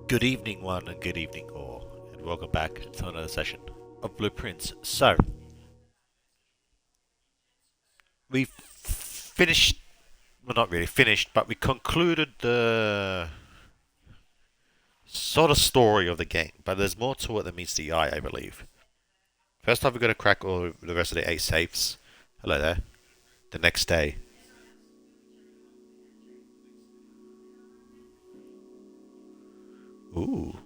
Good evening, one, and good evening, all, and welcome back to another session of Blueprints. So, we finished, well, not really finished, but we concluded the sort of story of the game, but there's more to it than meets the eye, I believe. First off, we've got to crack all the rest of the 8 safes. Hello there. The next day. Ooh.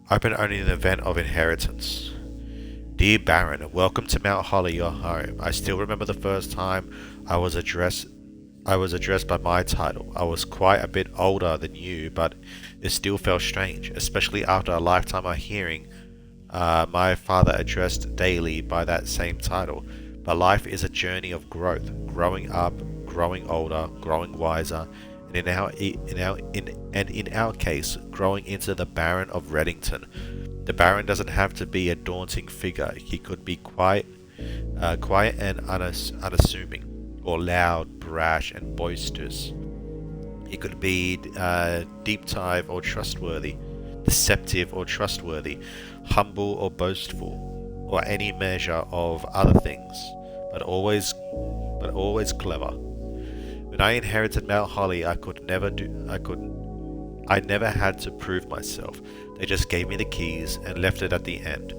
Open only in the event of inheritance. Dear Baron, welcome to Mount Holly, your home. I still remember the first time I was addressed I was addressed by my title. I was quite a bit older than you, but it still felt strange, especially after a lifetime of hearing my father addressed daily by that same title. But life is a journey of growth, growing up, growing older, growing wiser, and in our case, growing into the Baron of Reddington. The Baron doesn't have to be a daunting figure. He could be quiet and unassuming, or loud, brash, and boisterous. He could be deep dive or trustworthy, deceptive or trustworthy, humble or boastful, or any measure of other things, but always clever. When I inherited Mount Holly, I never had to prove myself. They just gave me the keys and left it at the end.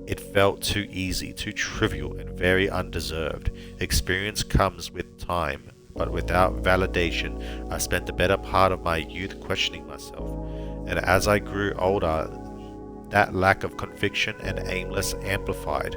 It felt too easy, too trivial, and very undeserved. Experience comes with time, but without validation, I spent the better part of my youth questioning myself. And as I grew older, that lack of conviction and aimless amplified.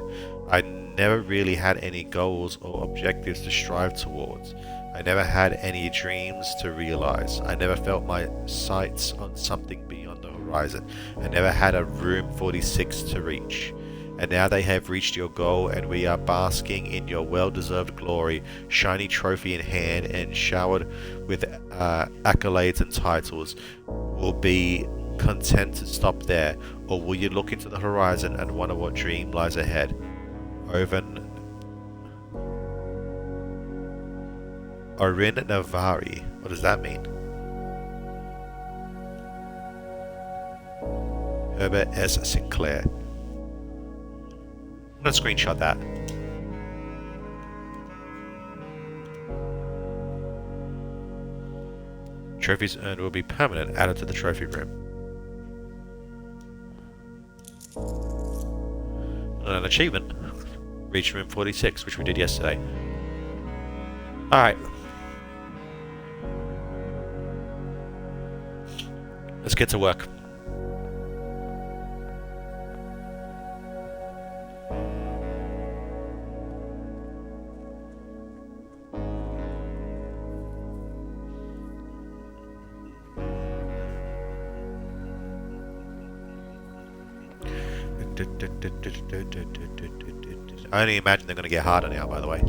I never really had any goals or objectives to strive towards. I never had any dreams to realize. I never felt my sights on something beyond the horizon. I never had a room 46 to reach. And now they have reached your goal, and we are basking in your well-deserved glory, shiny trophy in hand, and showered with accolades and titles. Will be content to stop there, or will you look into the horizon and wonder what dream lies ahead? Oven Orin Navari. What does that mean? Herbert S. Sinclair. I'm gonna screenshot that. Trophies earned will be permanent, added to the trophy room. An achievement. Reach room 46, which we did yesterday. Alright. Let's get to work. I only imagine they're going to get harder now, by the way.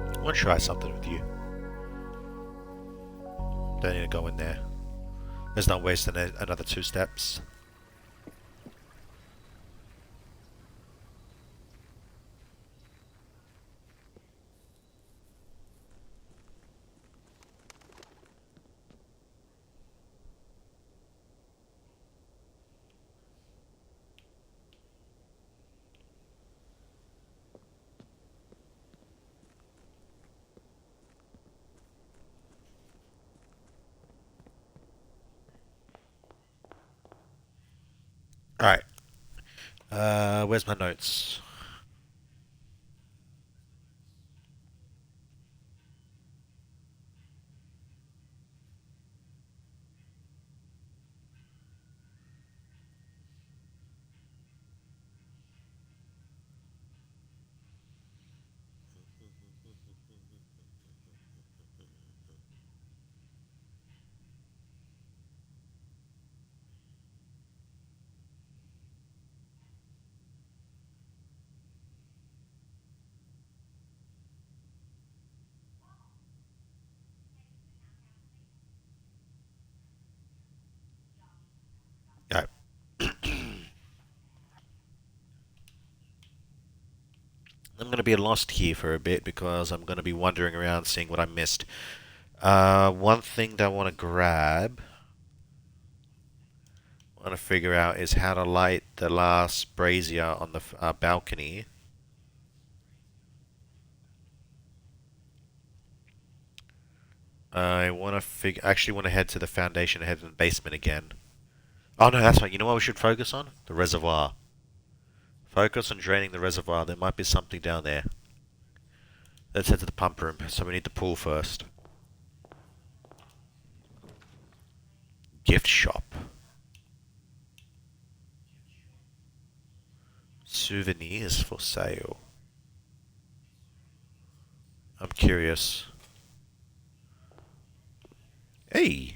I want to try something with you. Don't need to go in there. There's no wasting another 2 steps. Alright. Where's my notes? I'm going to be lost here for a bit because I'm going to be wandering around seeing what I missed. One thing that I want to grab, want to figure out is how to light the last brazier on the balcony. I want to actually want to head to the foundation, head to the basement again. Oh no, that's right. You know what we should focus on? The reservoir. Focus on draining the reservoir. There might be something down there. Let's head to the pump room. So we need the pool first. Gift shop. Souvenirs for sale. I'm curious. Hey!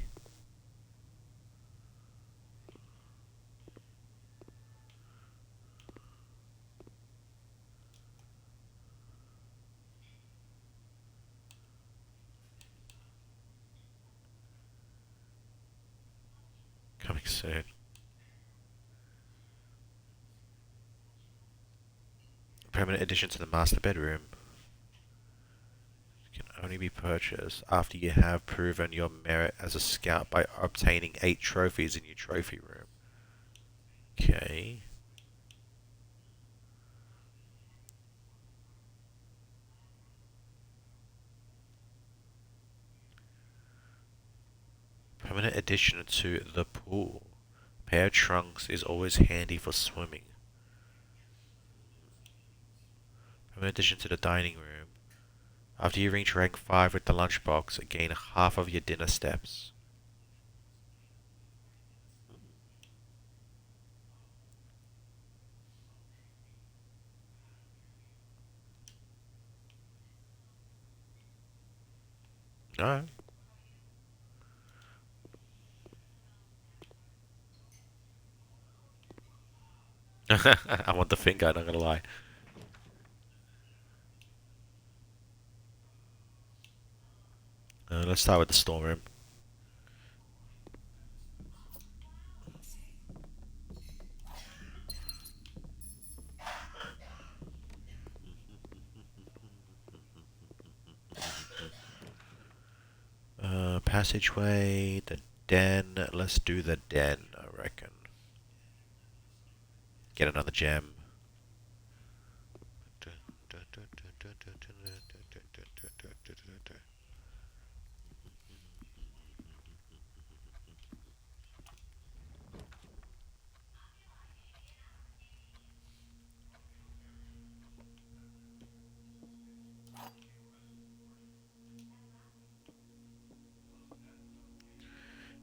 Coming soon. Permanent addition to the master bedroom. Can only be purchased after you have proven your merit as a scout by obtaining 8 trophies in your trophy room. Okay. Permanent addition to the pool. Pair of trunks is always handy for swimming. Permanent addition to the dining room. After you reach rank 5 with the lunchbox, gain half of your dinner steps. No. I want the finger, not gonna lie. Let's start with the storeroom. Passageway, the den. Let's do the den, I reckon. Get another gem.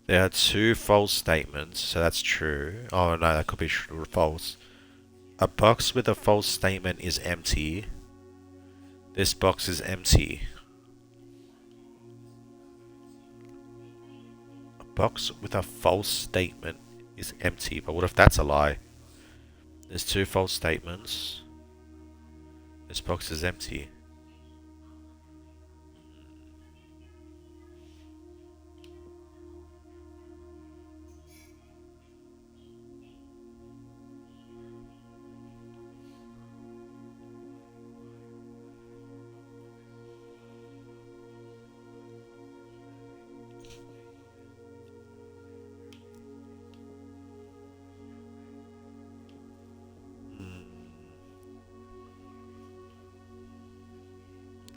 There are 2 false statements, so that's true. Oh no, that could be false. A box with a false statement is empty. This box is empty. A box with a false statement is empty, but what if that's a lie? There's 2 false statements. This box is empty.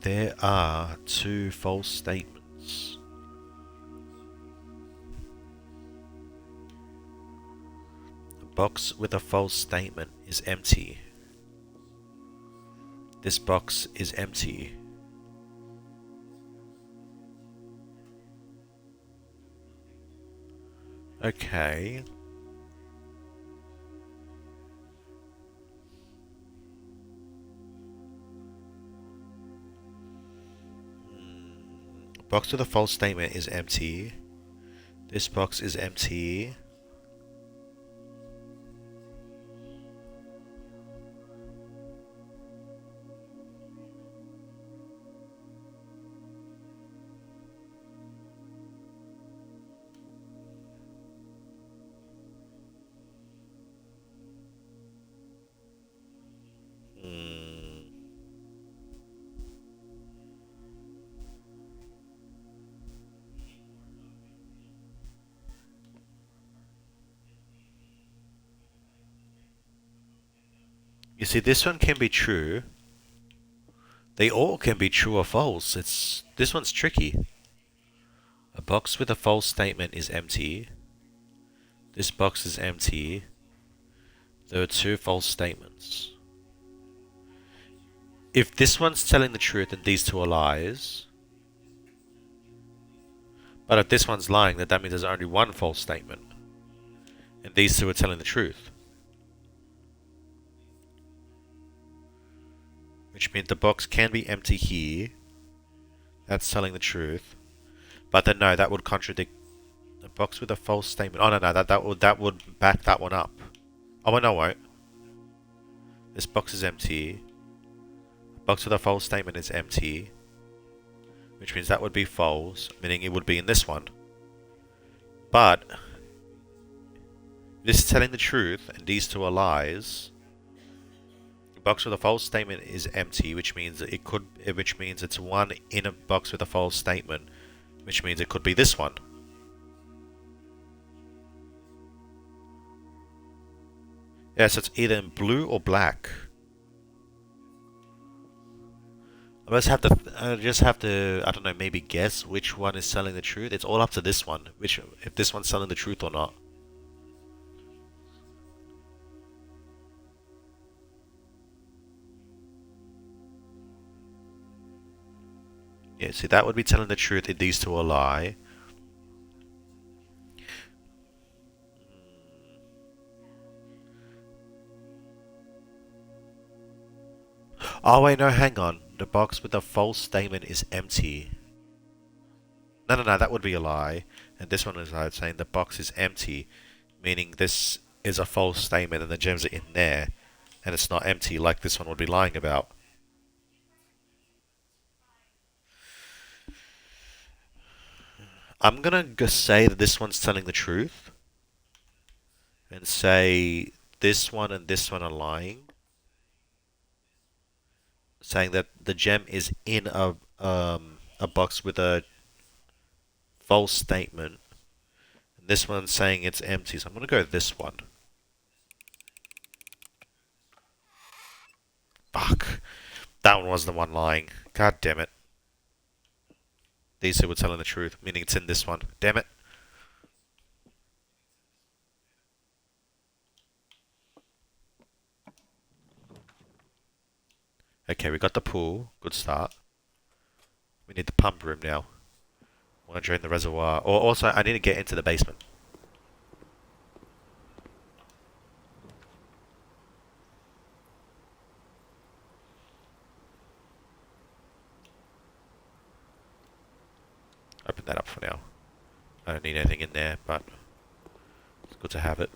There are 2 false statements. A box with a false statement is empty. This box is empty. Okay. Box with a false statement is empty. This box is empty. Hmm. You see, this one can be true. They all can be true or false. This one's tricky. A box with a false statement is empty. This box is empty. There are two false statements. If this one's telling the truth and these two are lies, but if this one's lying, then that means there's only one false statement, and these two are telling the truth. Which means the box can be empty here. That's telling the truth. But then no, that would contradict the box with a false statement. Oh no, that would back that one up. Oh no, it won't. This box is empty. The box with a false statement is empty. Which means that would be false, meaning it would be in this one. But this is telling the truth and these two are lies. The box with a false statement is empty, which means it's one in a box with a false statement, which means it could be this one. Yeah, so it's either in blue or black. I just have to, I don't know, maybe guess which one is telling the truth. It's all up to this one, if this one's telling the truth or not. Yeah, see, that would be telling the truth if these two are a lie. Oh wait, no, hang on. The box with the false statement is empty. No, that would be a lie. And this one is saying the box is empty, meaning this is a false statement and the gems are in there, and it's not empty like this one would be lying about. I'm gonna say that this one's telling the truth, and say this one and this one are lying, saying that the gem is in a box with a false statement. And this one's saying it's empty, so I'm gonna go with this one. Fuck. That one was the one lying. God damn it. These two were telling the truth, meaning it's in this one. Damn it. Okay, we got the pool. Good start. We need the pump room now. I want to drain the reservoir. Or also, I need to get into the basement. Open that up for now. I don't need anything in there, but it's good to have it.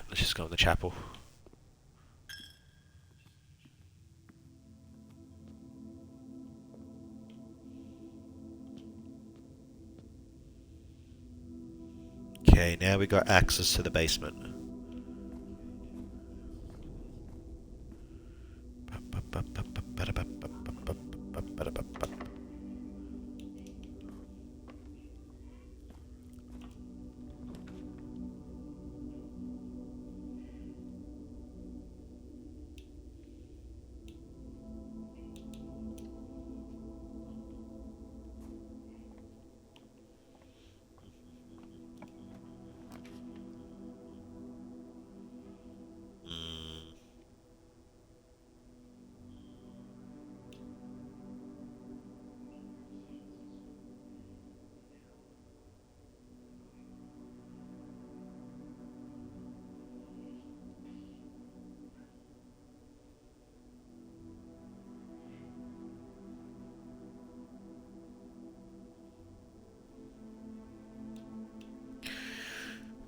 Let's just go in the chapel. Okay, now we got access to the basement.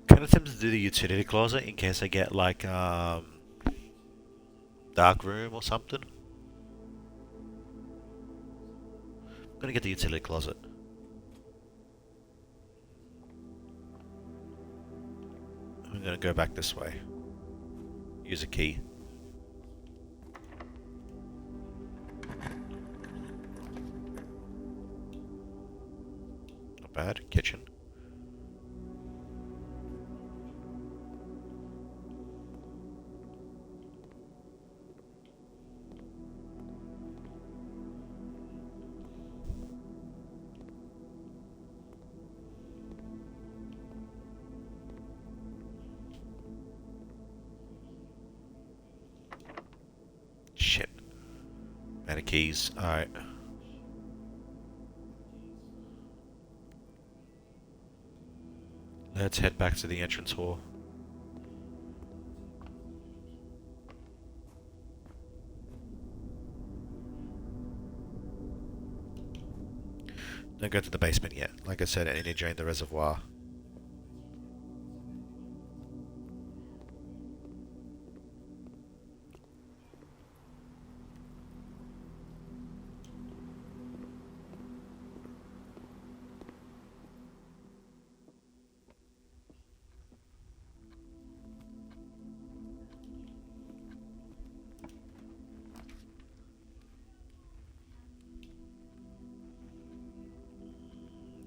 Can I attempt to do the utility closet in case I get like dark room or something? gonna get the utility closet. I'm gonna go back this way. Use a key. Not bad. Kitchen. Shit. Out of keys. Alright. Let's head back to the entrance hall. Don't go to the basement yet. Like I said, I need to drain the reservoir.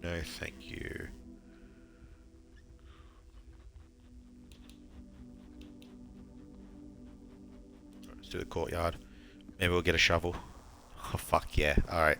No, thank you. Let's do the courtyard. Maybe we'll get a shovel. Oh, fuck yeah. Alright.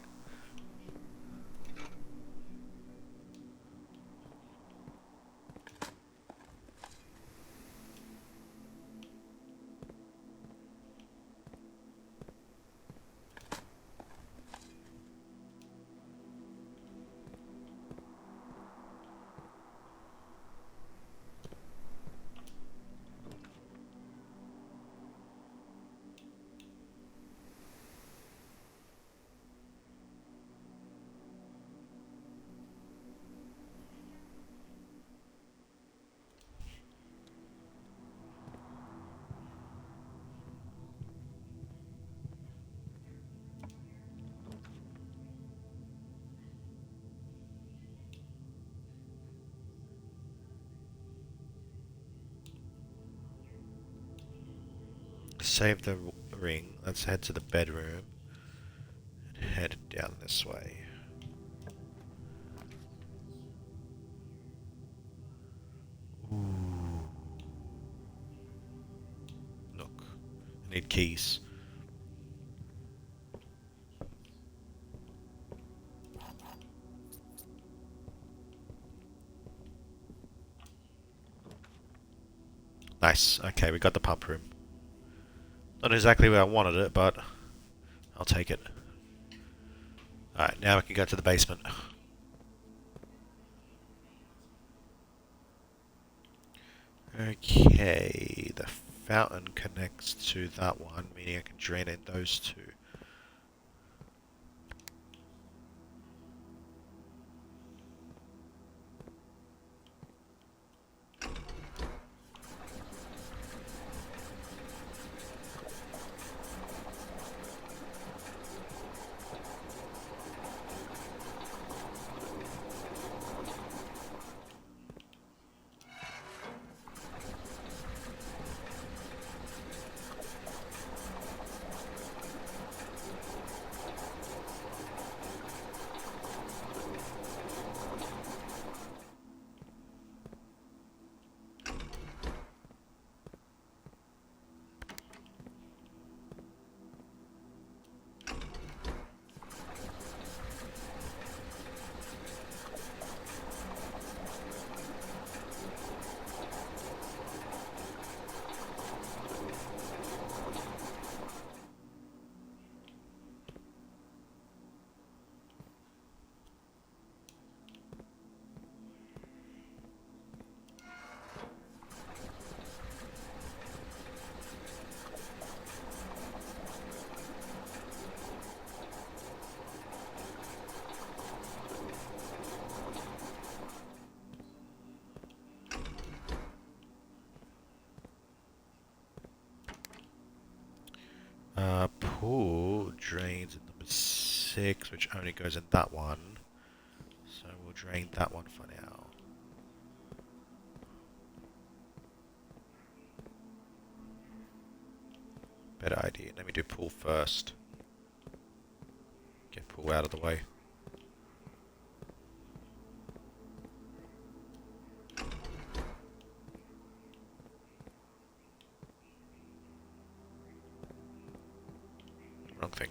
Save the ring. Let's head to the bedroom and head down this way. Ooh. Look, I need keys. Nice. Okay, we got the pump room. Not exactly where I wanted it, but I'll take it. Alright, now we can go to the basement. Okay, the fountain connects to that one, meaning I can drain in those two. Pool drains in number 6. 6, which only goes in that one. So we'll drain that one for now. Better idea. Let me do pool first. Get pool out of the way. Wrong thing.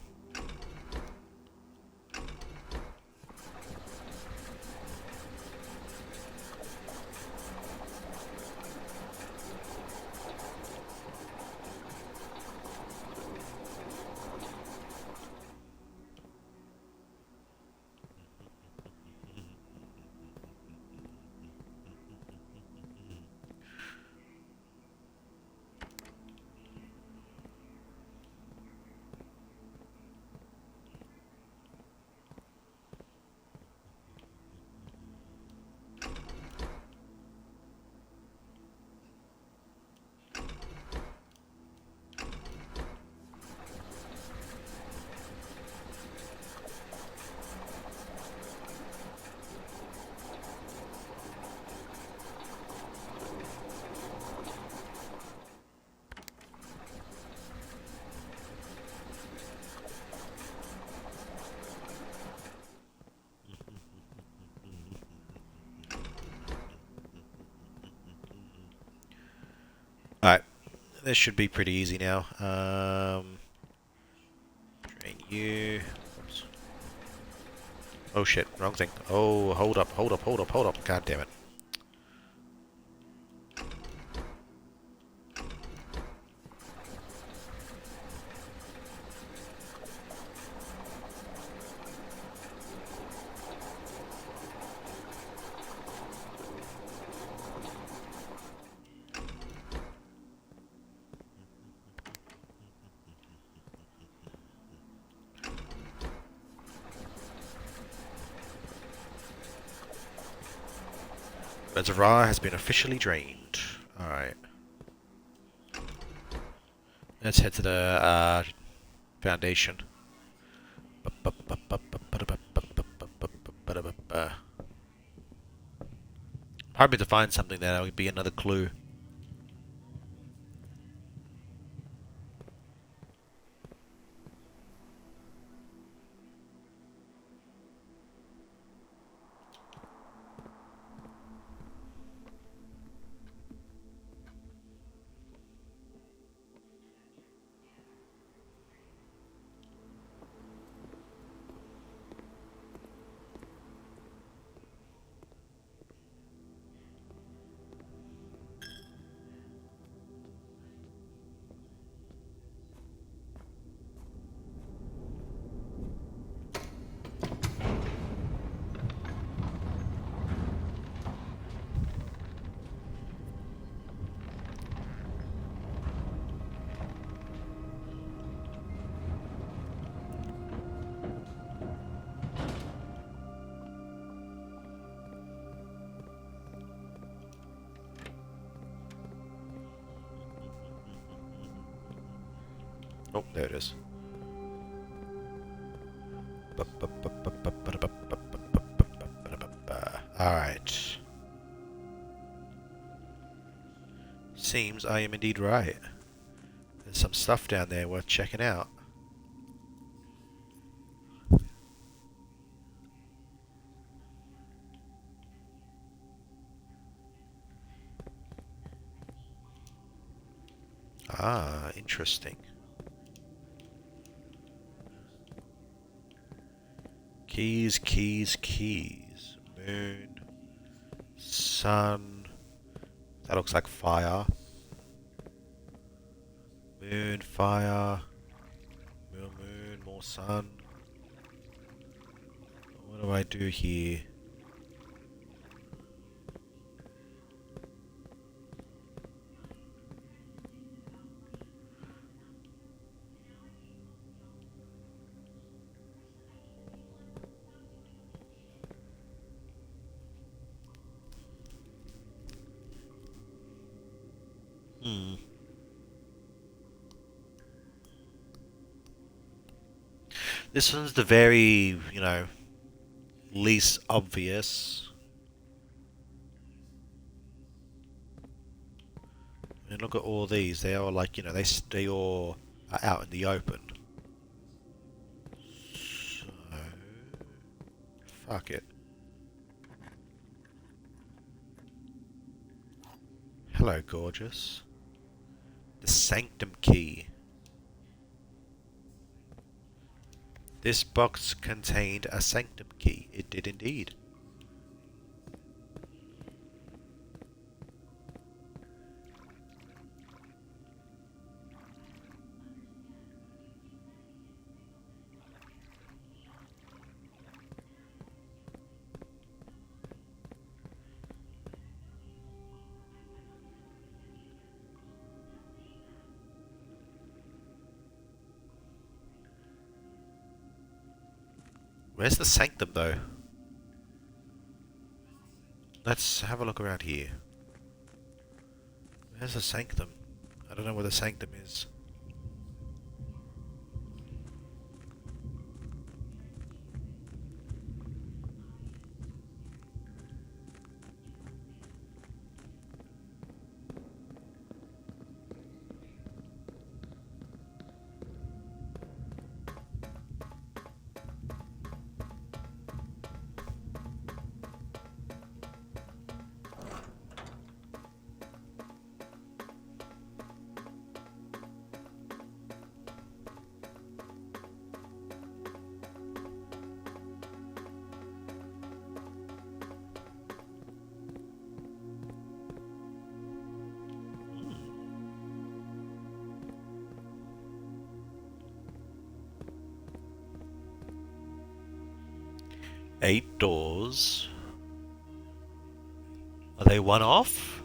Alright, this should be pretty easy now. Drain you. Oops. Oh shit, wrong thing. Oh, hold up. God damn it. Reservoir has been officially drained. Alright. Let's head to the foundation. Hoping to find something that would be another clue. Oh, there it is. Alright. Seems I am indeed right. There's some stuff down there worth checking out. Ah, interesting. Keys. Moon. Sun. That looks like fire. Moon, fire. Moon, more sun. What do I do here? This one's the very, you know, least obvious. And look at all these. They are like, you know, they all are out in the open. So, fuck it. Hello, gorgeous. The Sanctum Key. This box contained a Sanctum Key. It did indeed. Where's the Sanctum, though? Let's have a look around here. Where's the Sanctum? I don't know where the Sanctum is. Eight doors. Are they one off?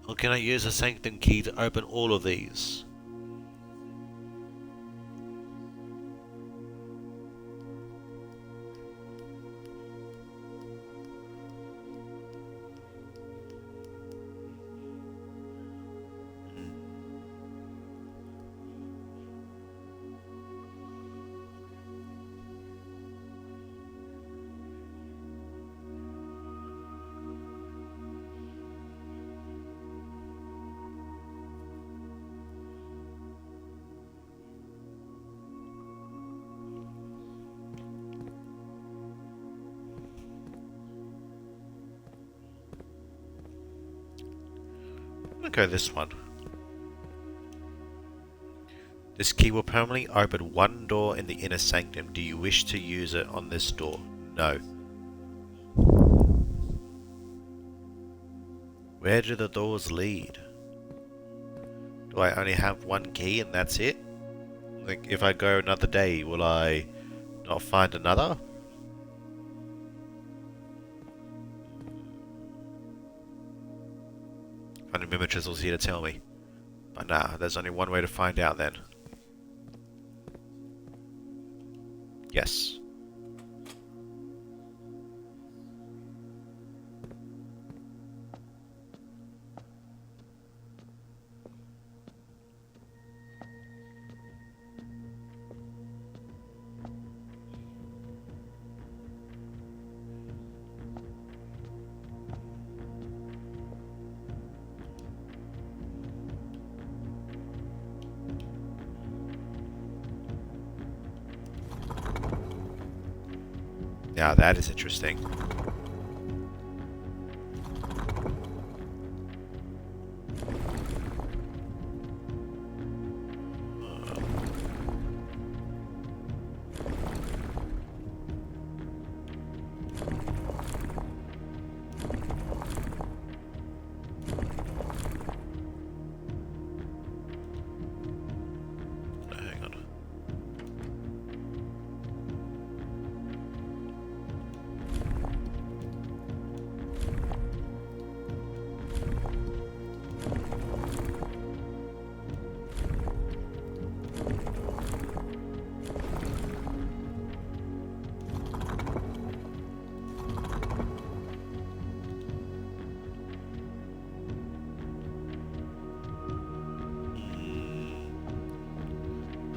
Or can I use the Sanctum Key to open all of these? I'm gonna go this one. This key will permanently open one door in the inner sanctum. Do you wish to use it on this door? No. Where do the doors lead? Do I only have one key and that's it? Like, if I go another day, will I not find another? Funny Mimic Chisel's here to tell me. But nah, there's only one way to find out then. Yes. Yeah, that is interesting. Hang on.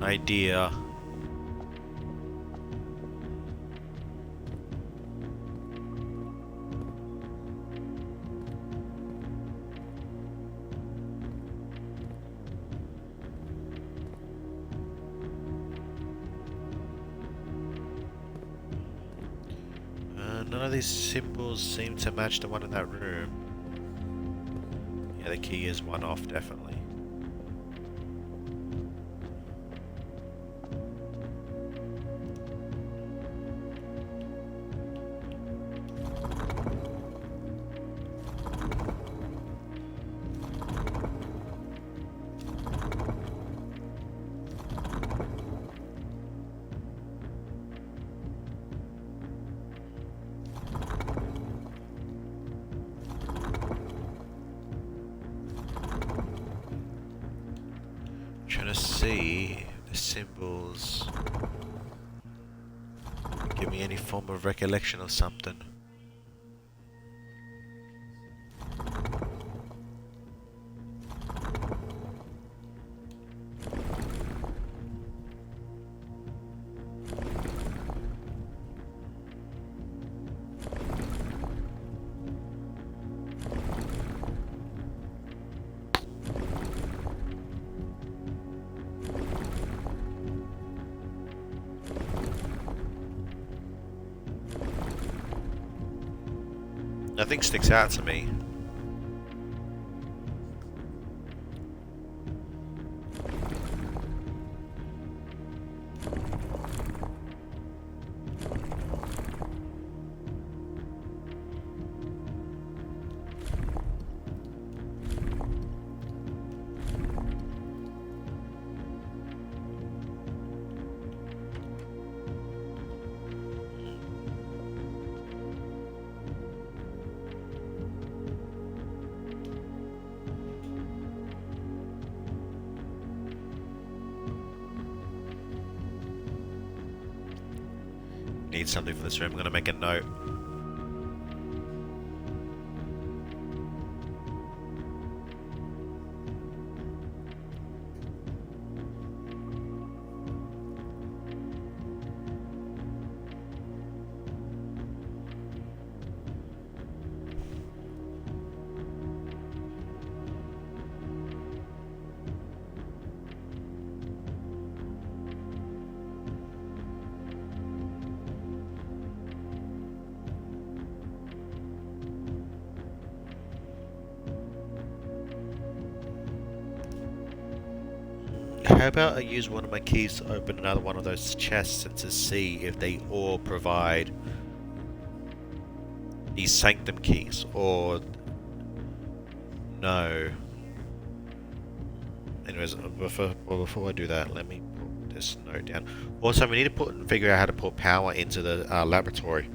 an idea. None of these symbols seem to match the one in that room. Yeah, the key is one off, definitely. Trying to see the symbols give me any form of recollection of something. Nothing sticks out to me. Need something for this room. I'm going to make a note. How about I use one of my keys to open another one of those chests and to see if they all provide these sanctum keys, or no. Anyways, before I do that, let me put this note down. Also, we need to figure out how to put power into the laboratory.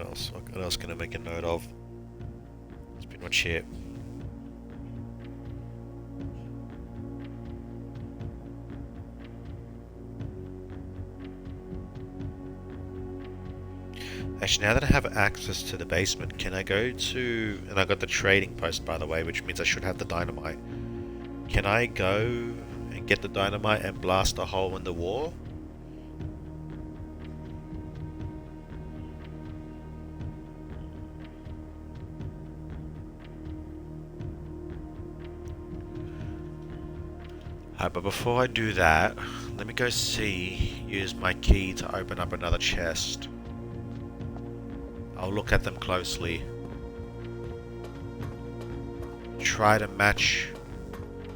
else? What else can I make a note of? That's pretty much it. Actually, now that I have access to the basement, can I go to... And I got the trading post, by the way, which means I should have the dynamite. Can I go and get the dynamite and blast a hole in the wall? But before I do that, let me go use my key to open up another chest. I'll look at them closely. Try to match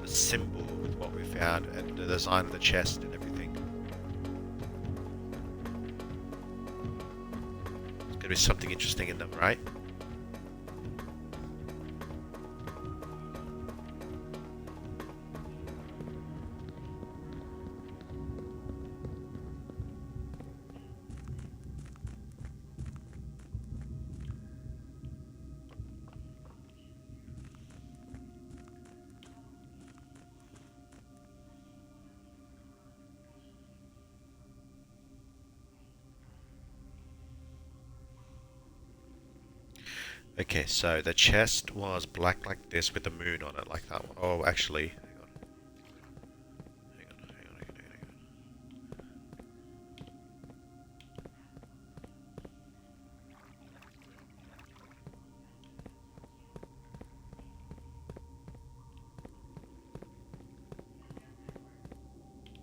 the symbol with what we found and the design of the chest and everything. There's gonna be something interesting in them, right? Okay, so the chest was black like this with the moon on it, like that one. Oh, actually, hang on.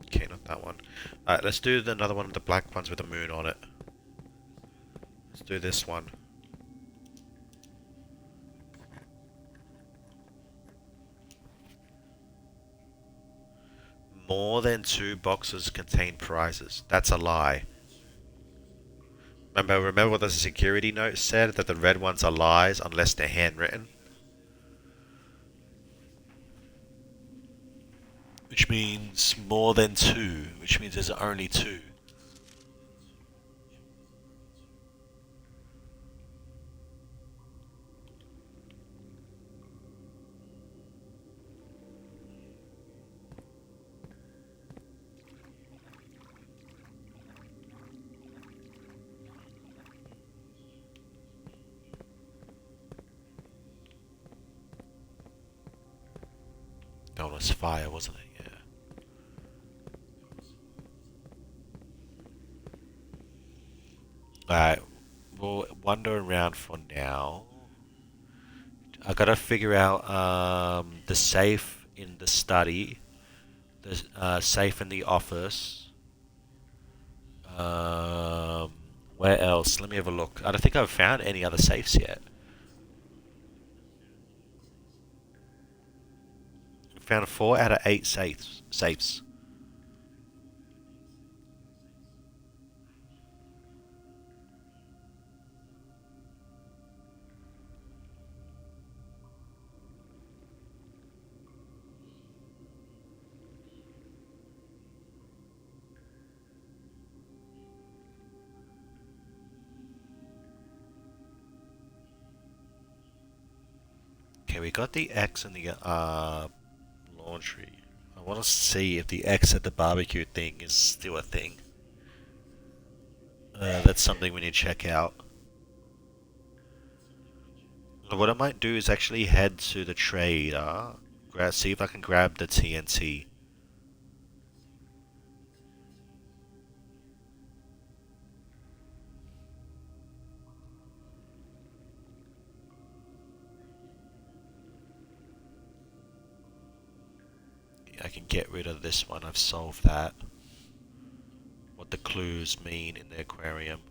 Okay, not that one. Alright, let's do another one of the black ones with the moon on it. Let's do this one. More than 2 boxes contain prizes. That's a lie. Remember what the security note said? That the red ones are lies unless they're handwritten? Which means more than 2. Which means there's only 2. That was fire, wasn't it? Yeah. Alright, we'll wander around for now. I gotta figure out the safe in the study, the safe in the office. Where else? Let me have a look. I don't think I've found any other safes yet. I found 4 out of 8 safes. Okay, we got the X in the laundry. I want to see if the X at the barbecue thing is still a thing. That's something we need to check out. What I might do is actually head to the trader, see if I can grab the TNT. I can get rid of this one, I've solved that. What the clues mean in the aquarium.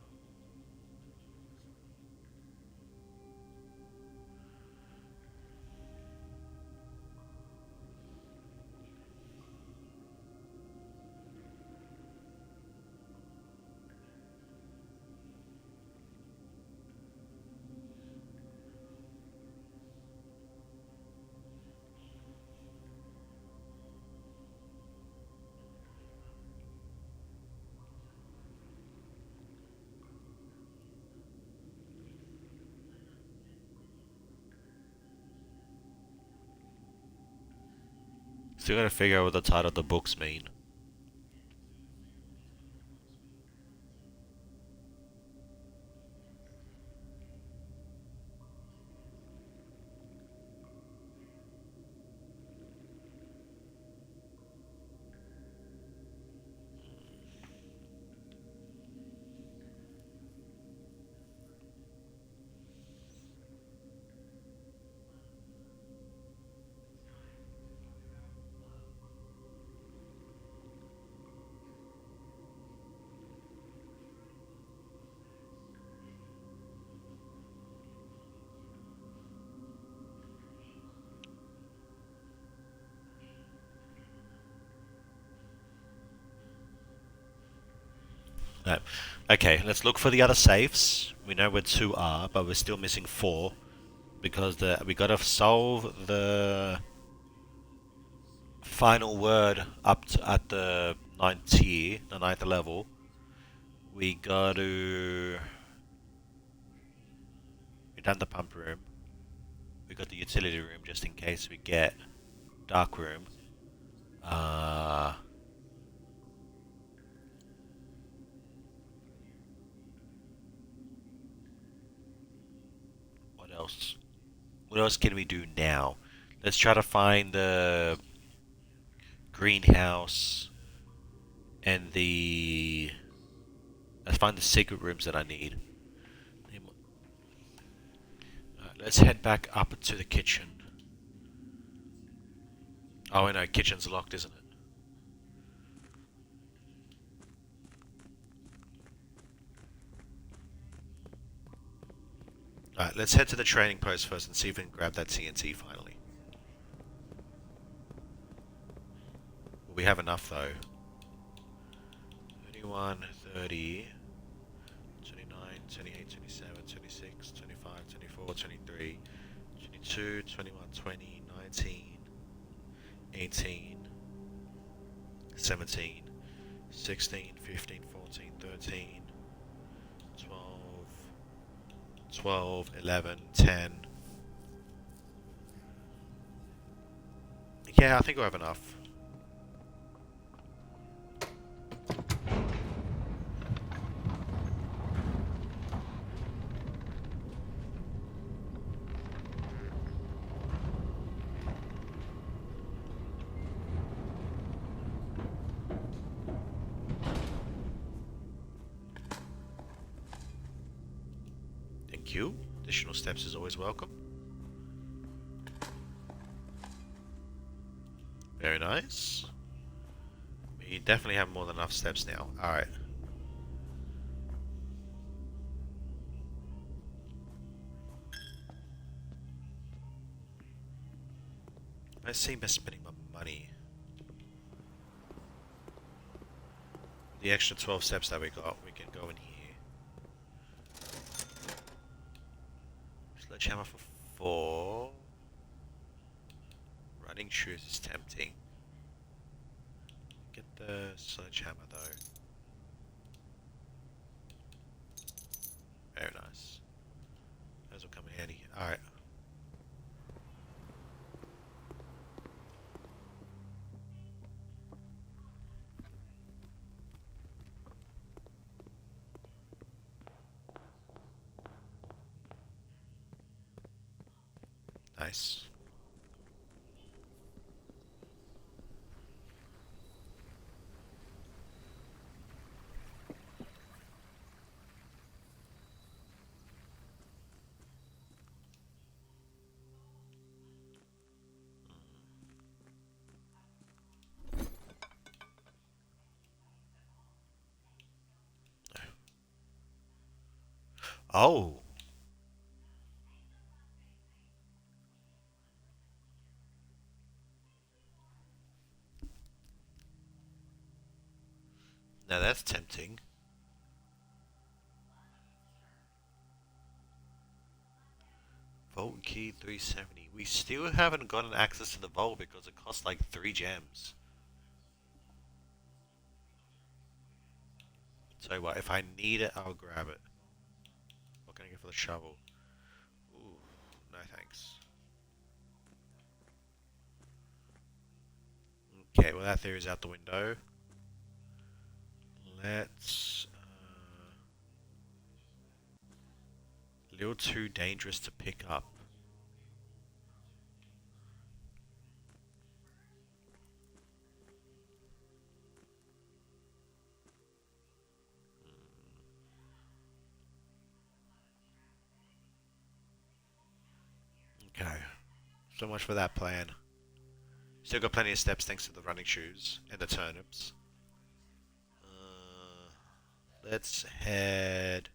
Still gotta figure out what the title of the books mean. No. Okay, let's look for the other safes. We know where two are, but we're still missing four because we gotta solve the final word up to, at the ninth tier, the ninth level. We gotta. We done the pump room. We got the utility room just in case we get dark room. Uh, what else? What else can we do now? Let's try to find the greenhouse and the. Let's find the secret rooms that I need. Let's head back up to the kitchen. Oh, I know, kitchen's locked, isn't it? Alright, let's head to the training post first and see if we can grab that TNT finally. We have enough though. 31, 30, 29, 28, 27, 26, 25, 24, 23, 22, 21, 20, 19, 18, 17, 16, 15, 14, 13, 12, 12, 11, 10. Yeah, I think we'll have enough. Thank you. Additional steps is always welcome. Very nice. We definitely have more than enough steps now. Alright. I seem to spending my money. The extra 12 steps that we got, we can go in here. Sledgehammer for 4. Running shoes is tempting. Get the sledgehammer though. Very nice. Those will come in handy. Alright. Nice. Oh! Now that's tempting. Vault key 370. We still haven't gotten access to the vault because it costs like 3 gems. So what, if I need it, I'll grab it. What can I get for the shovel? Ooh, no thanks. Okay, well that theory's out the window. Let's... a little too dangerous to pick up. Okay, so much for that plan. Still got plenty of steps thanks to the running shoes and the turnips. Let's head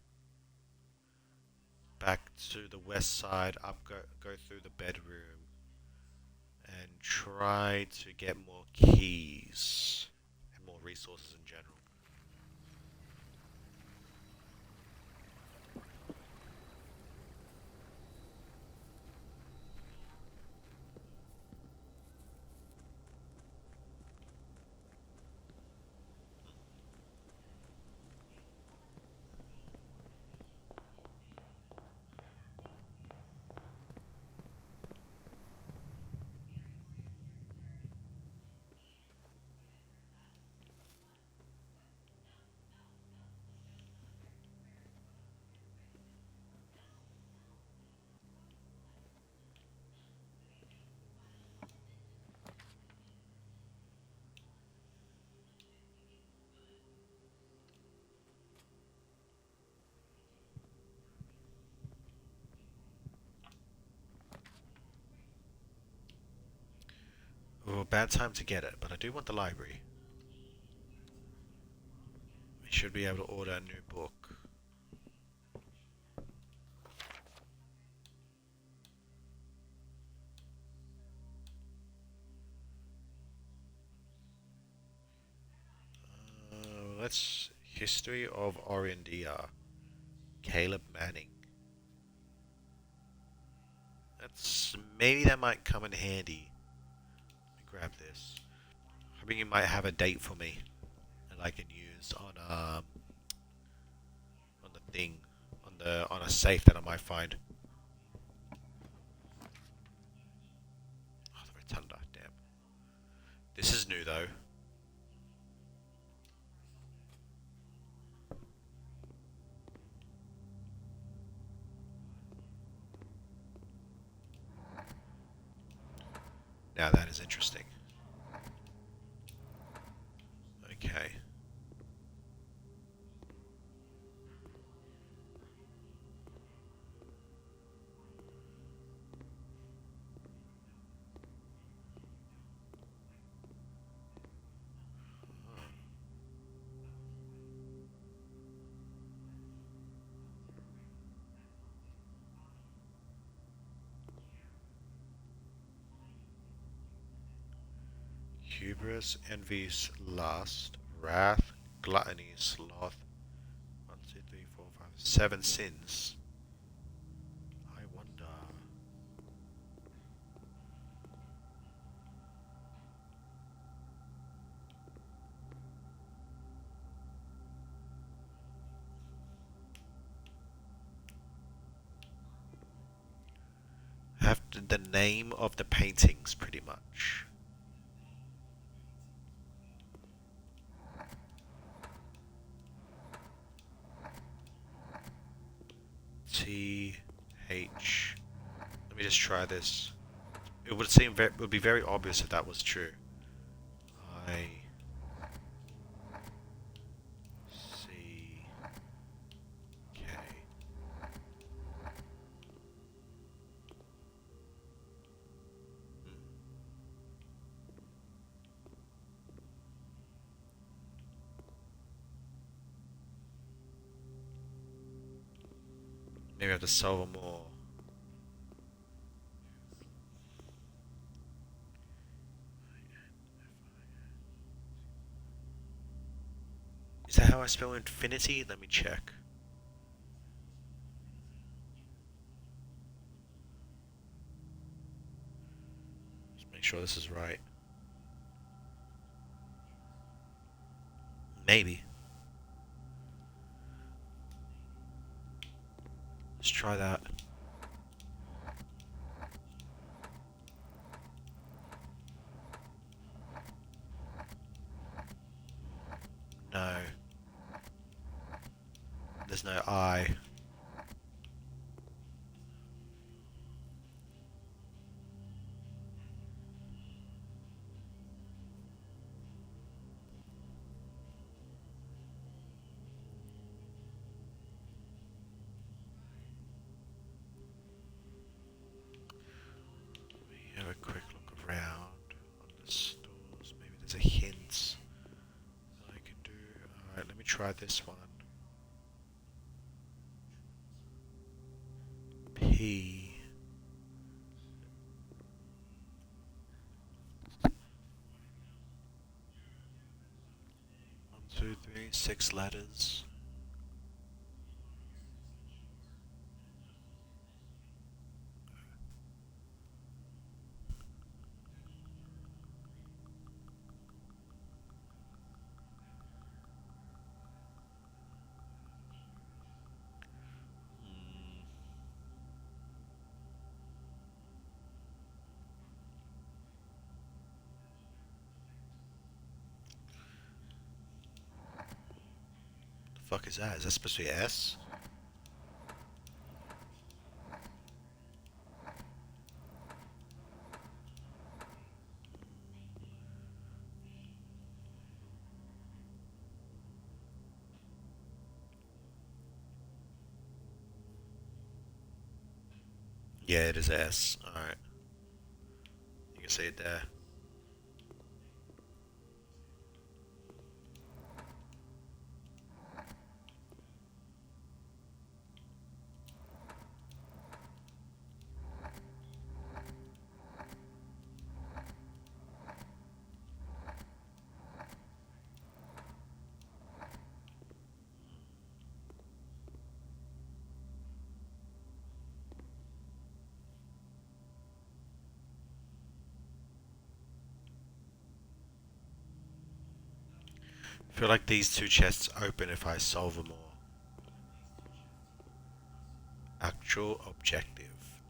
back to the west side, go through the bedroom, and try to get more keys and more resources in general. Oh, bad time to get it, but I do want the library. We should be able to order a new book. Let's... History of Orindia. Caleb Manning. That's... Maybe that might come in handy. Let me grab this. Hoping you might have a date for me that I can use on the thing, on a safe that I might find. Oh, the rotunda, damn. This is new though. Now that is interesting. Okay. Hubris, envy, lust, wrath, gluttony, sloth. 1, 2, 3, 4, 5, 7 sins. I wonder. Have the name of the paintings, pretty much. T H. Let me just try this. It would be very obvious if that was true. I C K. Maybe I have to solve them all. Is that how I spell infinity? Let me check. Just make sure this is right. Maybe. Let's try that. No. There's no I. Let me have a quick look around on the stores. Maybe there's a hint that I can do. Alright, let me try this one. P. 6 letters. The fuck is that? Is that supposed to be S? Yeah, it is S. Alright. You can see it there. I feel like these two chests open if I solve them all. Actual objective.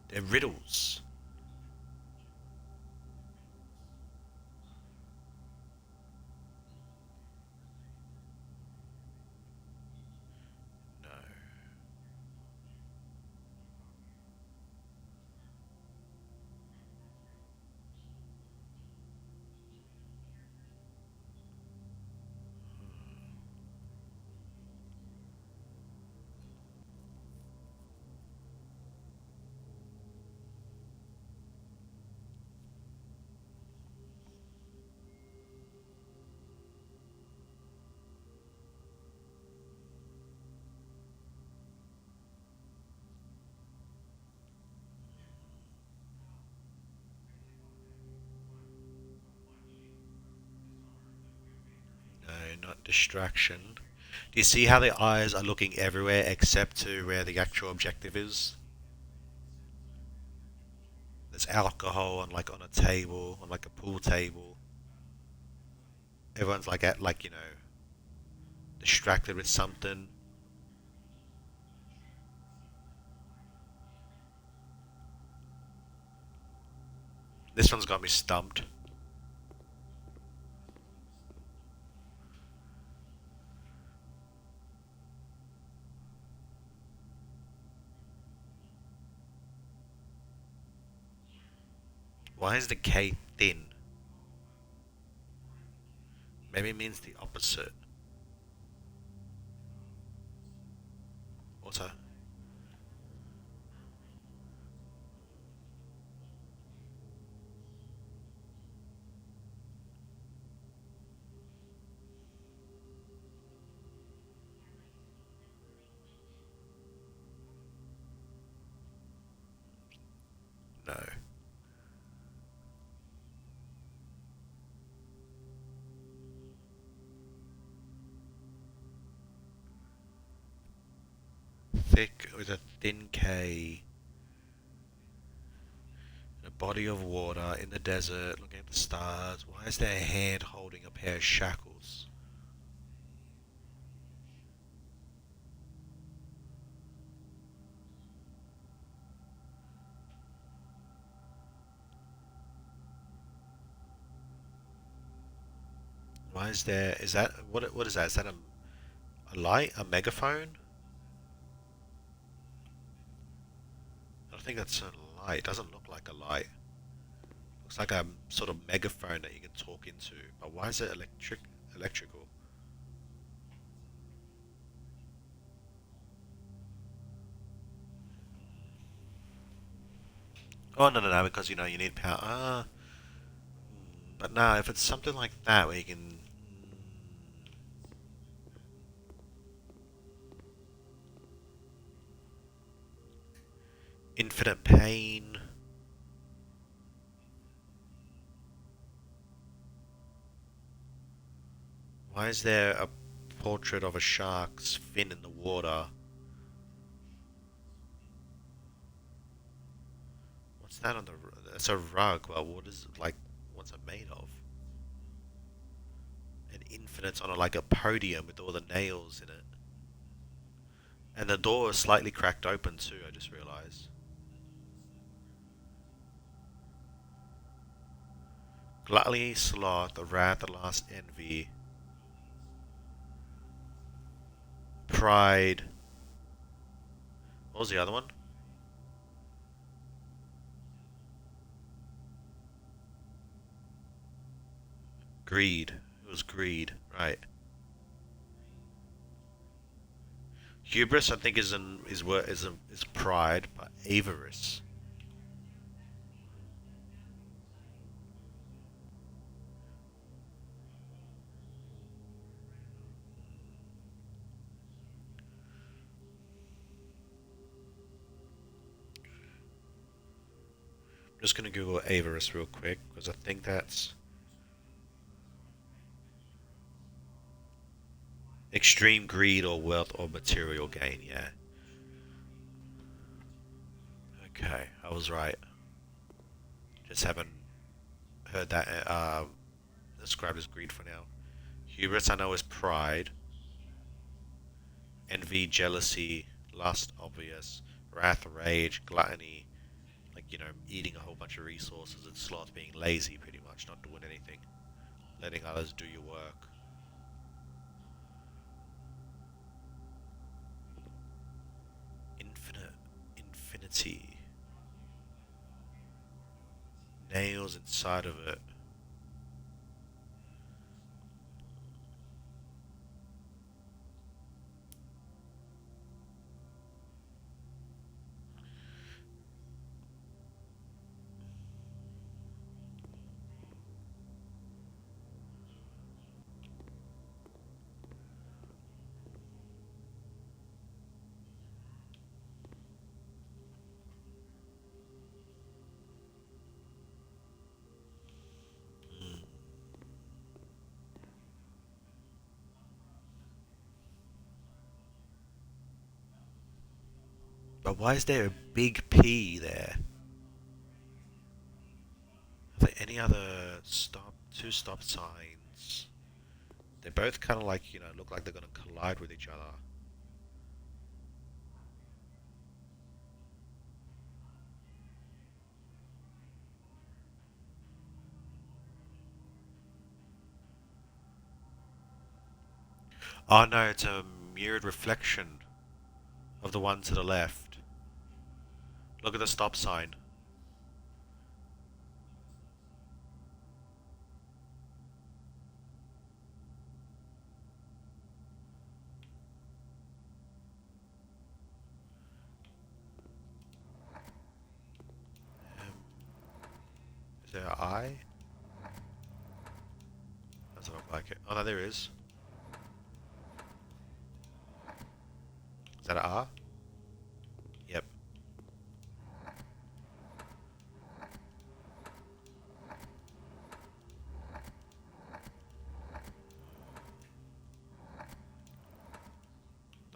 They're riddles. No. No, not distraction. Do you see how the eyes are looking everywhere except to where the actual objective is? There's alcohol on a table, on like a pool table. Everyone's like distracted with something. This one's got me stumped. Why is the K thin? Maybe it means the opposite. Also, no. Thick with a thin K. In a body of water in the desert, looking at the stars. Why is there a hand holding a pair of shackles? Why is there? Is that what? What is that? Is that a light? A megaphone? I think that's a light. It doesn't look like a light. Looks like a sort of megaphone that you can talk into. But why is it electrical? Oh no no no! Because you need power. But no, if it's something like that where you can infinite pain. Why is there a portrait of a shark's fin in the water? What's that on the? It's a rug. Well, what is it like? What's it made of? An infinite's on like a podium with all the nails in it, and the door is slightly cracked open too. I just realized. Gluttony, sloth, the wrath, the last envy, pride. What was the other one? Greed. It was greed, right? Hubris, I think, is pride, but avarice. I'm just gonna Google avarice real quick because I think that's extreme greed or wealth or material gain. Yeah. Okay, I was right. Just haven't heard that described as greed for now. Hubris, I know, is pride. Envy, jealousy, lust, obvious. Wrath, rage, gluttony, like, eating a whole bunch of resources, and sloth being lazy, pretty much, not doing anything. Letting others do your work. Infinite, infinity. Nails inside of it. Mm. But why is there a big P there? Are there any other two stop signs? They're both kind of like, look like they're going to collide with each other. Oh no, it's a mirrored reflection of the one to the left. Look at the stop sign. Um, is there an I? Doesn't look like it. Oh no, there is. Is that an R? Yep.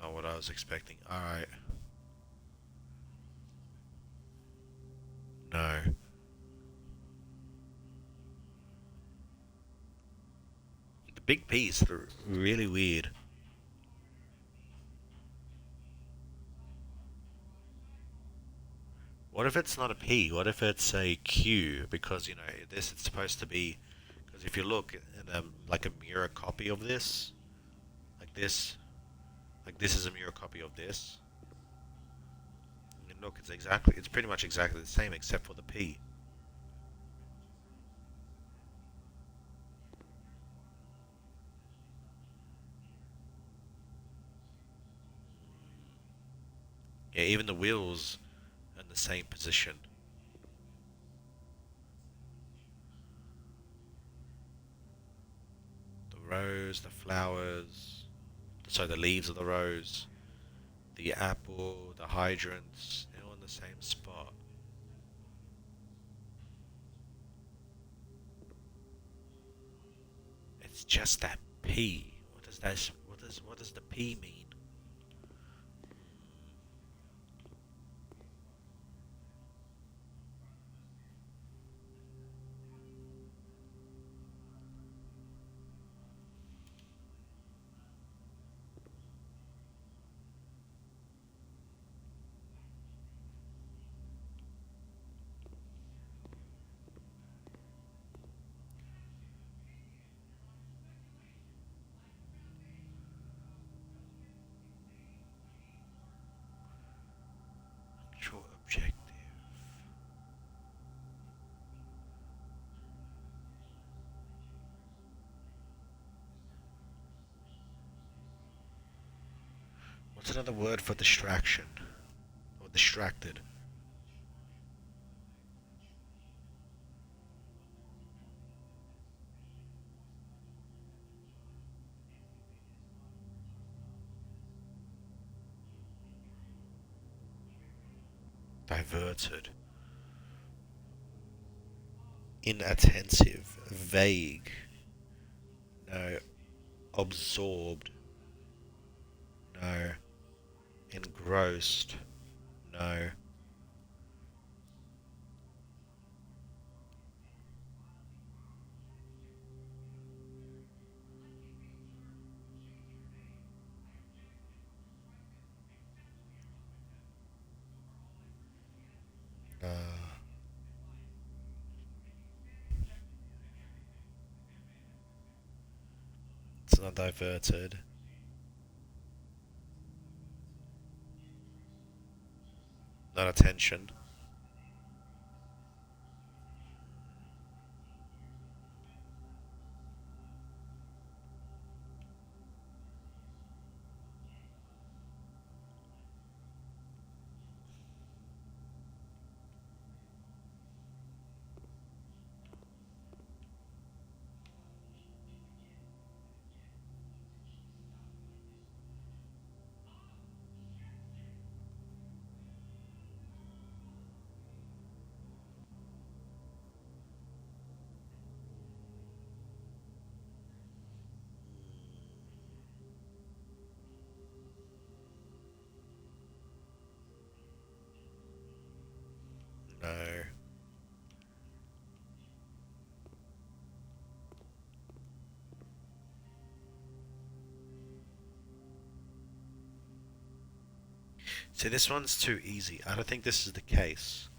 Not what I was expecting. Alright. No. The big P's are really weird. What if it's not a P? What if it's a Q? Because, this it's supposed to be. Because if you look in like a mirror copy of this, like this, like this is a mirror copy of this. And look, it's pretty much exactly the same except for the P. Yeah, even the wheels are in the same position. The rose, the flowers, so the leaves of the rose, the apple, the hydrants, they're all in the same spot. It's just that P. What does that? What does the P mean? Actual objective. What's another word for distraction or distracted? Diverted, inattentive, vague, no, absorbed, no, engrossed, no. Uh, it's not diverted. Not attention. No. See, this one's too easy. I don't think this is the case.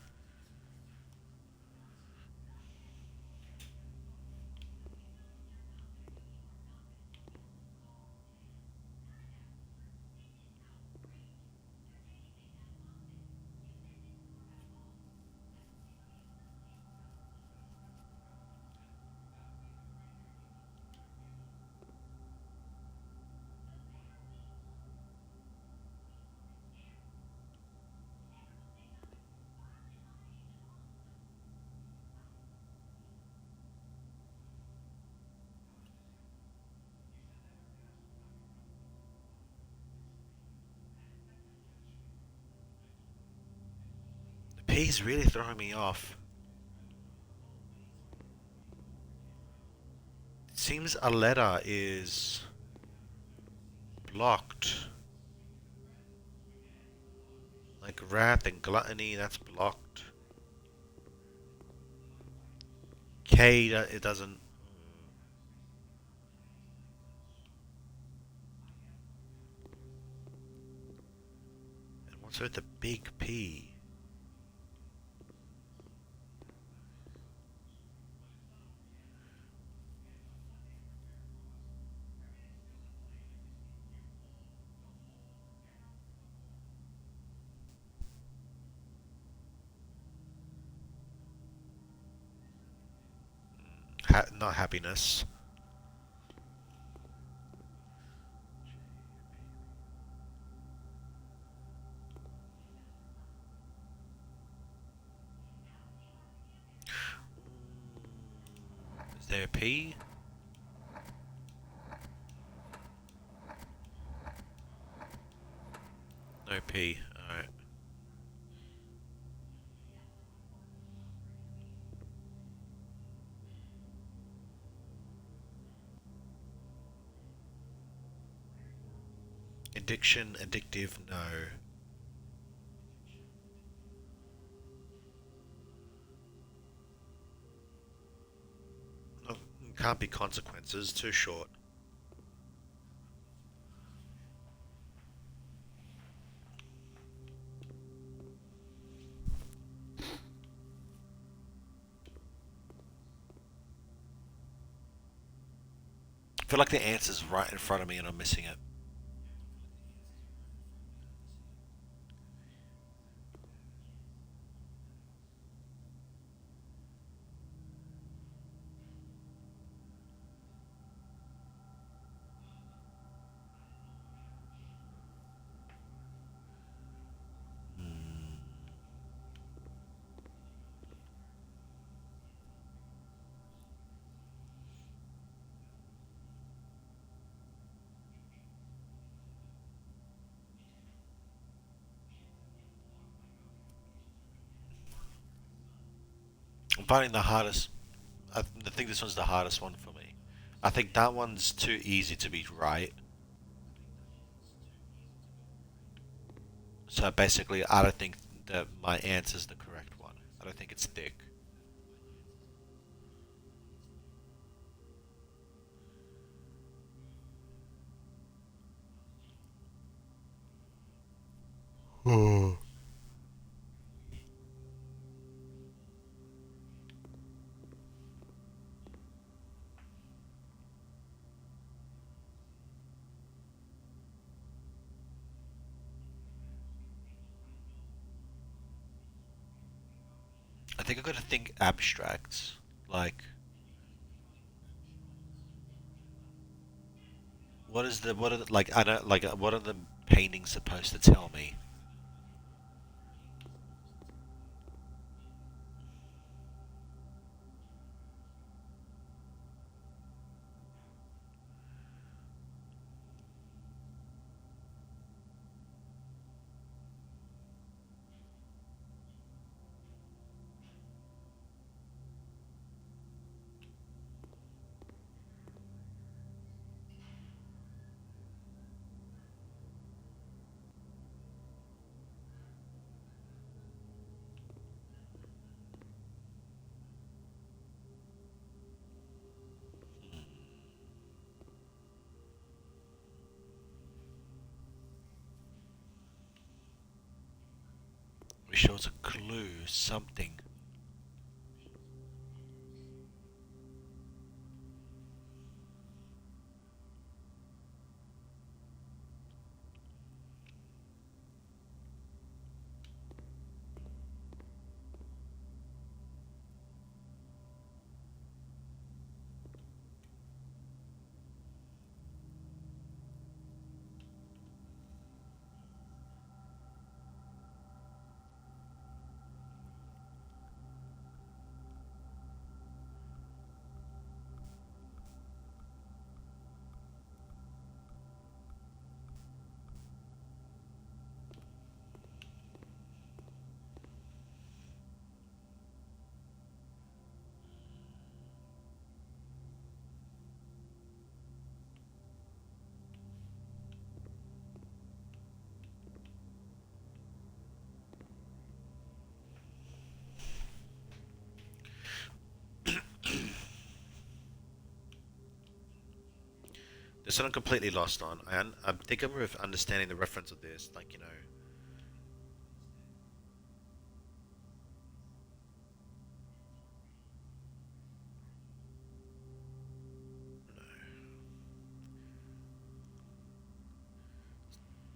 The P's really throwing me off. It seems a letter is blocked. Like wrath and gluttony, that's blocked. K, it doesn't. And what's with the big P? not happiness. Is there a P? No P. Alright. Addiction, addictive, no. No, can't be consequences, too short. I feel like the answer's right in front of me and I'm missing it. I'm finding the hardest. I think this one's the hardest one for me. I think that one's too easy to be right. So basically, I don't think that my answer's the correct one. I don't think it's thick. I think I've got to think abstract. Like, what are the, like, I don't, like, what are the paintings supposed to tell me? It shows a clue, something. This one I'm completely lost on. I think I'm understanding the reference of this. Like, you know,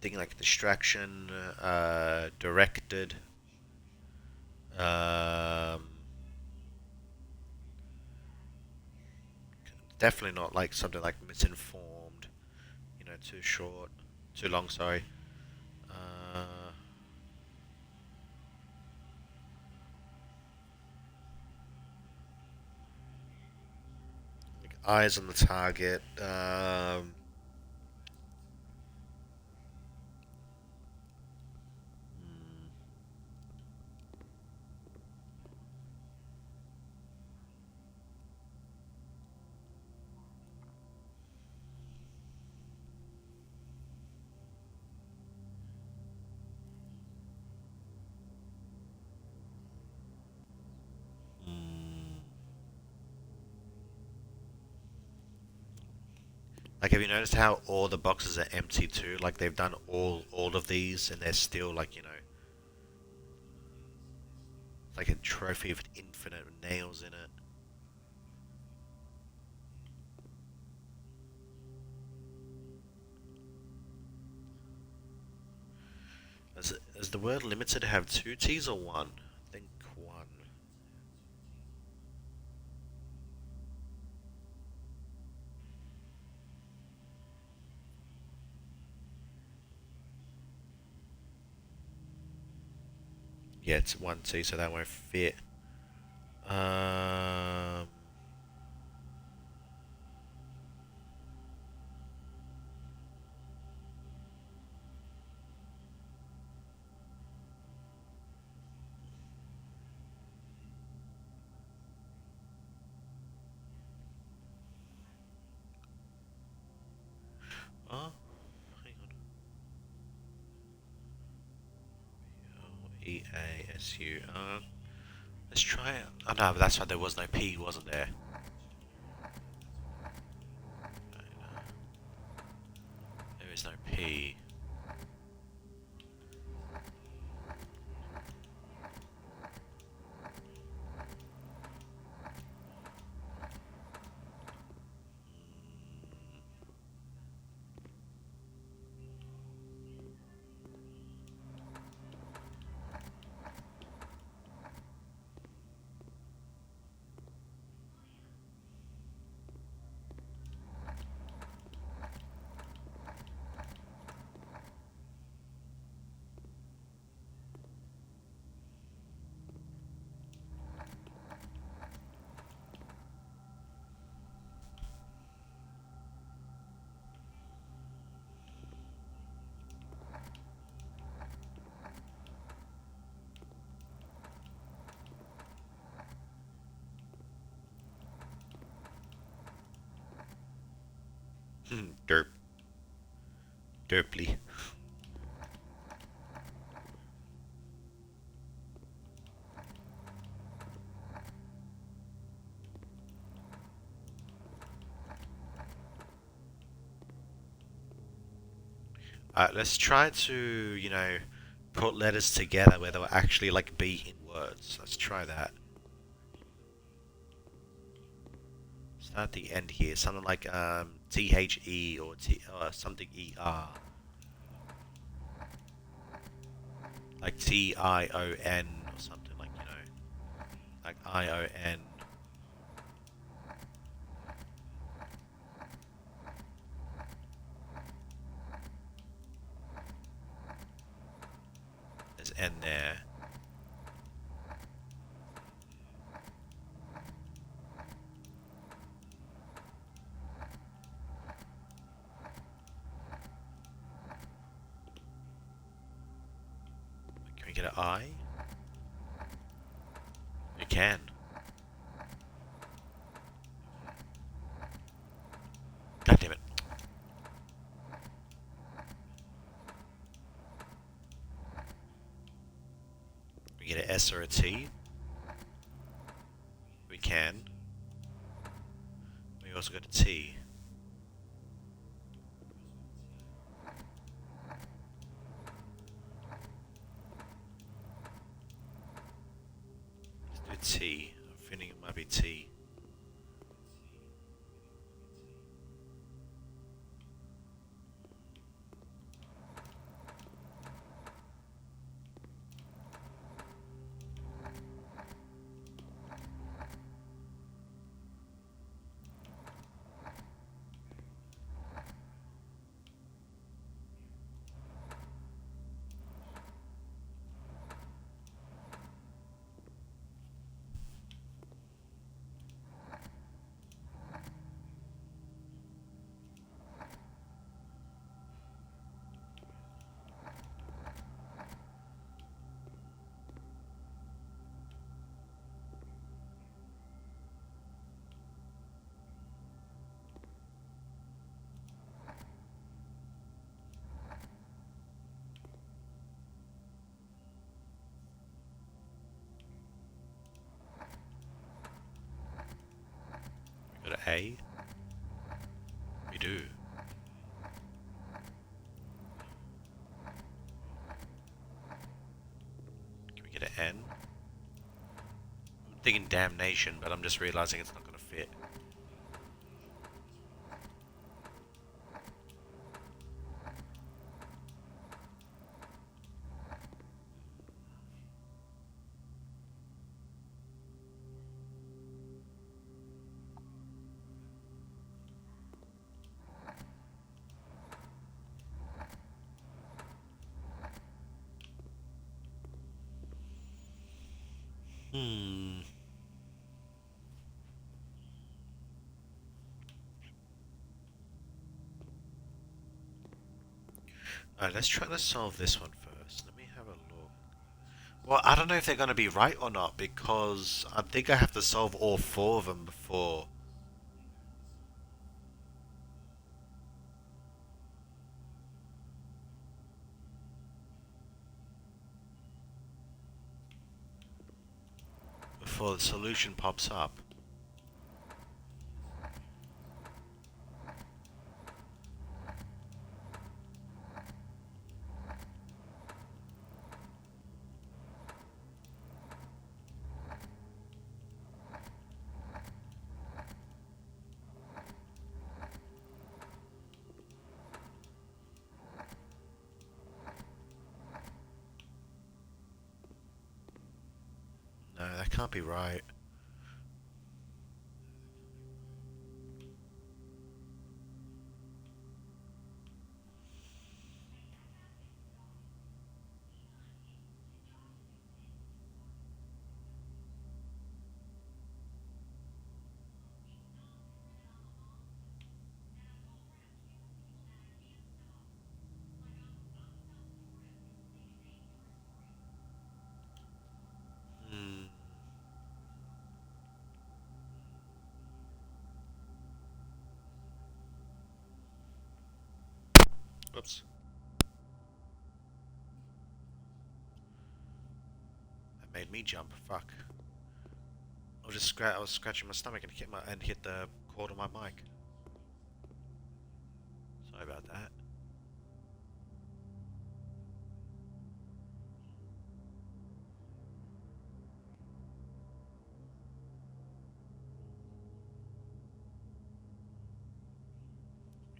thinking like distraction, directed. Um, definitely not like something like misinformed. You know, too short, too long. Sorry. Uh, like eyes on the target. Hmm. Like, have you noticed how all the boxes are empty too? Like, they've done all of these, and they're still like, like a trophy of infinite nails in it. Does the word limited have two T's or one? I think one. Yeah, it's one T, so that won't fit. Um. Oh, hang on. EASU. Let's try it. Oh no, but that's right. There was no P, wasn't there? There is no P. Derp. Derply. Let's try to, put letters together where they'll actually like be in words. Let's try that. Start at the end here. Something like THE or something ER. Like TION or something like, like ION. There's N there. Can we get an I? We can. God damn it. We get an S or a T. We can. We also got a T. Let's do T. I'm feeling it might be T. A? We do. Can we get an N? I'm thinking damnation, but I'm just realizing it's not going to fit. Hmm. Alright, let's try to solve this one first. Let me have a look. Well, I don't know if they're going to be right or not because I think I have to solve all four of them before the solution pops up. No, that can't be right. Hmm. Whoops. That made me jump. Fuck. I was scratching my stomach and hit the cord on my mic. Sorry about that.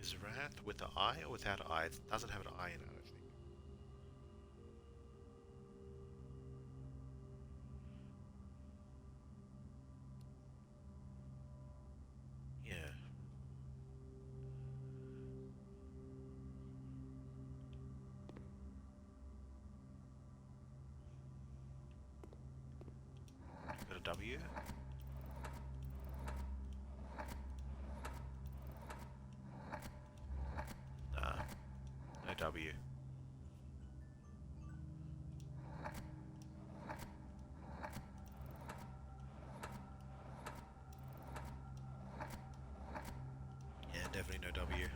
Is Wrath with the I or without an I? It doesn't have an I in it, I think. Yeah. Got a W? Nah, no W. Yeah, definitely no W.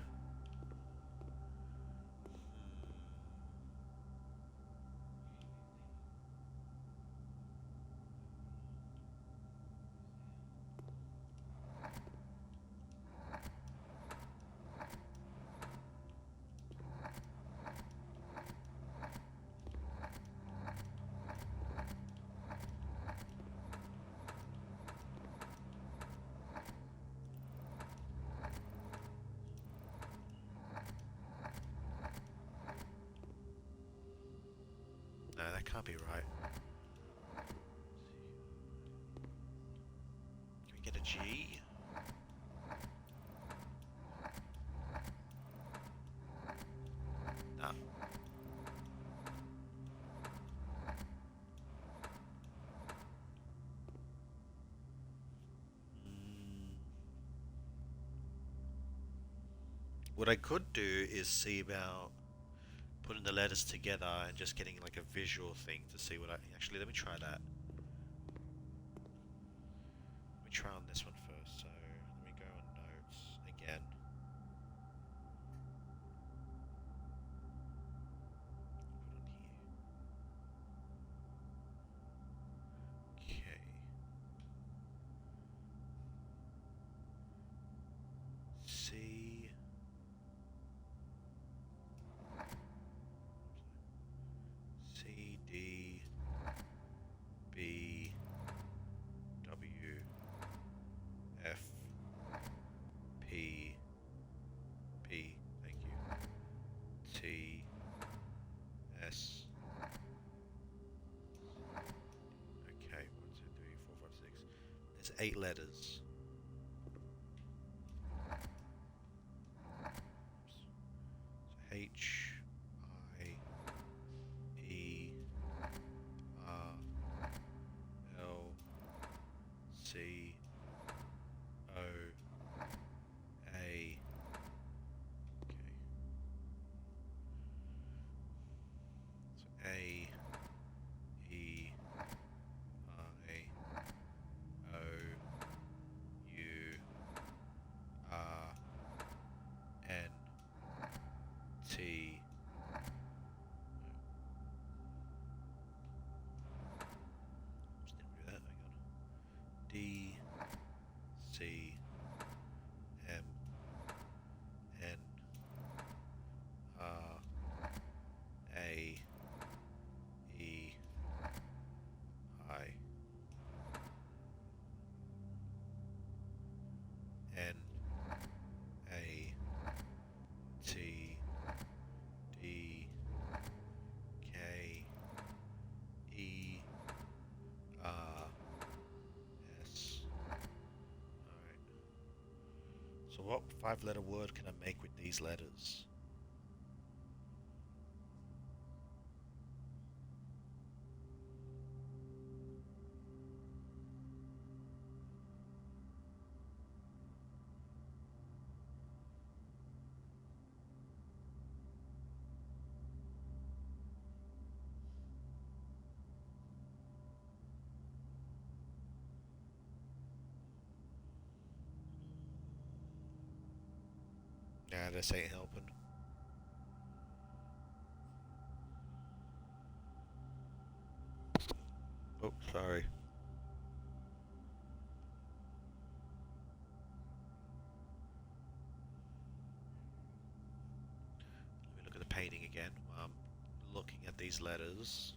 No, that can't be right. Can we get a G? Nah. What I could do is see about putting the letters together and just getting like a visual thing to see what I... Actually, let me try that. Let me try on this one first. So, let me go on notes again. Put on here. Okay. 8 letters. So H I E R L C O A. Okay. So A E I O U R N T. Just didn't do that. Hang on. D C M N R A E I N A T D K E R S. Alright. So what 5-letter word can I make with these letters? Nah, this ain't helping. Oh, sorry. Let me look at the painting again while I'm looking at these letters.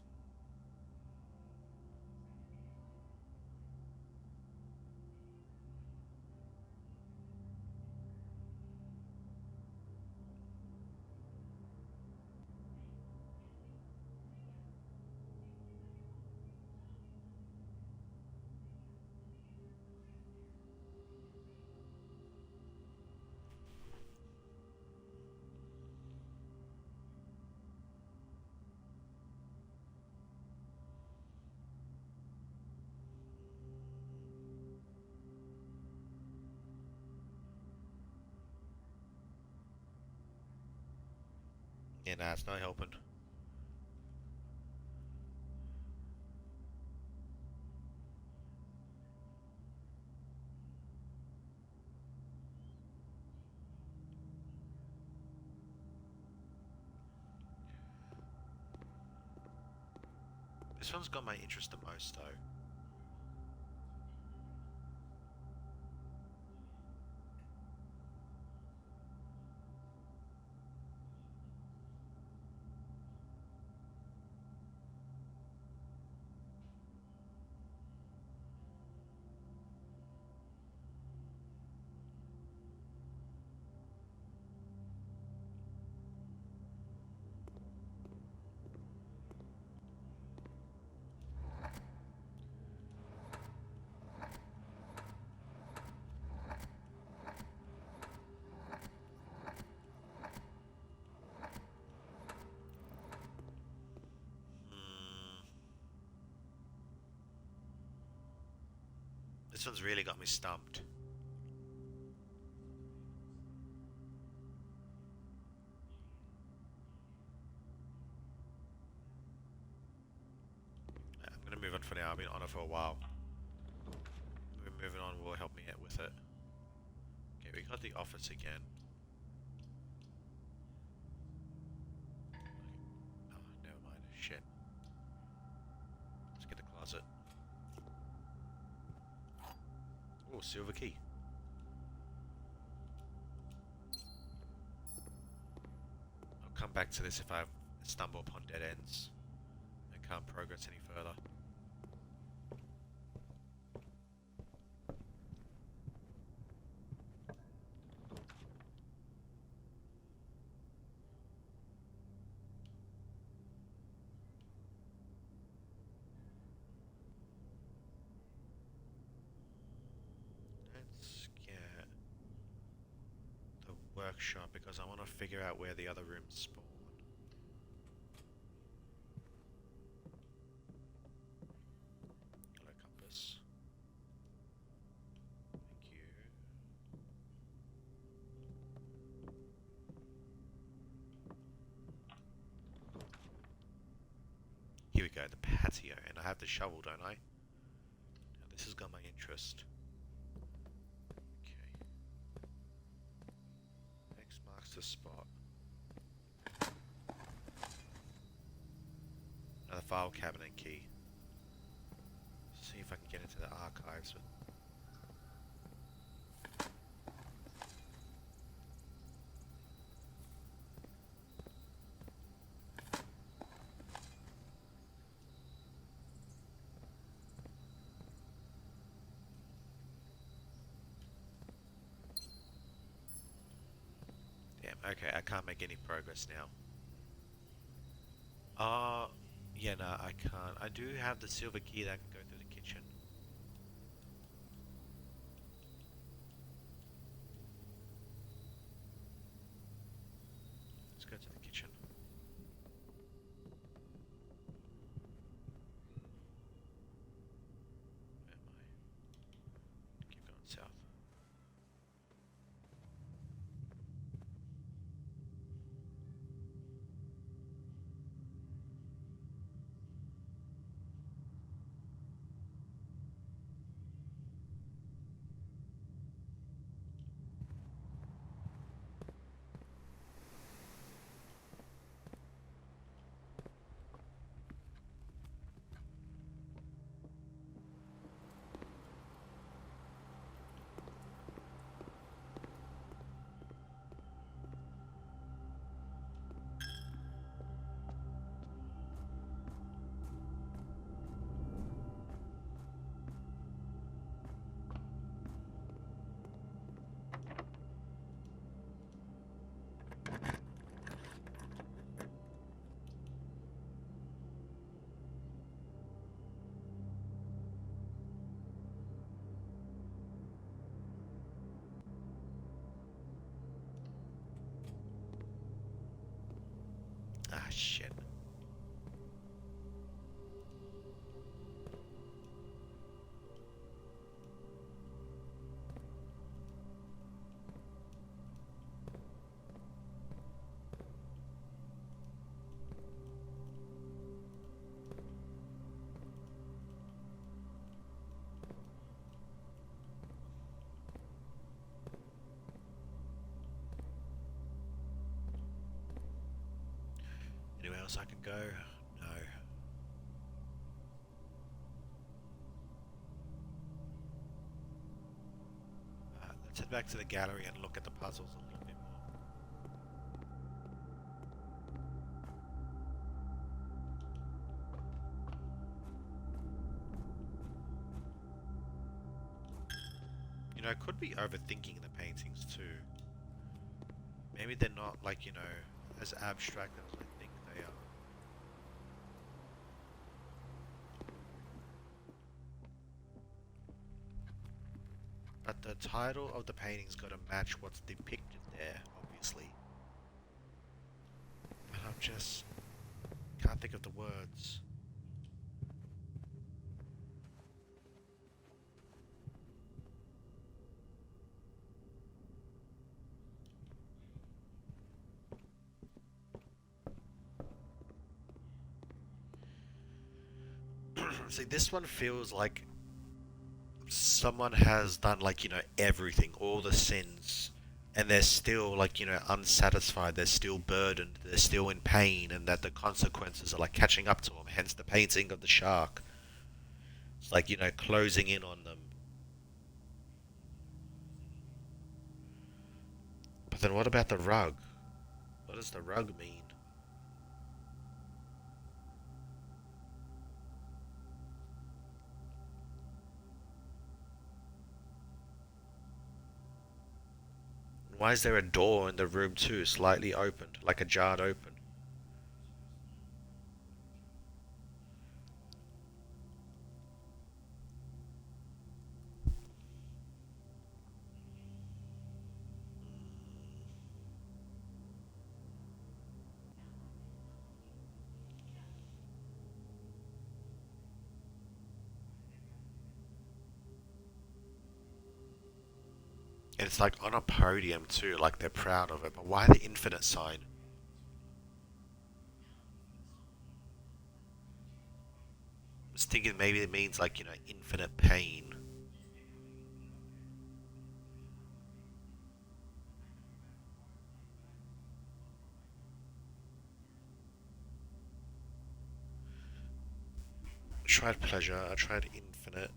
Yeah, nah, it's not helping. This one's got my interest the most, though. This one's really got me stumped. I'm gonna move on for now. I've been on it for a while. Moving on will help me out with it. Okay, we got the office again. Okay. Oh, never mind. Shit. Let's get the closet. Oh, silver key. I'll come back to this if I stumble upon dead ends and can't progress any further. workshop because I want to figure out where the other rooms spawn. Hello, compass. Thank you. Here we go, the patio, and I have the shovel, don't I? Now this has got my interest. Okay. X marks the spot. Another file cabinet key. See if I can get into the archives with. Damn, okay, I can't make any progress now. Yeah, no, I can't. I do have the silver key that can go through the kitchen. Let's go to the kitchen. Where am I? Keep going south. Ah, shit. Anywhere else I can go? No. Let's head back to the gallery and look at the puzzles a little bit more. You know, I could be overthinking the paintings too. Maybe they're not, like, you know, as abstract as I think they are. But the title of the painting's got to match what's depicted there, obviously. But I'm just can't think of the words. See, this one feels like someone has done, like, you know, everything, all the sins, and they're still, like, you know, unsatisfied, they're still burdened, they're still in pain, and that the consequences are, like, catching up to them, hence the painting of the shark. It's like, you know, closing in on them. But then what about the rug? What does the rug mean? Why is there a door in the room too, slightly opened, like a jarred open? And it's like on a podium too, like they're proud of it. But why the infinite sign? I was thinking maybe it means like, infinite pain. I tried pleasure, I tried infinite.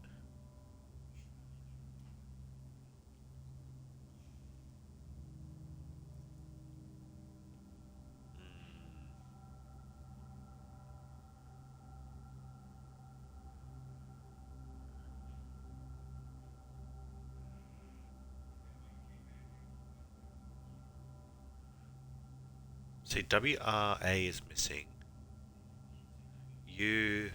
See, WRA is missing. U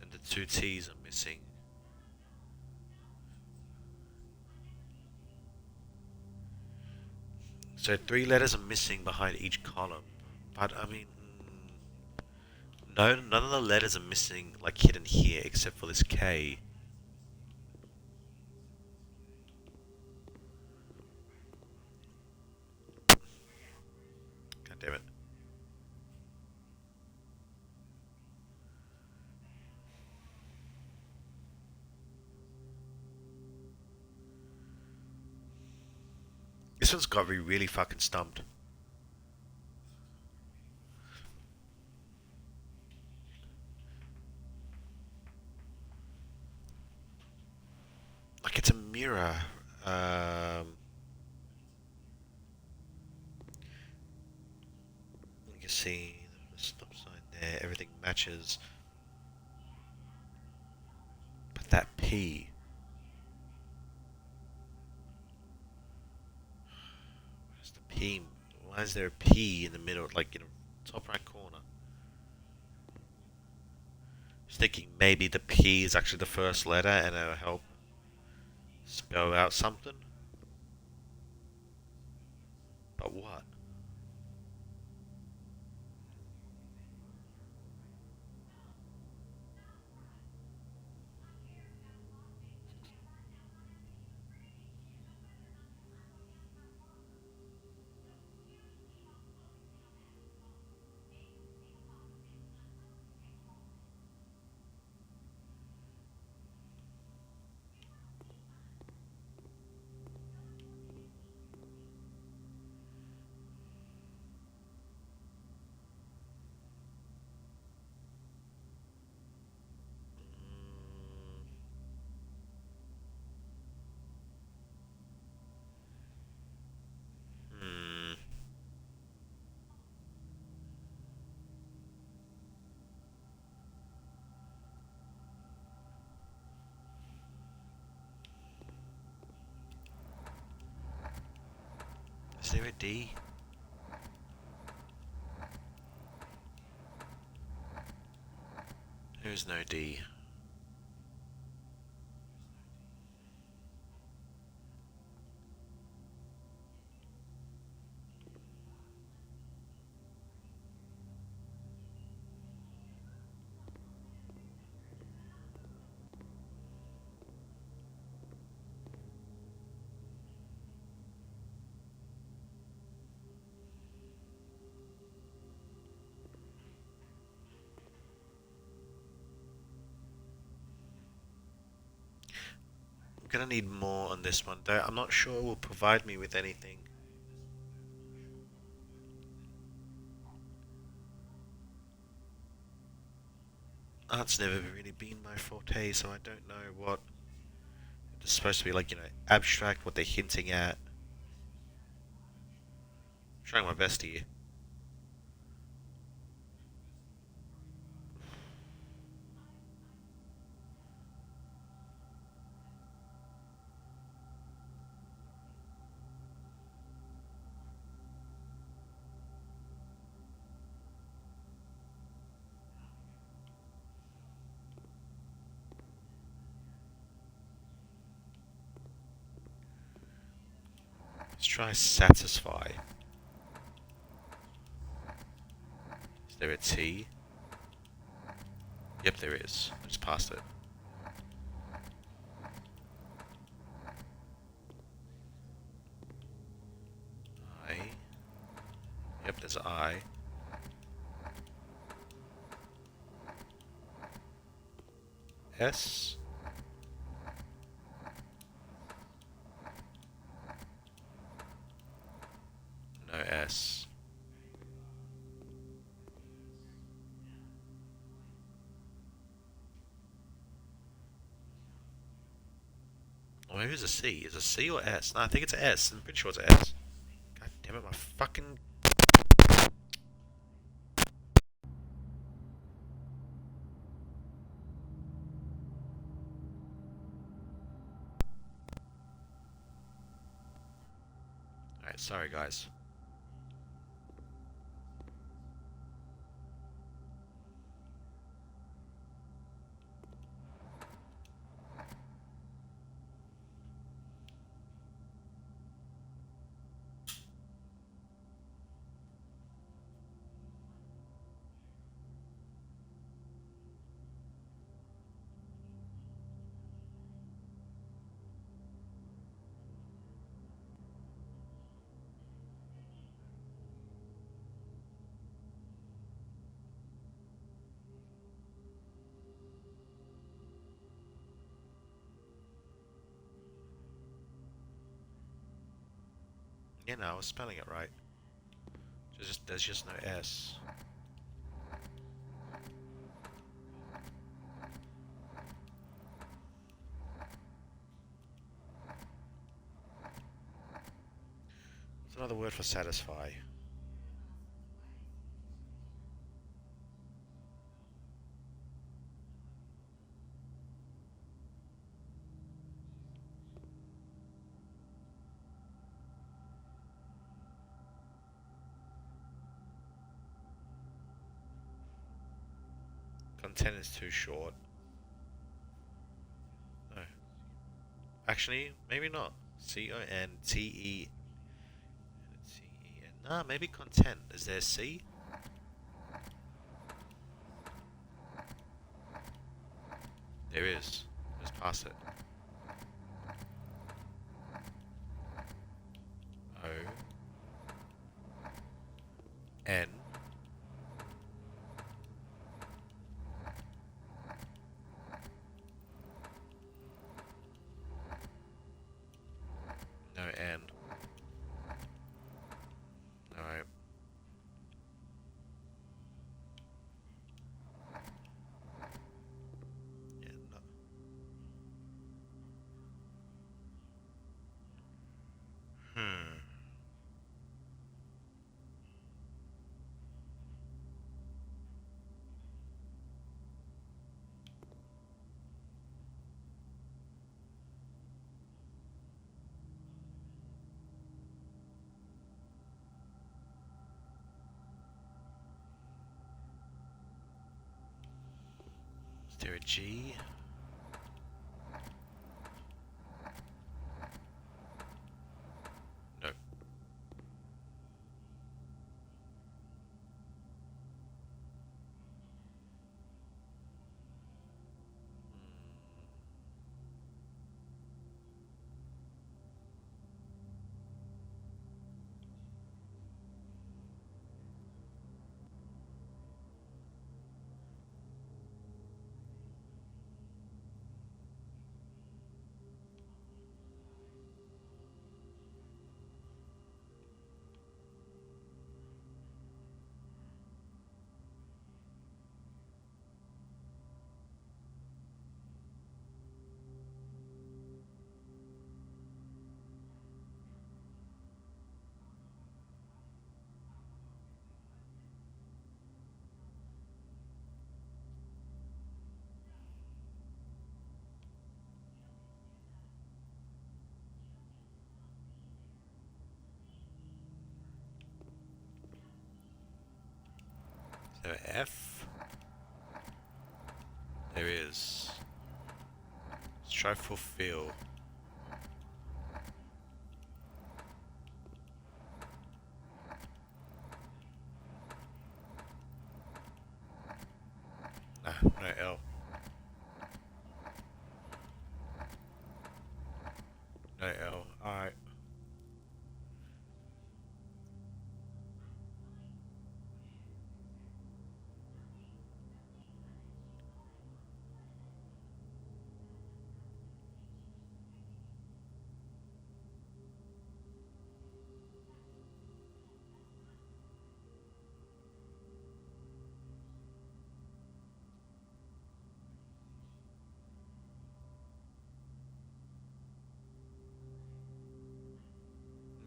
and the two T's are missing. So 3 letters are missing behind each column. But I mean, no, none of the letters are missing like hidden here except for this K. God damn it. This one's got me really fucking stumped. Like it's a mirror. You can see the stop sign there. Everything matches. But that P. Where's the P? Why is there a P in the middle, like in the top right corner? I was thinking maybe the P is actually the first letter and it'll help spell out something. But what? Hmm. Is there a D? There's no D. I'm gonna need more on this one, though I'm not sure it will provide me with anything. Art's never really been my forte, so I don't know what it's supposed to be like, abstract, what they're hinting at. I'm trying my best here. Let's try satisfy. Is there a T? Yep, there is. I just passed it. Yep, there's I. S. No S. Or maybe it's a C. Is it a C or S? No, I think it's a S. I'm pretty sure it's a S. God damn it, my fucking... Alright, sorry guys. Yeah, no, I was spelling it right. There's just no S. What's another word for satisfy? Content is too short. No. Actually, maybe not. C-O-N-T-E... T-E-N... Nah, maybe content. Is there a C? There is. Just pass it. O-N... No N. Alright. Yeah, no. Hmm. Is there a G? No. Is there a F? There is. Let's try fulfill. Nah, no L. No L. Alright.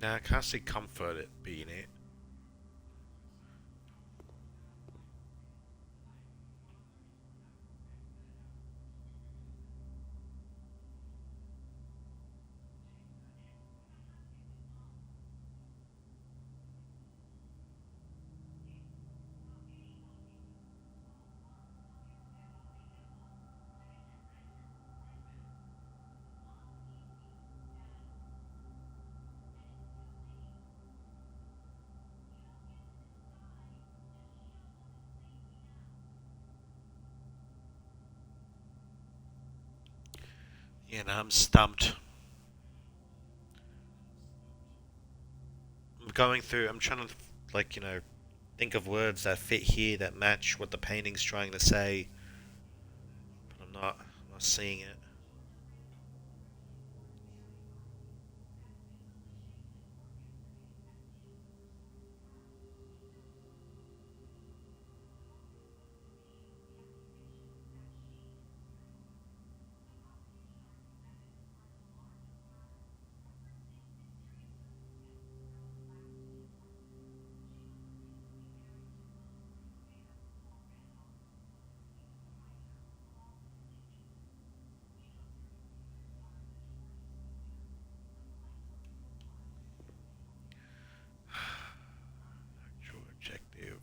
Now I can't see comfort it being it. Yeah, no, I'm stumped. I'm going through. I'm trying to, like, think of words that fit here that match what the painting's trying to say, but I'm not seeing it. Actual objective.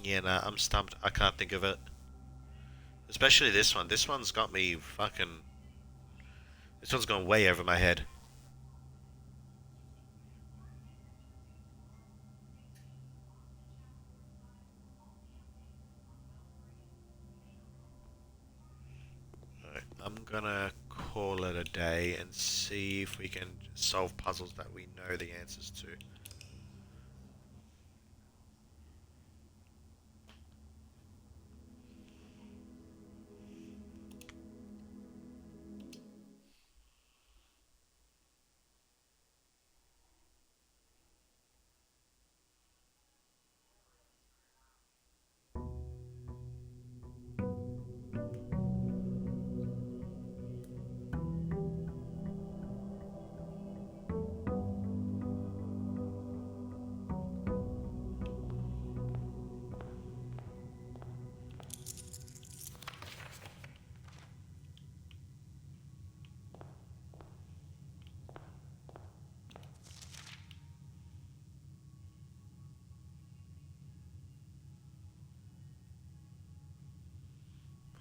Yeah, nah, I'm stumped. I can't think of it. Especially this one. This one's got me fucking. This one's gone way over my head. Alright, I'm gonna call it a day and see if we can solve puzzles that we know the answers to.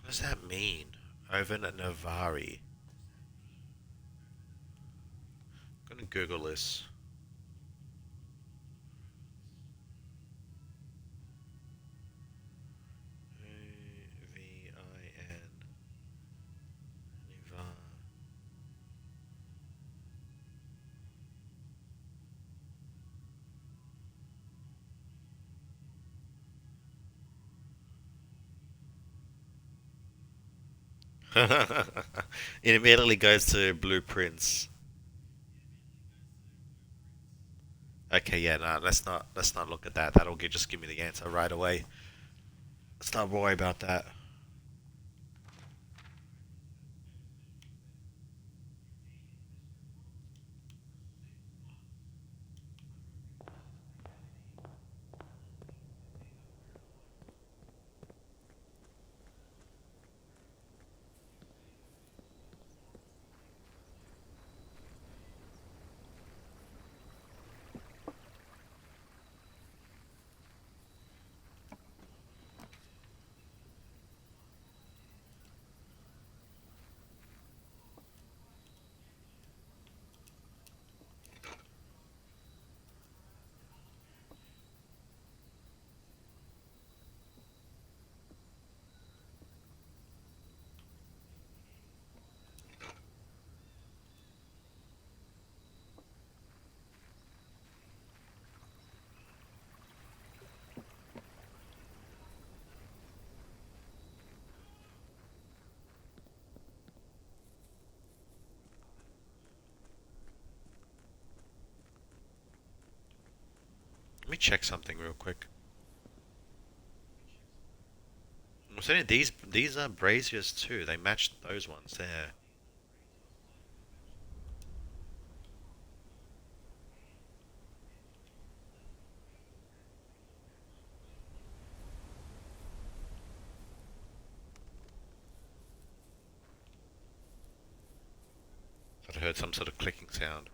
What does that mean? Oven Navari. I'm gonna Google this. Vin. It immediately goes to blueprints. Okay, yeah, no, let's not look at that. Just give me the answer right away. Let's not worry about that. Let me check something real quick. I'm saying these are braziers too. They match those ones there. I heard some sort of clicking sound.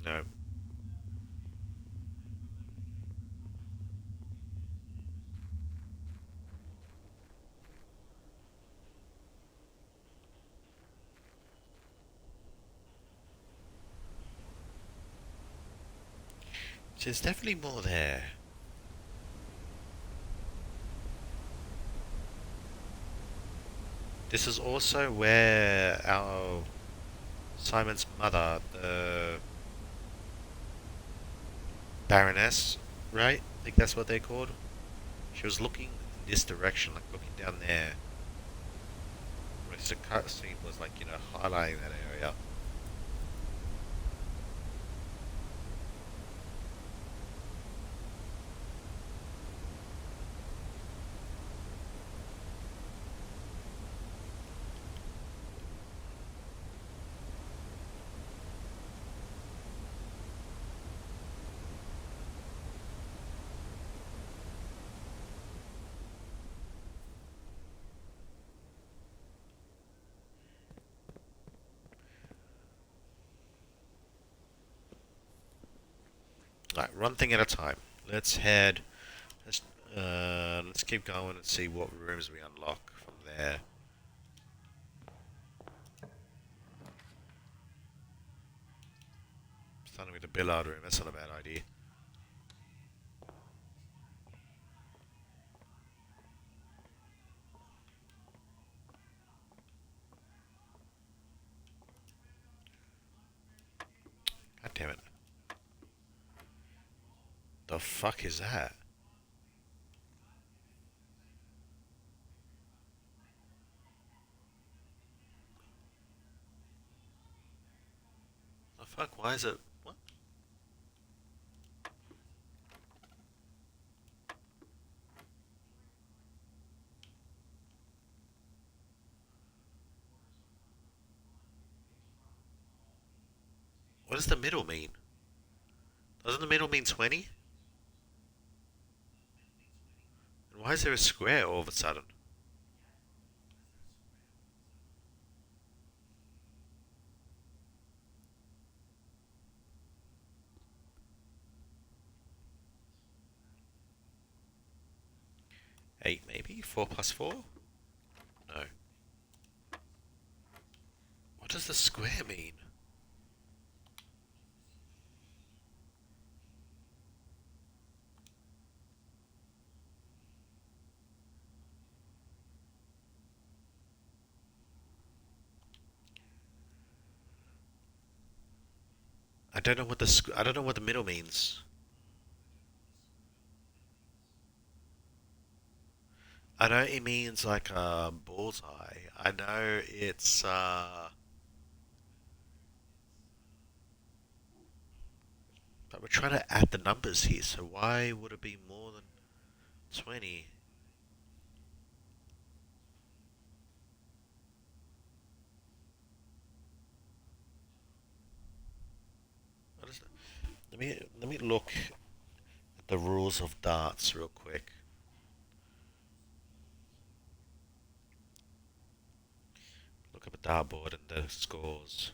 No. There's definitely more there. This is also where our Simon's mother, the Baroness, right? I think that's what they're called. She was looking in this direction, like looking down there. Whereas the cutscene was like, highlighting that area. Right, one thing at a time. Let's head. Let's let's keep going and see what rooms we unlock from there. Starting with the billiard room. That's not a bad idea. God damn it! The fuck is that? The fuck? Why is it? What? What does the middle mean? Doesn't the middle mean 20? And why is there a square all of a sudden? Eight maybe? 4 plus 4? No. What does the square mean? I don't know what the middle means. I know it means like a bullseye. I know it's but we're trying to add the numbers here, so why would it be more than 20? What is it? Let me look at the rules of darts real quick. Look up a dartboard and the scores.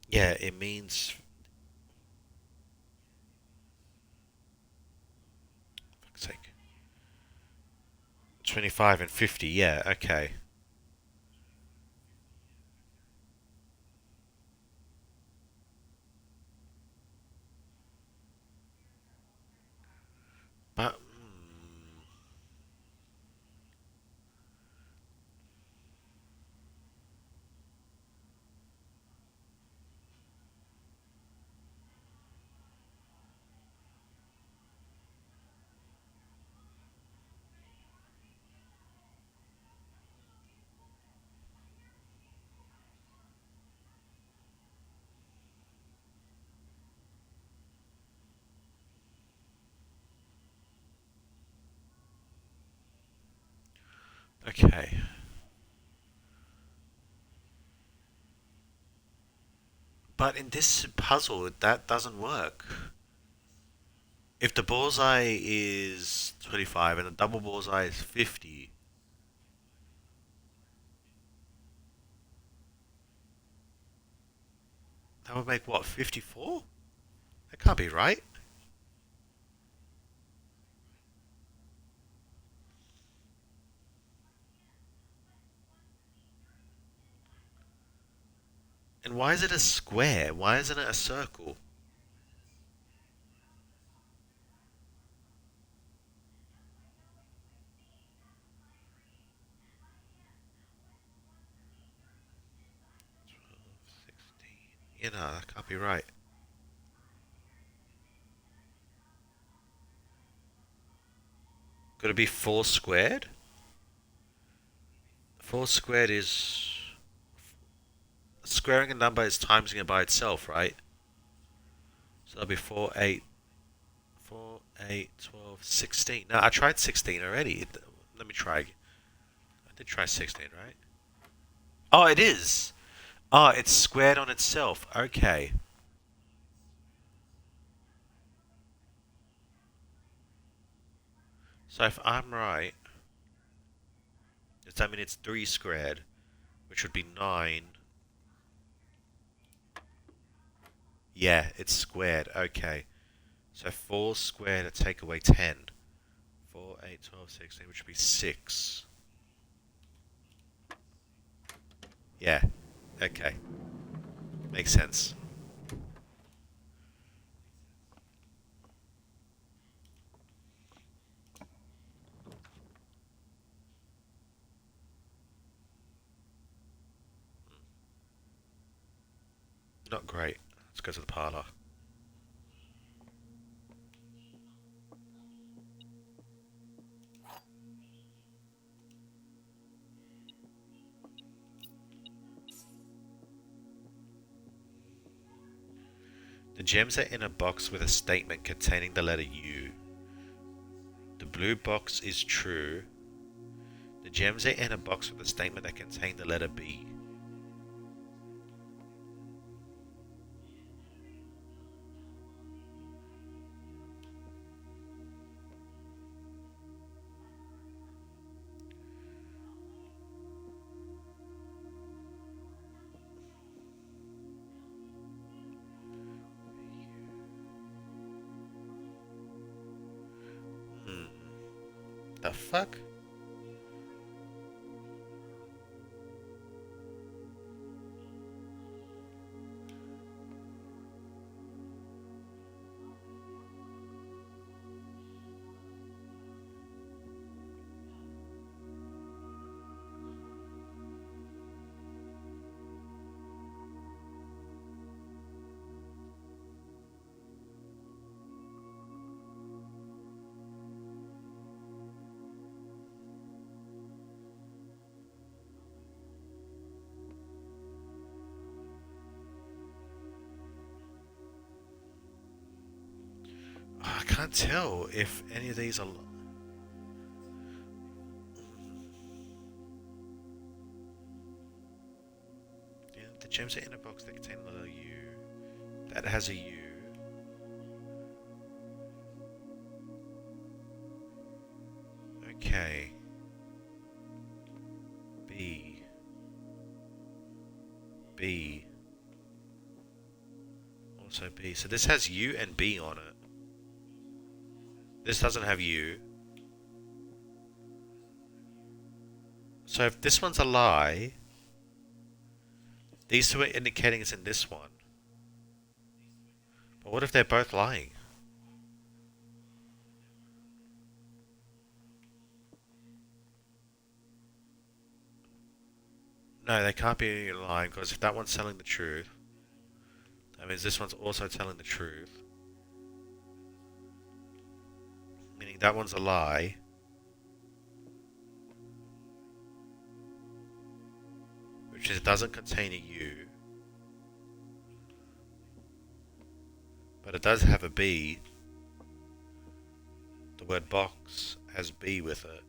Yeah, it means fuck's sake. 25 and 50, yeah, okay. But Okay. But in this puzzle, that doesn't work. If the bullseye is 25 and the double bullseye is 50, that would make what, 54? That can't be right. And why is it a square? Why isn't it a circle? You know, that can't be right. Could it be 4 squared? 4 squared is... Squaring a number is timesing it by itself, right? So that'll be 4, 8, 4, 8, 12, 16. No, I tried 16 already. Let me try. I did try 16, right? Oh, it is! Oh, it's squared on itself. Okay. So if I'm right, does that mean it's 3 squared? Which would be 9. Yeah, it's squared. Okay. So 4 squared to take away 10. 4, 8, 12, 16, which would be 6. Yeah. Okay. Makes sense. Not great. Let's go to the parlor. The gems are in a box with a statement containing the letter U. The blue box is true. The gems are in a box with a statement that contains the letter B. Hmm. The fuck? Oh, I can't tell if any of these are... Yeah, the gems are in a box that contain the letter U. That has a U. Okay. B. B. Also B. So this has U and B on it. This doesn't have U. So if this one's a lie, these two are indicating it's in this one. But what if they're both lying? No, they can't be lying because if that one's telling the truth, that means this one's also telling the truth. Meaning that one's a lie. Which is, it doesn't contain a U. But it does have a B. The word box has B with it.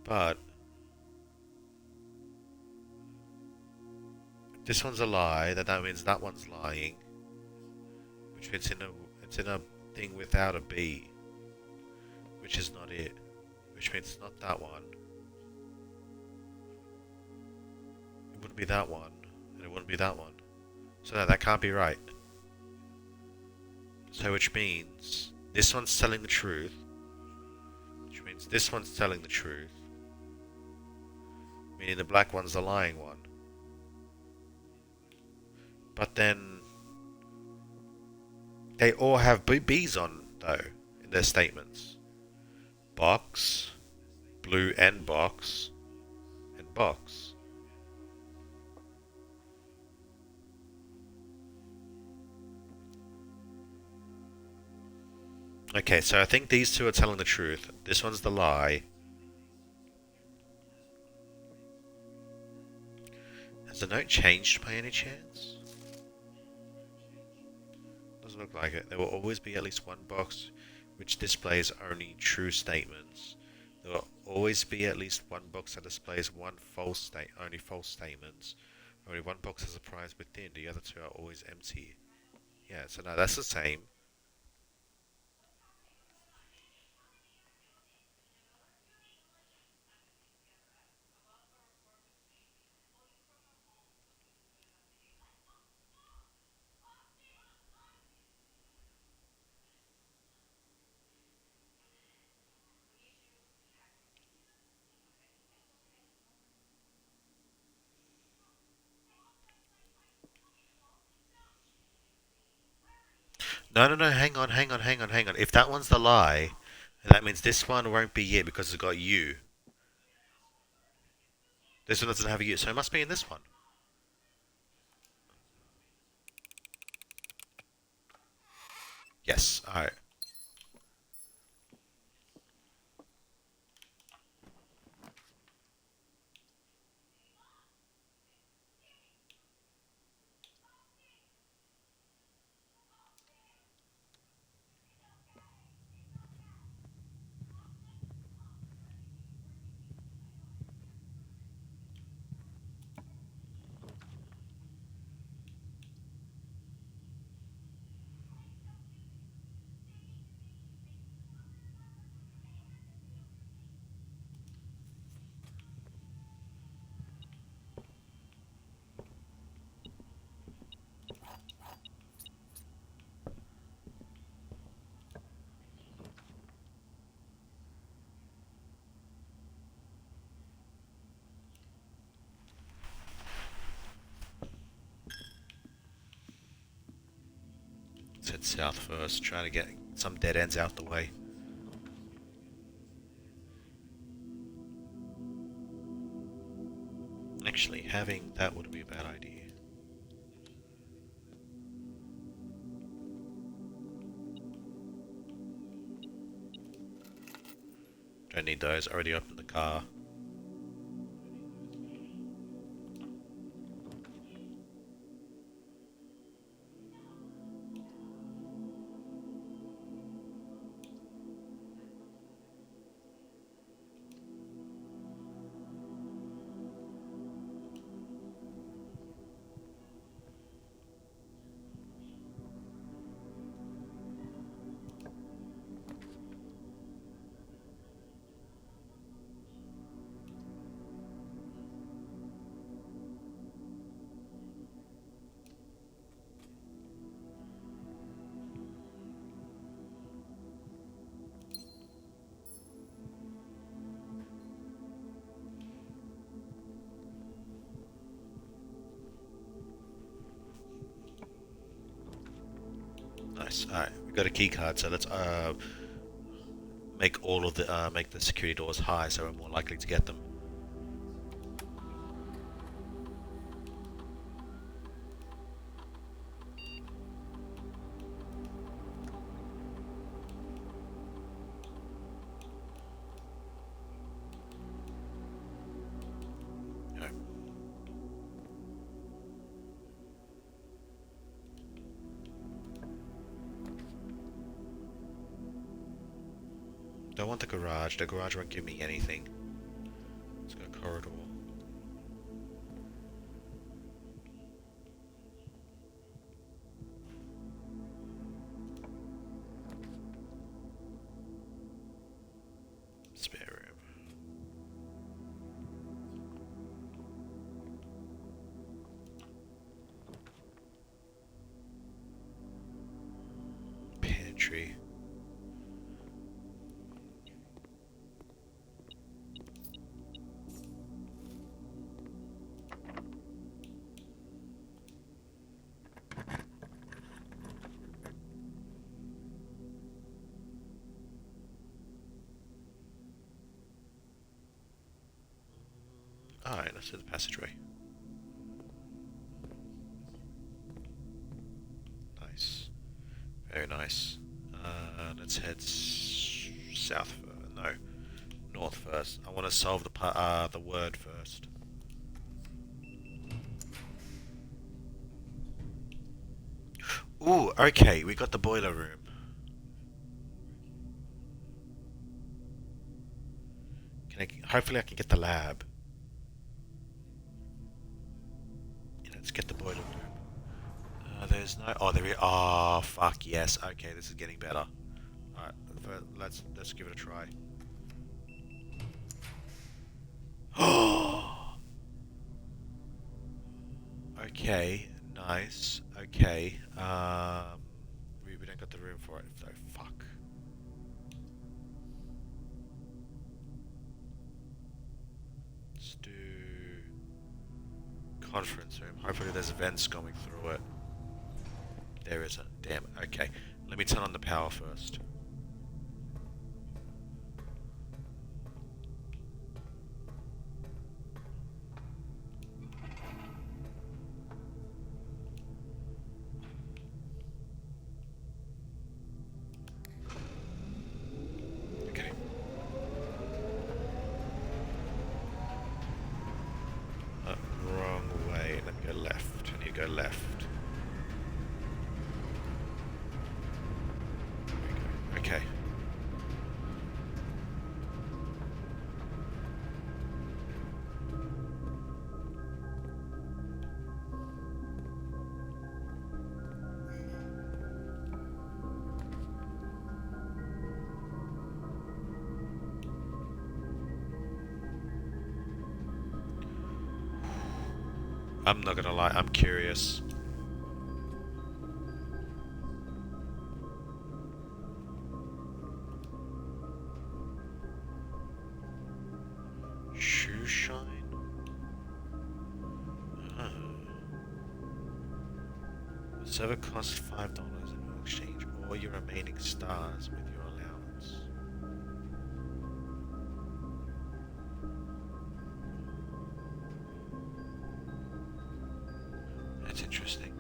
But this one's a lie, that means that one's lying, which means it's in a thing without a B, which is not it, which means it's not that one. It wouldn't be that one, and it wouldn't be that one. So no, that can't be right. So which means this one's telling the truth, which means this one's telling the truth, meaning the black one's the lying one. But then they all have B's on, though, in their statements. Box, blue and box, and box. Okay, so I think these two are telling the truth. This one's the lie. Has the note changed by any chance? Doesn't look like it. There will always be at least one box which displays only true statements. There will always be at least one box that displays only false statements. Only one box has a prize within. The other two are always empty. Yeah, so no, that's the same. No, no, no, hang on. If that one's the lie, that means this one won't be it because it's got you. This one doesn't have you, so it must be in this one. Yes, alright. Let's head south first, trying to get some dead ends out the way. Actually, having that would be a bad idea. Don't need those, already opened the car. Nice. Alright, we got a key card, so let's make the security doors high so we're more likely to get them. Don't want the garage. The garage won't give me anything. corridor. Spare room. Pantry. Alright, let's do the passageway. Nice. Very nice. Let's head south. No, north first. I want to solve the word first. Ooh, okay, we got the boiler room. Hopefully I can get the lab. Yeah, let's get the boiler room. There's no... Oh, there is... Oh, fuck, yes. Okay, this is getting better. Alright, let's give it a try. Okay, nice. Okay, we don't got the room for it, though. Fuck. Let's do conference room. Hopefully there's vents going through it. There isn't. Damn. Okay. Let me turn on the power first. Okay. Wrong way. Let me go left. I need to go left. Okay. I'm not gonna lie, I'm curious. Shoe shine? The server costs $5 in exchange all your remaining stars with your allowance. That's interesting.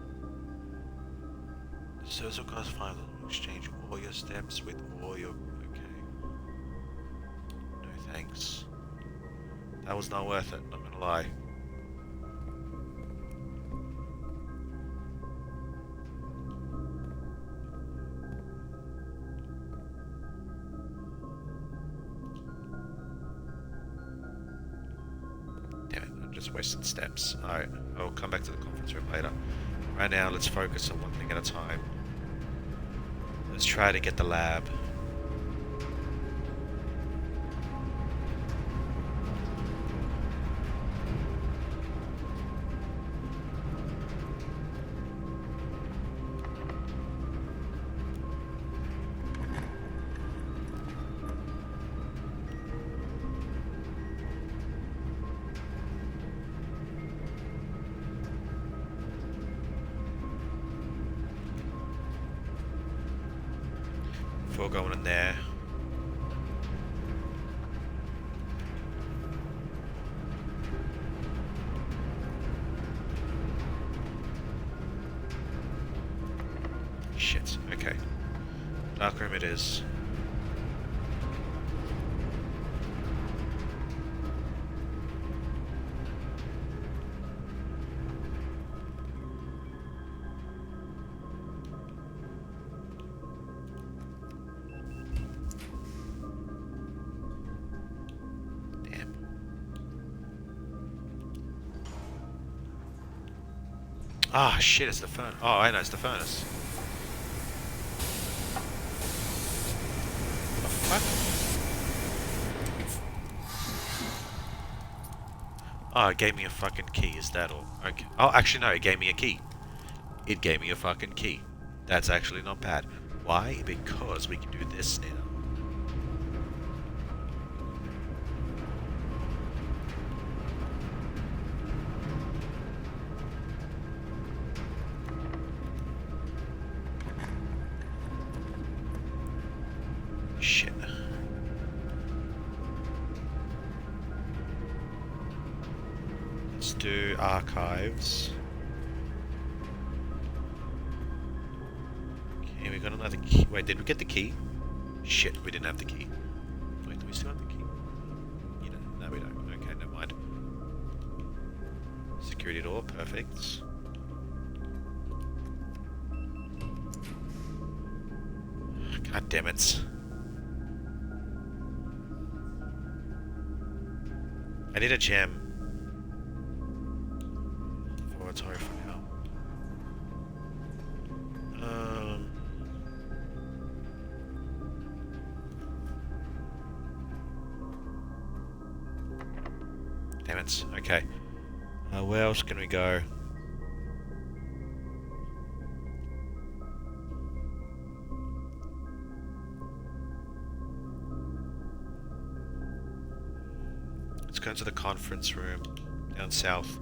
The server costs $5 in exchange all your steps with all your... Okay. No thanks. That was not worth it, not gonna lie. Damn it, I'm just wasting steps. Alright, I'll come back to the conference room later. Right now, let's focus on one thing at a time. Let's try to get the lab. Before going in there. Shit, okay. Dark room it is. Damn. Ah, shit, it's the furnace. Oh, I know, it's the furnace. The fuck? Oh, it gave me a fucking key, is that all? Okay. Oh, actually, no, it gave me a key. It gave me a fucking key. That's actually not bad. Why? Because we can do this now. Shit. Let's do archives. Okay, we got another key. Wait, did we get the key? Shit, we didn't have the key. Wait, do we still have the key? You know, no, we don't. Okay, never mind. Security door, perfect. God damn it. I need a gem. Laboratory for now. Damn it. Okay. Where else can we go? Let's go into the conference room down south.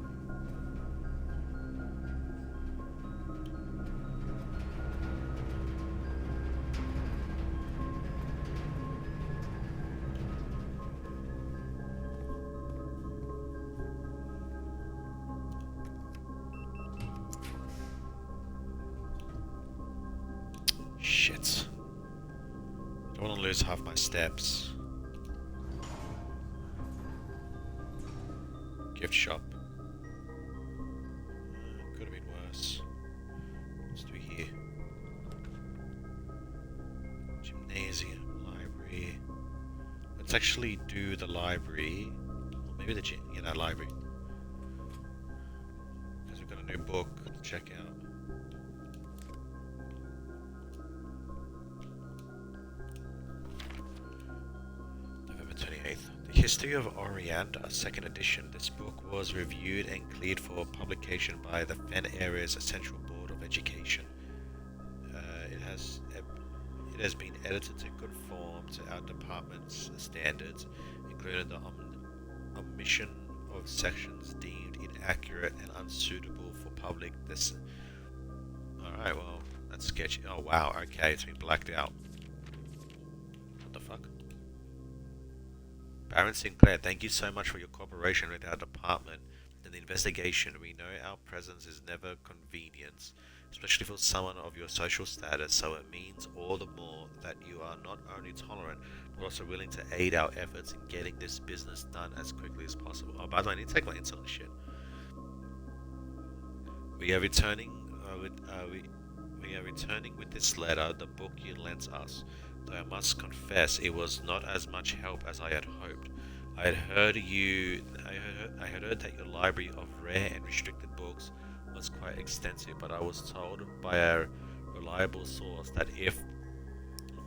Shit. Don't want to lose half my steps. Gift shop. Could have been worse. Let's do here. Gymnasium, library. Let's actually do the library. Or maybe the gym. Yeah, that library. Because we've got a new book to check out. November 28th. The History of Orianda, 2nd edition. This book was reviewed and cleared for publication by the Fen Area's Central Board of Education. It has been edited to conform to our department's standards, including the omission of sections deemed inaccurate and unsuitable for public listen. Alright, well, that's sketchy. Oh wow, okay, it's been blacked out. What the fuck? Baron Sinclair, thank you so much for your cooperation with our department in the investigation. We know our presence is never convenience, especially for someone of your social status, so it means all the more that you are not only tolerant, but also willing to aid our efforts in getting this business done as quickly as possible. Oh, by the way, I need to take my insulin shit. We are returning with this letter, the book you lent us. Though I must confess, it was not as much help as I had hoped. I had heard that your library of rare and restricted books was quite extensive, but I was told by a reliable source that if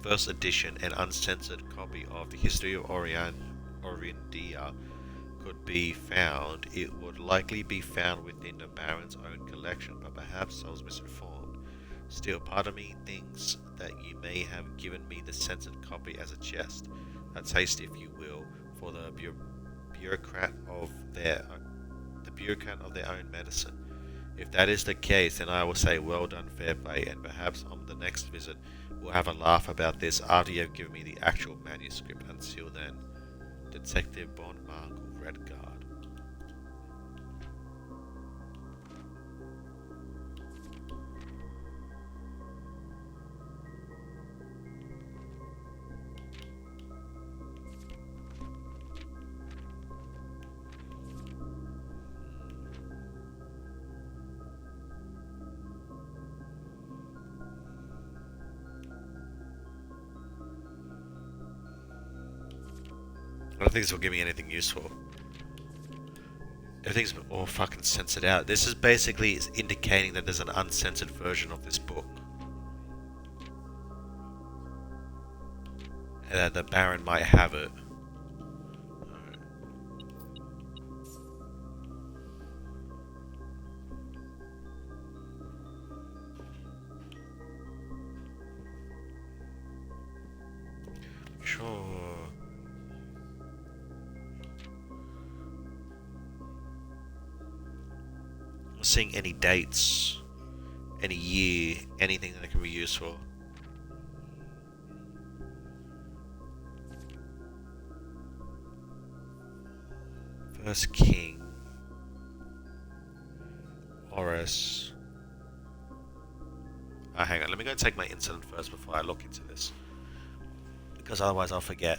first edition and uncensored copy of the History of Oriandia could be found, it would likely be found within the Baron's own collection, but perhaps I was misinformed. Still, part of me thinks that you may have given me the censored copy as a jest, a taste, if you will, for the bureaucrat of their own medicine. If that is the case, then I will say well done, fair play, and perhaps on the next visit we'll have a laugh about this after you have given me the actual manuscript. Until then, Detective Bond Markle, Redguard. I don't think this will give me anything useful. Everything's all fucking censored out. This is basically indicating that there's an uncensored version of this book. And that the Baron might have it. Sure. Not seeing any dates, any year, anything that can be useful. First King. Horus. Oh, hang on, let me go and take my incident first before I look into this. Because otherwise I'll forget.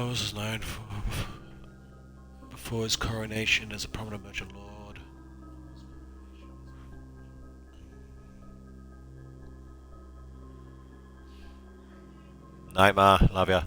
Was known for before his coronation as a prominent merchant lord. Nightmare, love ya.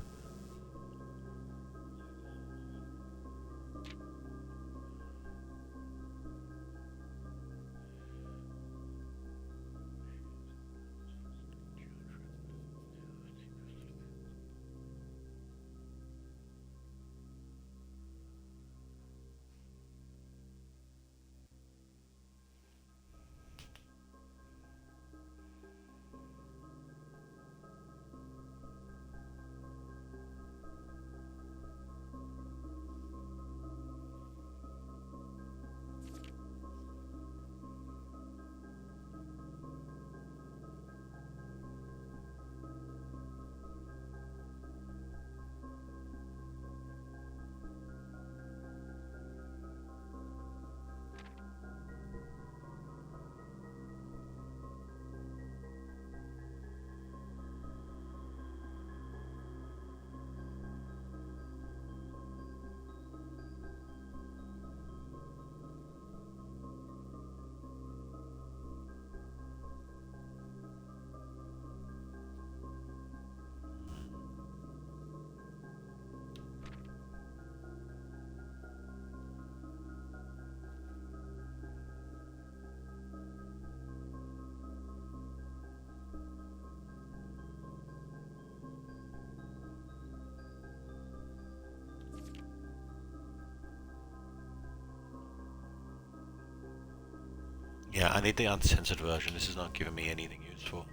Yeah, I need the uncensored version. This is not giving me anything useful.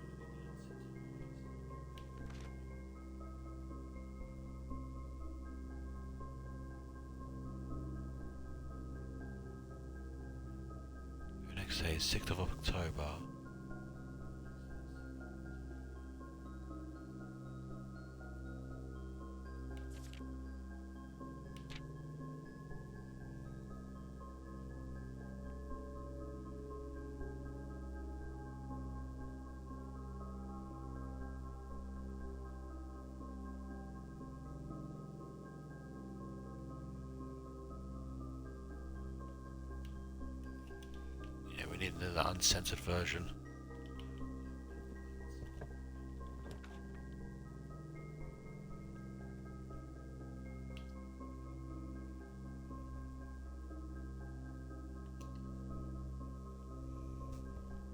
Next day is 6th of October. Yeah, we need the uncensored version.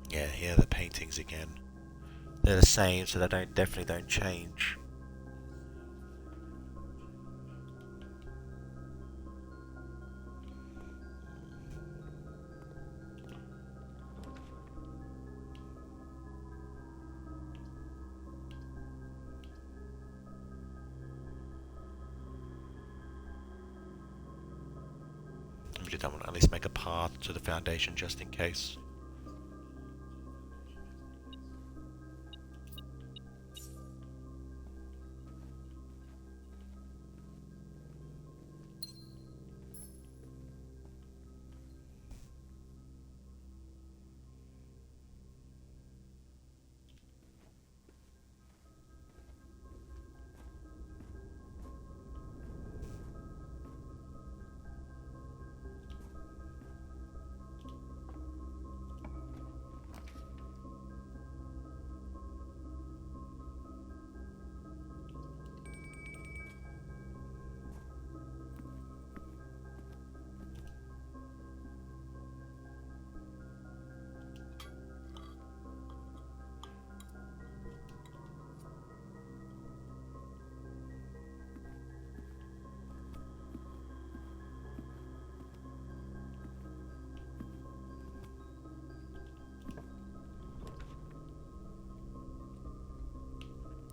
Yeah, here are the paintings again. They're the same, so they definitely don't change. We just want to at least make a path to the foundation just in case.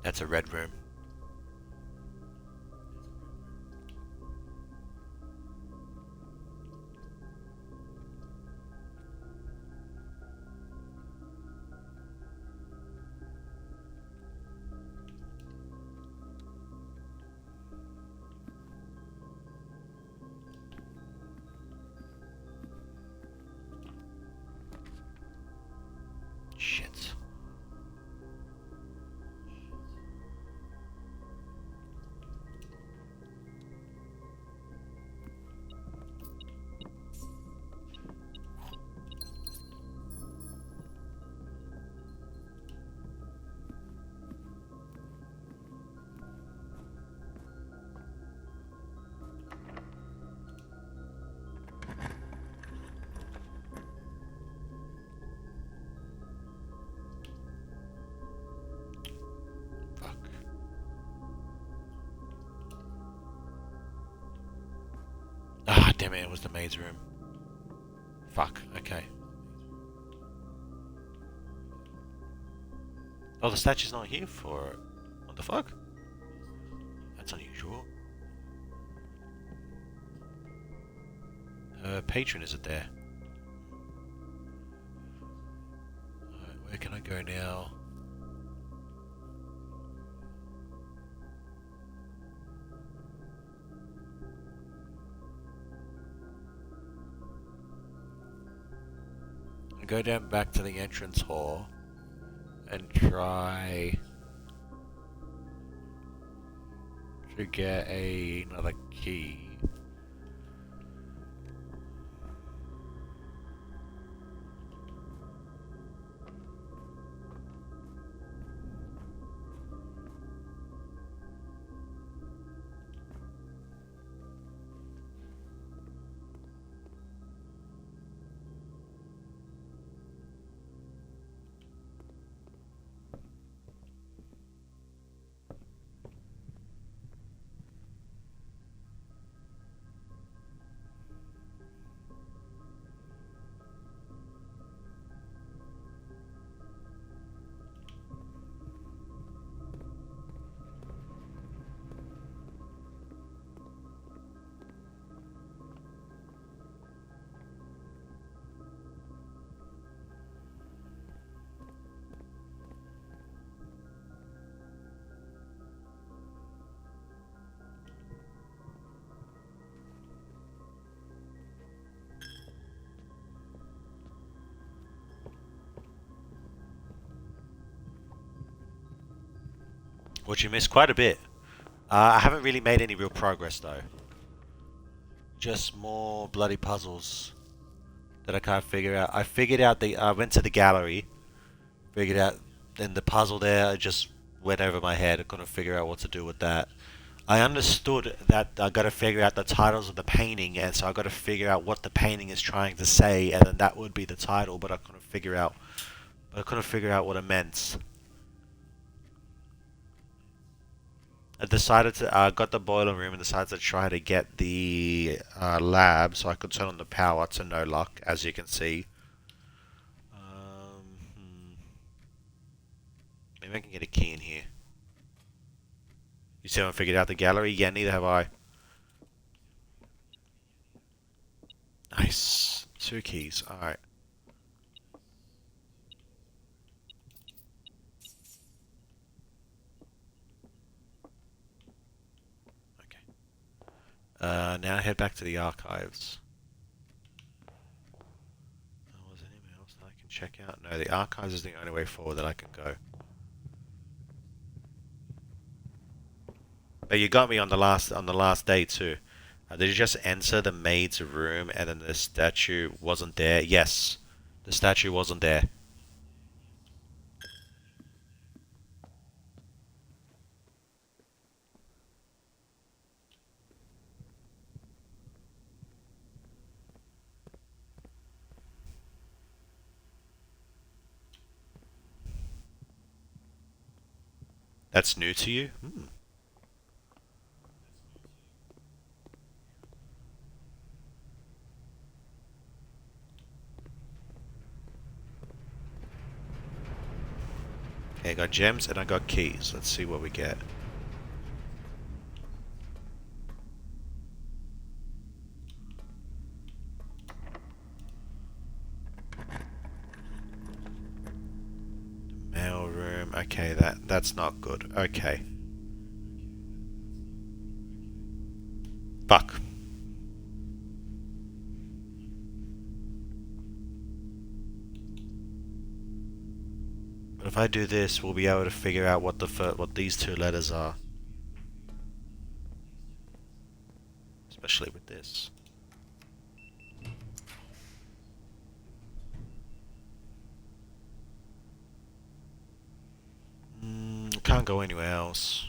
That's a red room. Shit. Fuck. Ah, damn it, it was the maid's room. Fuck, okay. Oh, the statue's not here for it. What the fuck? That's unusual. Patron isn't there. Alright, where can I go now? I go down back to the entrance hall and try to get another key. What you missed? Quite a bit. I haven't really made any real progress though. Just more bloody puzzles that I can't figure out. I figured out I went to the gallery, figured out, then the puzzle there just went over my head. I couldn't figure out what to do with that. I understood that I got to figure out the titles of the painting, and so I got to figure out what the painting is trying to say, and then that would be the title. But I couldn't figure out. But I couldn't figure out what it meant. I decided to got the boiler room and decided to try to get the lab so I could turn on the power to no luck, as you can see. Maybe I can get a key in here. You still haven't figured out the gallery? Yeah, neither have I. Nice. 2 keys. Alright. Now head back to the archives. Was there anything else that I can check out? No, the archives is the only way forward that I can go. But you got me on the last day too. Did you just enter the maid's room and then the statue wasn't there? Yes, the statue wasn't there. That's new to you? Hmm. Okay, I got gems and I got keys. Let's see what we get. Mail room. Okay, that's not good. Okay. Fuck. But if I do this, we'll be able to figure out what what these 2 letters are. Especially with this. Can't go anywhere else.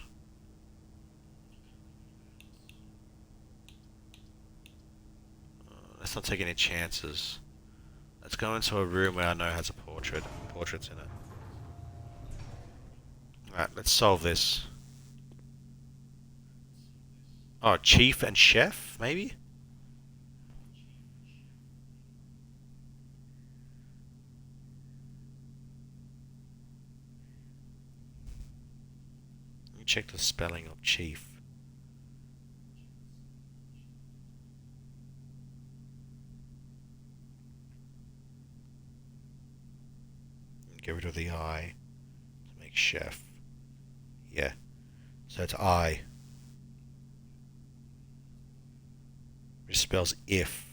Let's not take any chances. Let's go into a room where I know has a portraits in it. Alright, let's solve this. Oh, chief and chef, maybe? Let me check the spelling of chief. Get rid of the I to make chef. Yeah. So it's I. Which spells if.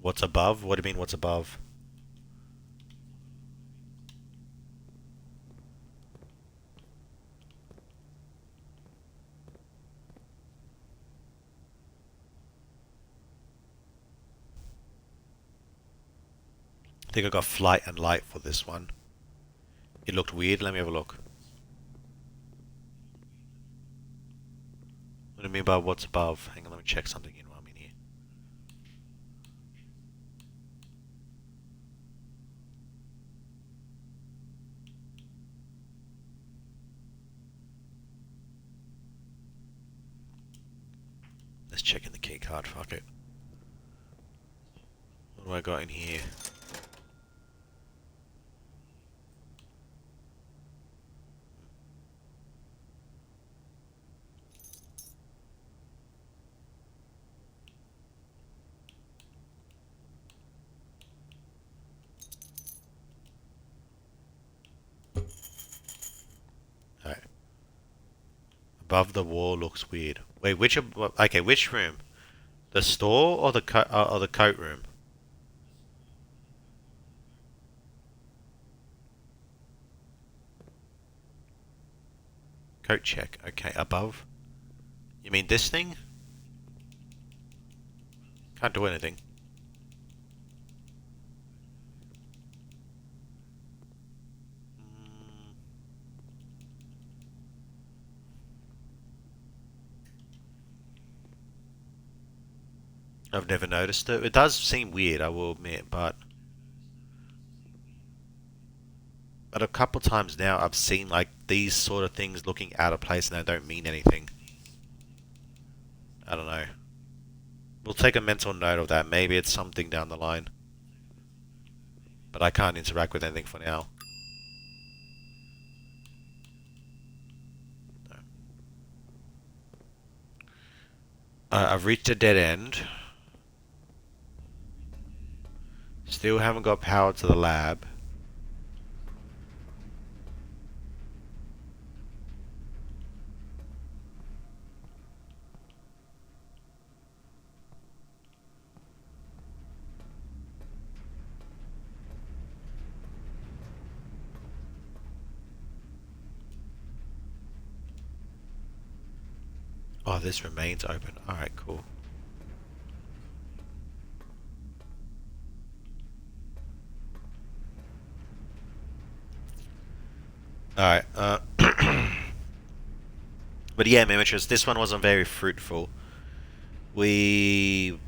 What's above? What do you mean what's above? I think I got flight and light for this one. It looked weird. Let me have a look. What do you mean by what's above? Hang on, let me check something in while I'm in here. Let's check in the key card. Fuck it. What do I got in here? Alright. Above the wall looks weird. Wait, okay, which room? The store or the coat room? Coat check. Okay, above. You mean this thing? Can't do anything. Mm, I've never noticed it. It does seem weird, I will admit, but a couple times now I've seen like these sort of things looking out of place and they don't mean anything. I don't know. We'll take a mental note of that. Maybe it's something down the line. But I can't interact with anything for now. No. I've reached a dead end. Still haven't got power to the lab. Oh, this remains open. Alright, cool. Alright, but yeah, Mimitress, this one wasn't very fruitful. We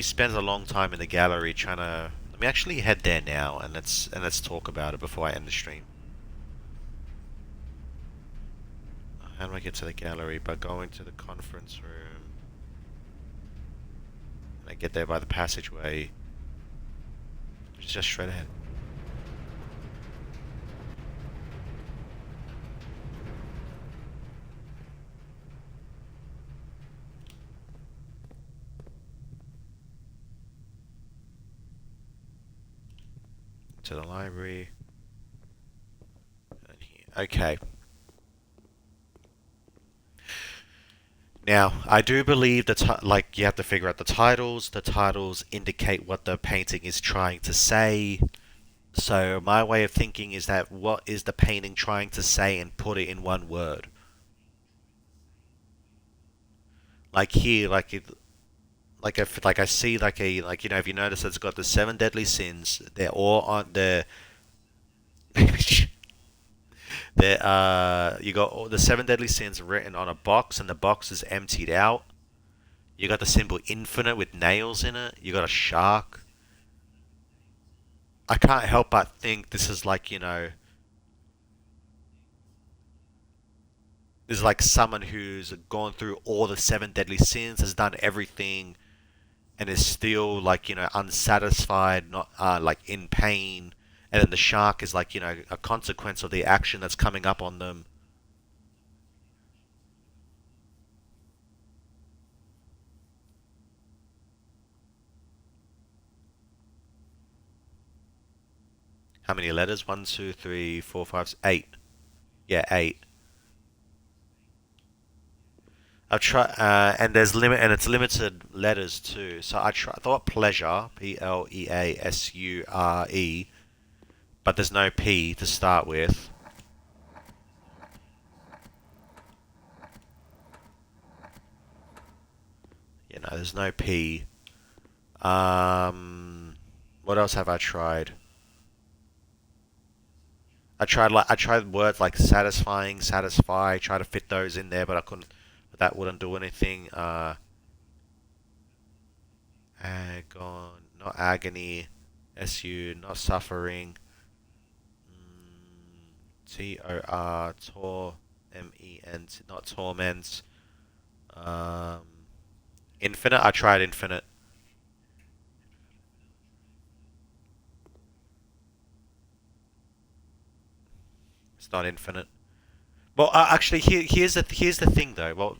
spent a long time in the gallery trying to. Let me actually head there now and let's talk about it before I end the stream. How do I get to the gallery? By going to the conference room. And I get there by the passageway. It's just straight ahead. To the library. And here. Okay. Now, I do believe that like you have to figure out the titles. The titles indicate what the painting is trying to say. So my way of thinking is that what is the painting trying to say and put it in one word. Like here, like I see like a like if you notice it's got the seven deadly sins. They're all on the. There, you got all the seven deadly sins written on a box, and the box is emptied out. You got the symbol infinite with nails in it. You got a shark. I can't help but think this is like this is like someone who's gone through all the seven deadly sins, has done everything, and is still like unsatisfied, not like in pain. And then the shark is like a consequence of the action that's coming up on them. How many letters? One, two, three, four, five, eight. Yeah, eight. I've tried, and it's limited letters too. So I thought pleasure, Pleasure, but there's no P to start with. There's no P. What else have I tried? I tried words like satisfying, satisfy, try to fit those in there, but I couldn't. That wouldn't do anything. Not agony. SU, not suffering. TOR, not torment. Um, Infinite. I tried infinite. It's not infinite. Well, actually, here's the thing though. Well,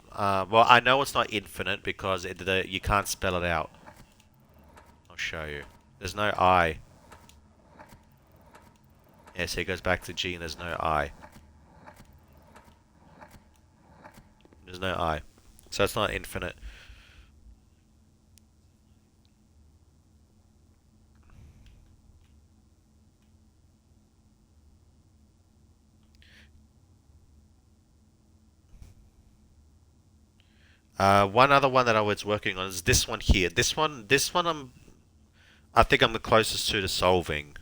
I know it's not infinite because you can't spell it out. I'll show you. There's no I. Yeah, so it goes back to G and there's no I. There's no I. So it's not infinite. One other one that I was working on is this one here. This one, I think I'm the closest to solving.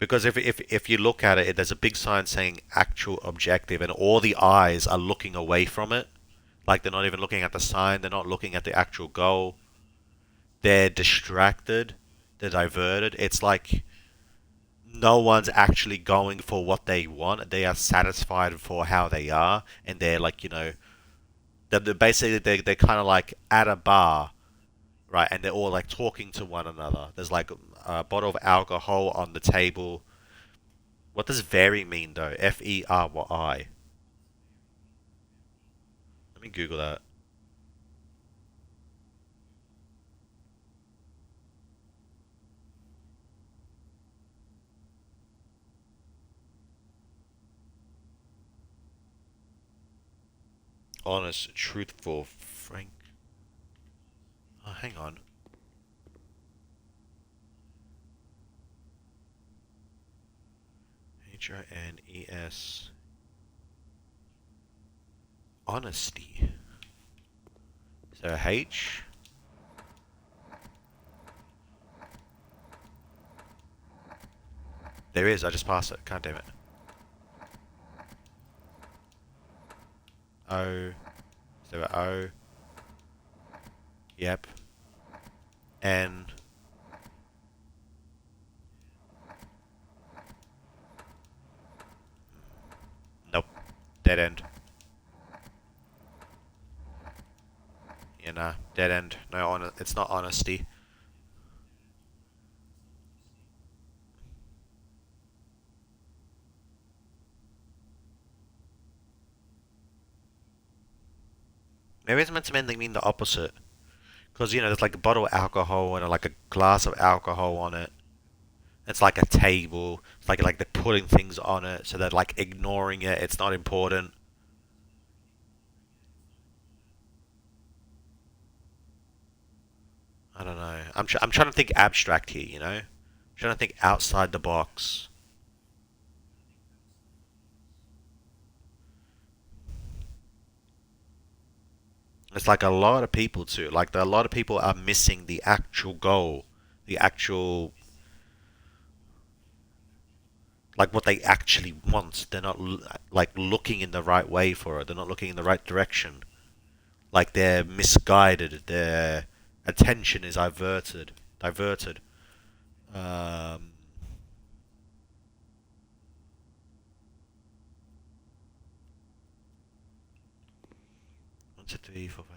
Because if you look at it, there's a big sign saying actual objective, and all the eyes are looking away from it. Like they're not even looking at the sign, they're not looking at the actual goal. They're distracted, they're diverted. It's like no one's actually going for what they want. They are satisfied for how they are, and they're like, they're basically they're kind of like at a bar, right? And they're all like talking to one another. There's like a bottle of alcohol on the table. What does very mean though? Fery. Let me Google that. Honest, truthful, frank. Oh, hang on. H-I-N-E-S. Honesty. Is there a H? There is. I just passed it. God damn it. O. Is there a O? Yep. N. Nope. Dead end. Yeah, nah. Dead end. No, it's not honesty. Maybe it's meant to mean the opposite. Because, there's like a bottle of alcohol and like a glass of alcohol on it. It's like a table. It's like they're putting things on it, so they're like ignoring it. It's not important. I don't know. I'm trying to think abstract here. I'm trying to think outside the box. It's like a lot of people too. Like a lot of people are missing the actual goal, the actual like what they actually want. They're not like looking in the right way for it. They're not looking in the right direction. Like they're misguided. Their attention is diverted. Um,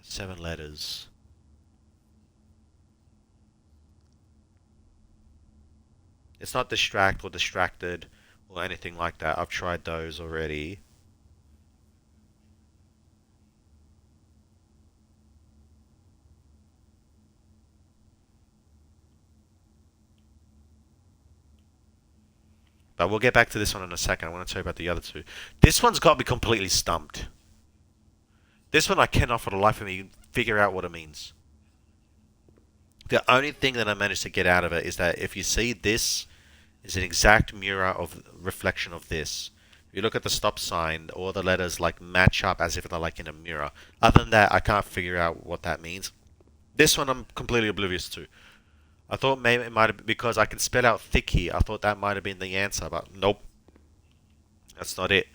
7 letters. It's not distract or distracted or anything like that. I've tried those already. But we'll get back to this one in a second. I want to tell you about the other two. This one's got me completely stumped. This one I cannot for the life of me figure out what it means. The only thing that I managed to get out of it is that if you see this is an exact mirror of reflection of this. If you look at the stop sign, all the letters like match up as if they're like in a mirror. Other than that, I can't figure out what that means. This one I'm completely oblivious to. I thought maybe it might have been because I can spell out thick here. I thought that might have been the answer, but nope, that's not it.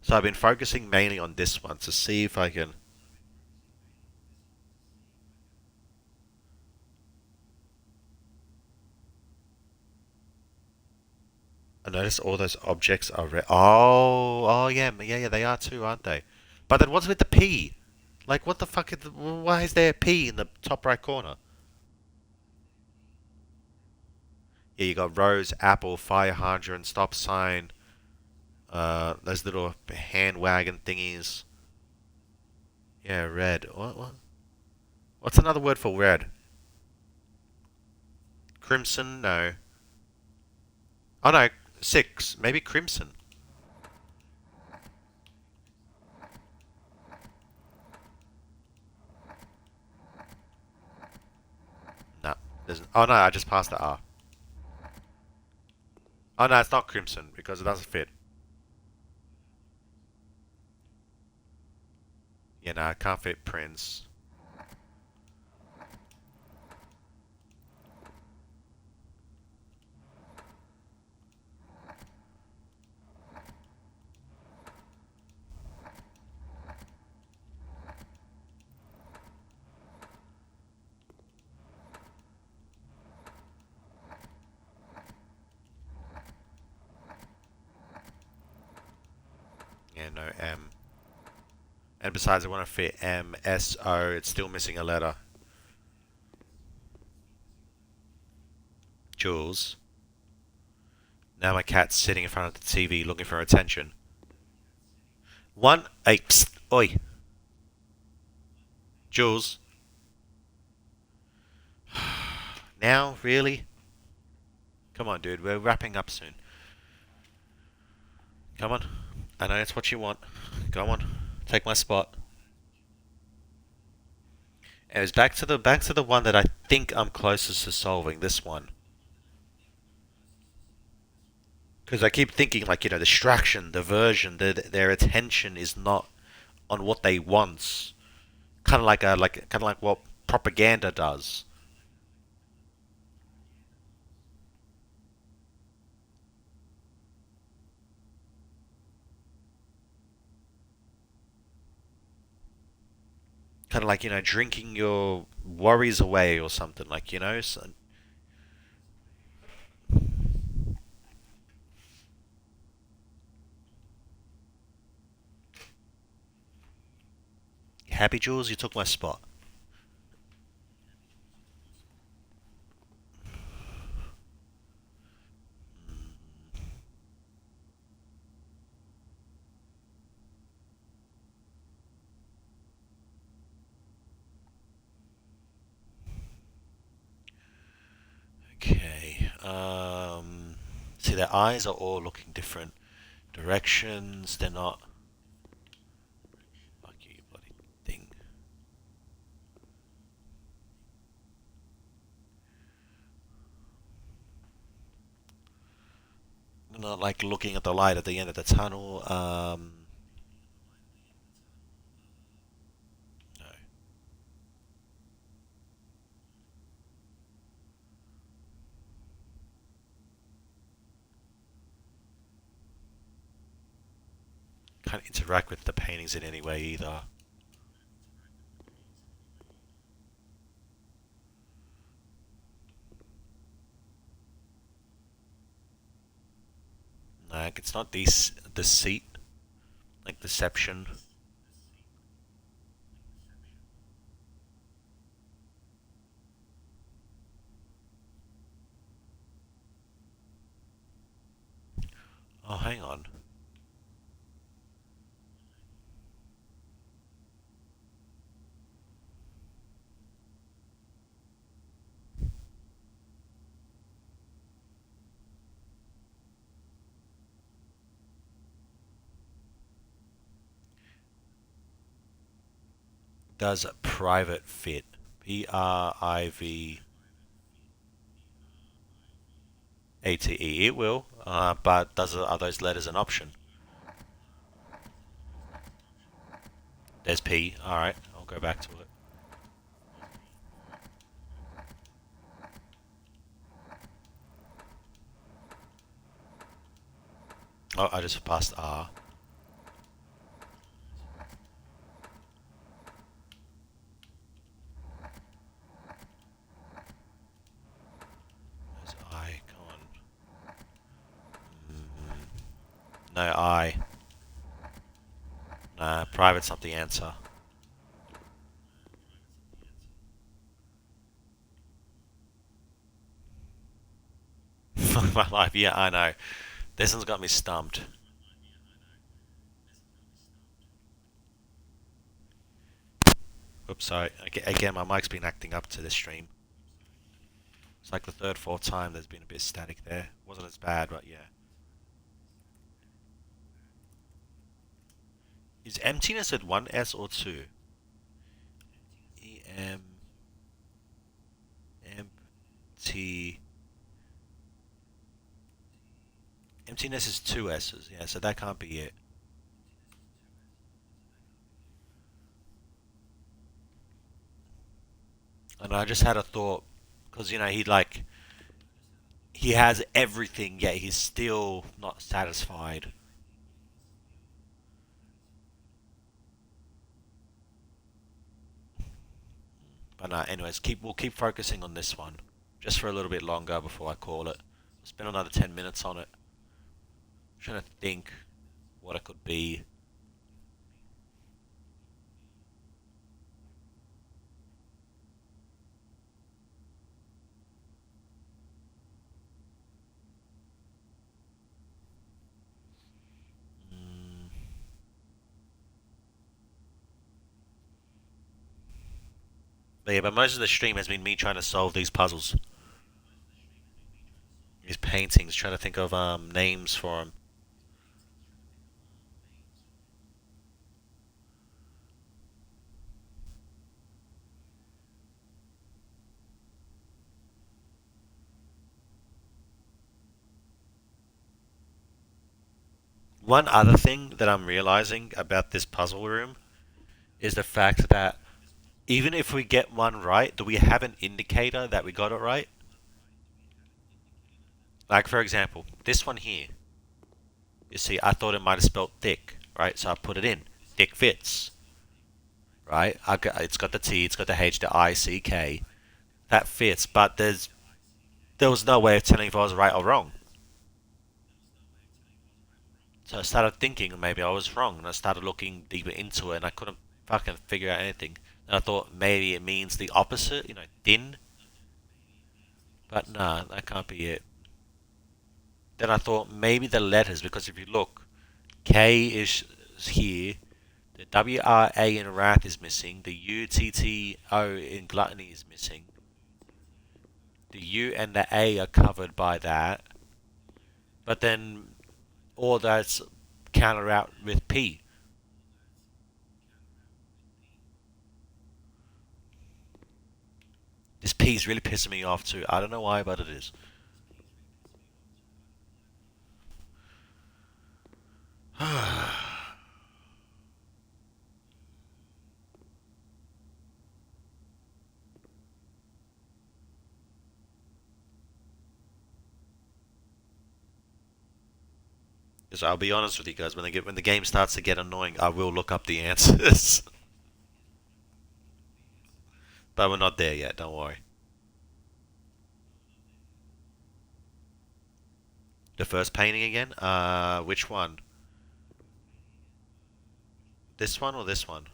So I've been focusing mainly on this one to see if I can. I notice all those objects are red. Oh, yeah, yeah, they are too, aren't they? But then what's with the P? Like, what the fuck? Why is there a P in the top right corner? Yeah, you got rose, apple, fire hydrant, stop sign, those little hand wagon thingies. Yeah, red. What's another word for red? Crimson? No. Oh no, 6. Maybe crimson. Oh no, I just passed the R. Oh no, it's not crimson because it doesn't fit. Yeah, no, it can't fit prince. Yeah, no M. And besides, I want to fit M, S, O. It's still missing a letter. Jules. Now my cat's sitting in front of the TV looking for attention. One, hey, psst, oi, Jules. Now, really? Come on, dude. We're wrapping up soon. Come on. I know it's what you want. Go on. Take my spot. And it's back to the one that I think I'm closest to solving. This one. Because I keep thinking, like, distraction, diversion, their attention is not on what they want. Kind of like what propaganda does. Kind of like, drinking your worries away or something, like. So, happy, Jules? You took my spot. Okay. See, their eyes are all looking different directions. They're not. Fuck you, bloody thing. They're not like looking at the light at the end of the tunnel. No. Can't interact with the paintings in any way either. Like it's not deceit, like deception. Oh, hang on. Does private fit? PRIVATE. It will, but are those letters an option? There's P. All right, I'll go back to it. Oh, I just passed R. There's I. Come on. No I. Nah, private's not the answer. Fuck my life. Yeah, I know. This one's got me stumped. Oops, sorry. Again, my mic's been acting up to this stream. It's like the third, fourth time there's been a bit of static there. Wasn't as bad, but yeah. Is emptiness at one S or two? E M M. empty. Emptiness is two S's. Yeah, so that can't be it. And I just had a thought, because he has everything, yet he's still not satisfied. But anyways, we'll keep focusing on this one, just for a little bit longer before I call it. I'll spend another 10 minutes on it, trying to think what it could be. Mm, but yeah, but most of the stream has been me trying to solve these puzzles, these paintings, trying to think of names for them. One other thing that I'm realizing about this puzzle room is the fact that even if we get one right, do we have an indicator that we got it right? Like, for example, this one here. You see, I thought it might have spelled thick, right? So I put it in. Thick fits, right? It's got the T, it's got the H, the I, C, K. That fits, but there was no way of telling if I was right or wrong. So I started thinking maybe I was wrong, and I started looking deeper into it, and I couldn't fucking figure out anything. And I thought maybe it means the opposite, thin. But nah, that can't be it. Then I thought maybe the letters, because if you look, K is here, the WRA in wrath is missing, the UTTO in gluttony is missing. The U and the A are covered by that, but then all that's counter out with P. This P is really pissing me off too. I don't know why, but it is. Because I'll be honest with you guys, when the game starts to get annoying, I will look up the answers. But we're not there yet. Don't worry. The first painting again. Which one? This one or this one?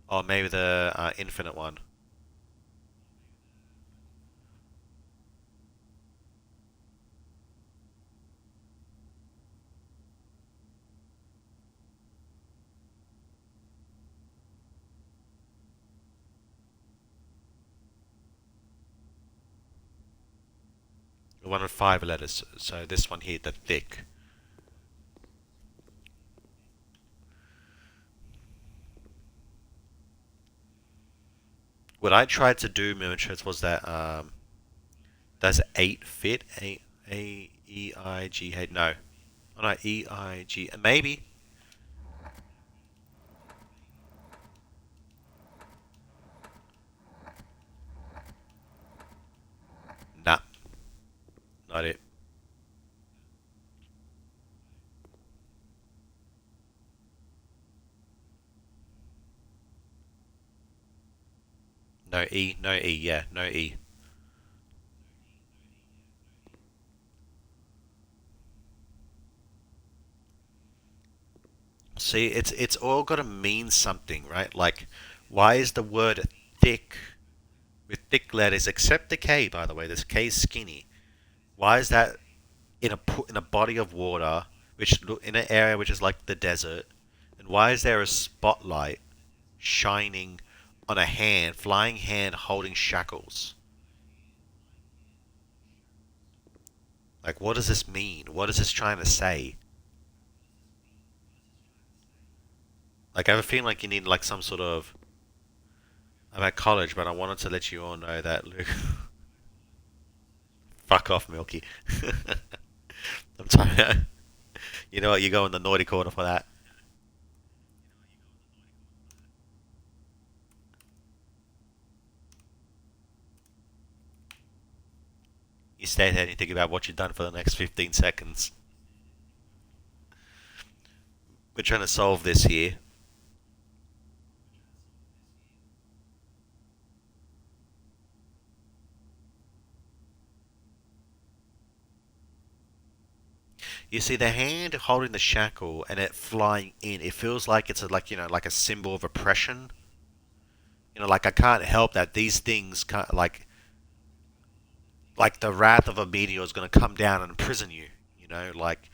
Or maybe the infinite one. The one with 5 letters. So this one here, the thick. What I tried to do, Mimichurch, was that does 8 fit? A E I G H. No. Oh no, E I G. Maybe. Nah, not it. No E, no E, yeah, no E. See, it's all got to mean something, right? Like, why is the word thick with thick letters, except the K, by the way? This K is skinny. Why is that in a body of water, which in an area which is like the desert? And why is there a spotlight shining on a hand, flying hand holding shackles? Like, what does this mean? What is this trying to say? Like, I have a feeling like you need like some sort of I'm at college, but I wanted to let you all know that Luke. Fuck off, Milky. I'm tired. You know what? You go in the naughty corner for that. You stay there and you think about what you've done for the next 15 seconds. We're trying to solve this here. You see the hand holding the shackle and it flying in. It feels like it's like a symbol of oppression. Like I can't help that these things can't like the wrath of a meteor is going to come down and imprison you. Like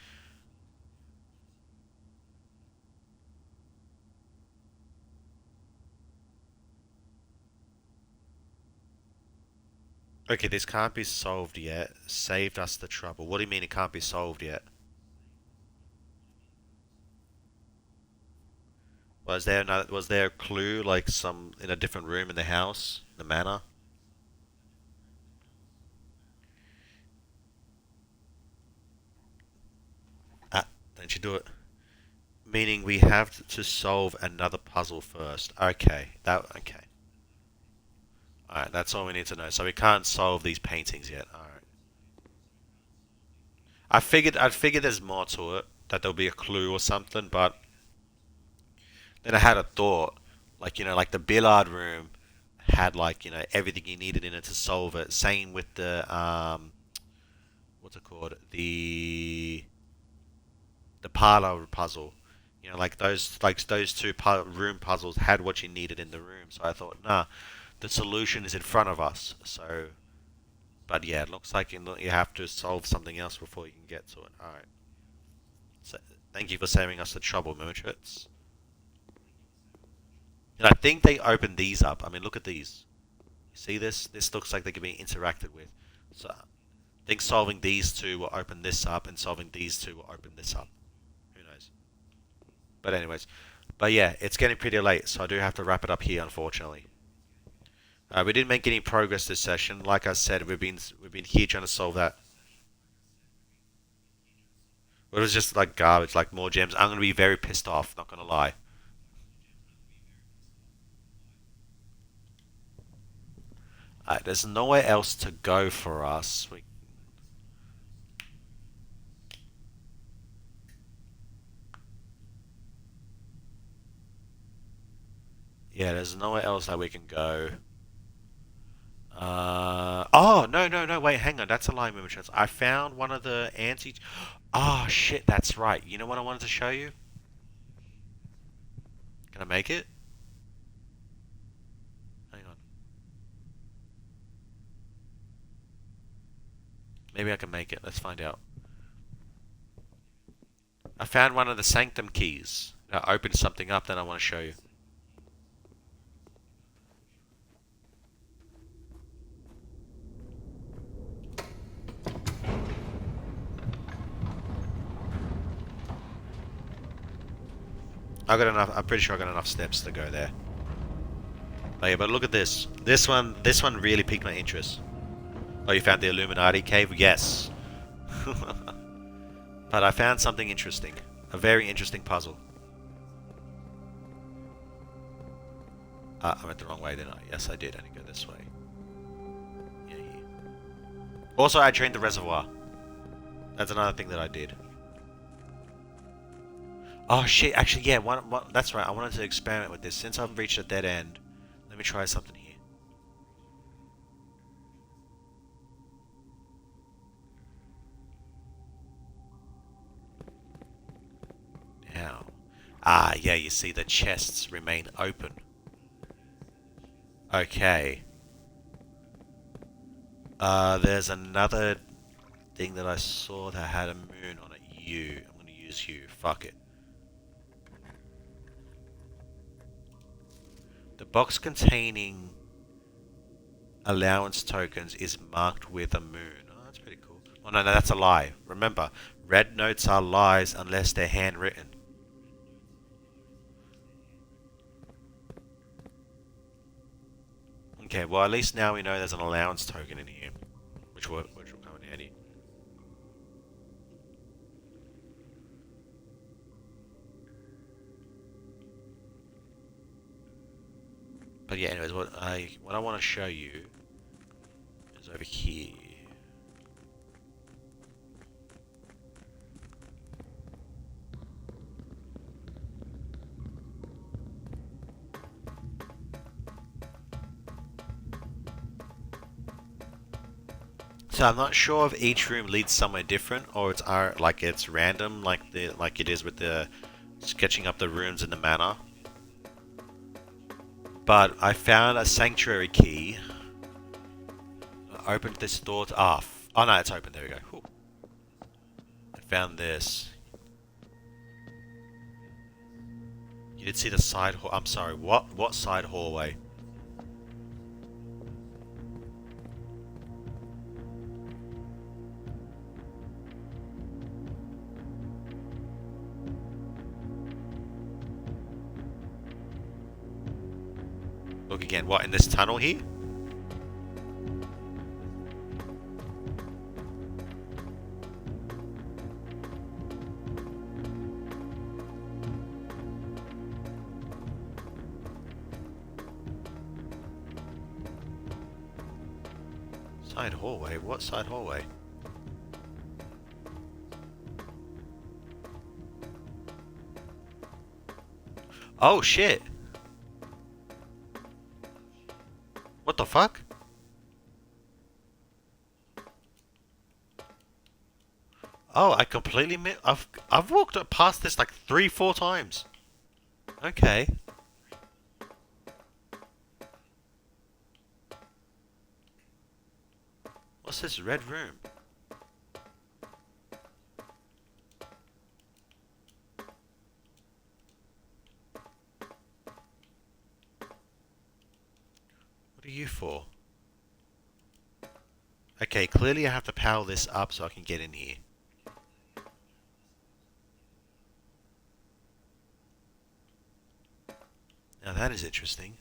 okay, this can't be solved yet. Saved us the trouble. What do you mean it can't be solved yet? Was there a clue like some in a different room in the house, the manor? Ah, don't you do it? Meaning we have to solve another puzzle first. Okay. Alright, that's all we need to know. So we can't solve these paintings yet. Alright. I figured there's more to it, that there'll be a clue or something, but then I had a thought. Like the billiard room had everything you needed in it to solve it. Same with the what's it called? The parlor puzzle. Like those two room puzzles had what you needed in the room. So I thought, nah, the solution is in front of us. So, but yeah, it looks like you have to solve something else before you can get to it. All right. So, thank you for saving us the trouble, Moochits. And I think they opened these up. I mean, look at these. You see this? This looks like they can be interacted with. So, I think solving these two will open this up, and solving these two will open this up. Who knows? But anyways, but yeah, it's getting pretty late, so I do have to wrap it up here, unfortunately. We didn't make any progress this session. Like I said, we've been here trying to solve that. It was just like garbage, like more gems. I'm gonna be very pissed off. Not gonna lie. There's nowhere else to go for us. Yeah, there's nowhere else that we can go. Oh, no, no, no, wait, hang on. That's a lie, movement chance. I found one of the anti. Oh, shit, that's right. You know what I wanted to show you? Can I make it? Hang on. Maybe I can make it. Let's find out. I found one of the Sanctum keys. I opened something up that I want to show you. I got enough. I'm pretty sure I got enough steps to go there. Oh yeah, but look at this. This one really piqued my interest. Oh, you found the Illuminati cave? Yes. But I found something interesting. A very interesting puzzle. I went the wrong way, didn't I? Yes, I did. I didn't go this way. Yeah, yeah. Also, I drained the reservoir. That's another thing that I did. Oh shit! Actually, yeah. That's right. I wanted to experiment with this. Since I've reached a dead end, let me try something here. Now, yeah. You see, the chests remain open. Okay. There's another thing that I saw that had a moon on it. I'm gonna use you. Fuck it. The box containing allowance tokens is marked with a moon. Oh, that's pretty cool. Oh, no, no, that's a lie. Remember, red notes are lies unless they're handwritten. Okay, well at least now we know there's an allowance token in here, which will come in handy. But yeah, anyways, what I want to show you is over here. So I'm not sure if each room leads somewhere different, or it's random, like it is with the sketching up the rooms in the manor. But I found a sanctuary key. I opened this door to off. Oh no, it's open. There we go. Whew. I found this. You did see the side hall. I'm sorry. What side hallway? Look again. What, in this tunnel here? Side hallway? What side hallway? Oh shit! What the fuck? Oh, I completely I've walked up past this like 3-4 times. Okay. What's this red room? What are you for? Okay, clearly I have to power this up so I can get in here. Now that is interesting.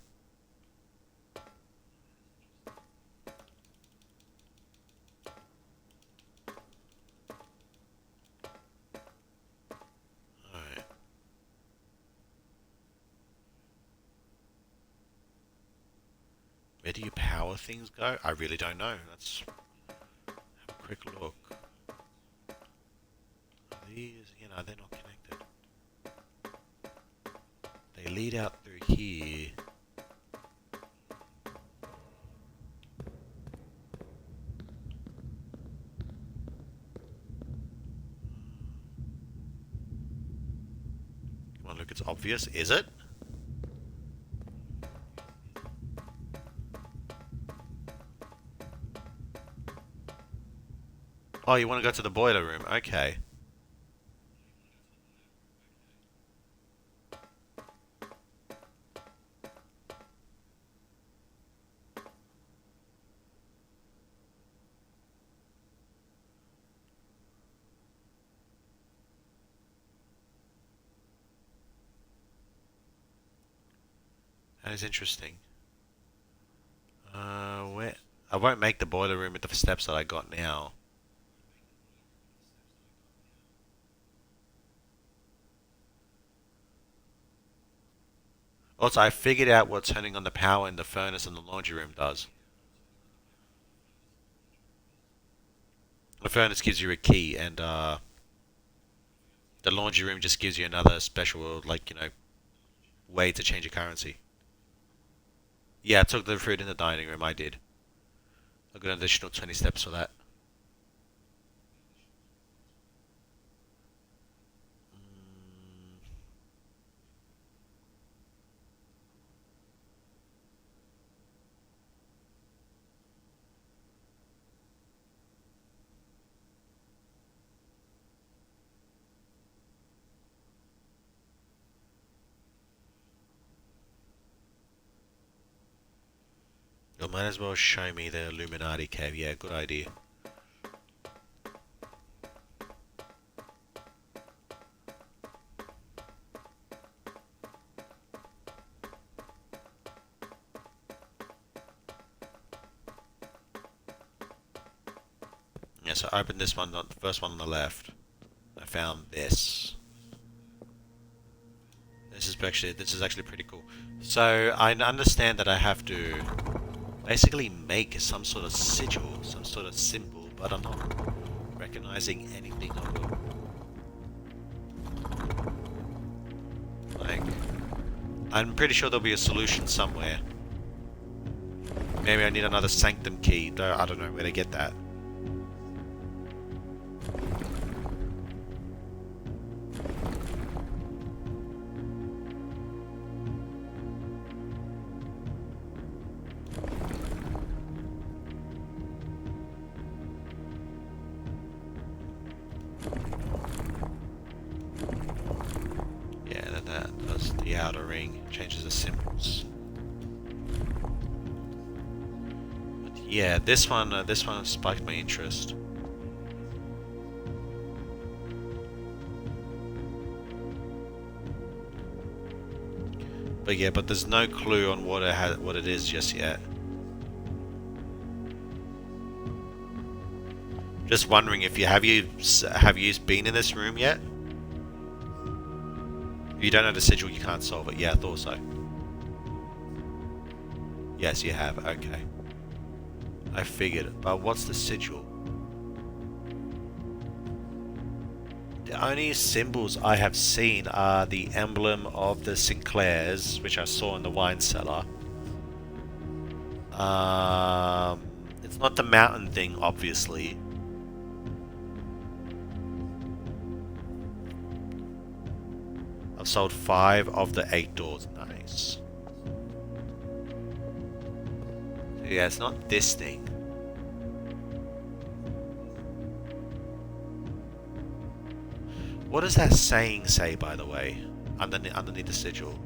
Alright. Where do your power things go? I really don't know. Let's have a quick look. These, they're not connected. They lead out through here. Come on, look, it's obvious. Is it? Oh, you want to go to the boiler room? Okay. That is interesting. Where? I won't make the boiler room with the steps that I got now. Also, I figured out what turning on the power in the furnace and the laundry room does. The furnace gives you a key, and the laundry room just gives you another special, way to change your currency. Yeah, I took the fruit in the dining room, I did. I got an additional 20 steps for that. You might as well show me the Illuminati cave. Yeah, good idea. so I opened this one, the first one on the left. I found this. This is actually pretty cool. So I understand that I have to basically make some sort of sigil, some sort of symbol, but I'm not recognizing anything of it. Like, I'm pretty sure there'll be a solution somewhere. Maybe I need another sanctum key, though I don't know where to get that. Yeah, that does the outer ring, changes the symbols. But yeah, this one spiked my interest. But yeah, but there's no clue on what it is just yet. Just wondering if have you been in this room yet? If you don't know the sigil, you can't solve it. Yeah, I thought so. Yes, you have. Okay. I figured. But what's the sigil? The only symbols I have seen are the emblem of the Sinclairs, which I saw in the wine cellar. It's not the mountain thing, obviously. I've sold 5 of the 8 doors. Nice. So yeah, it's not this thing. What does that saying say, by the way? Underneath the sigil?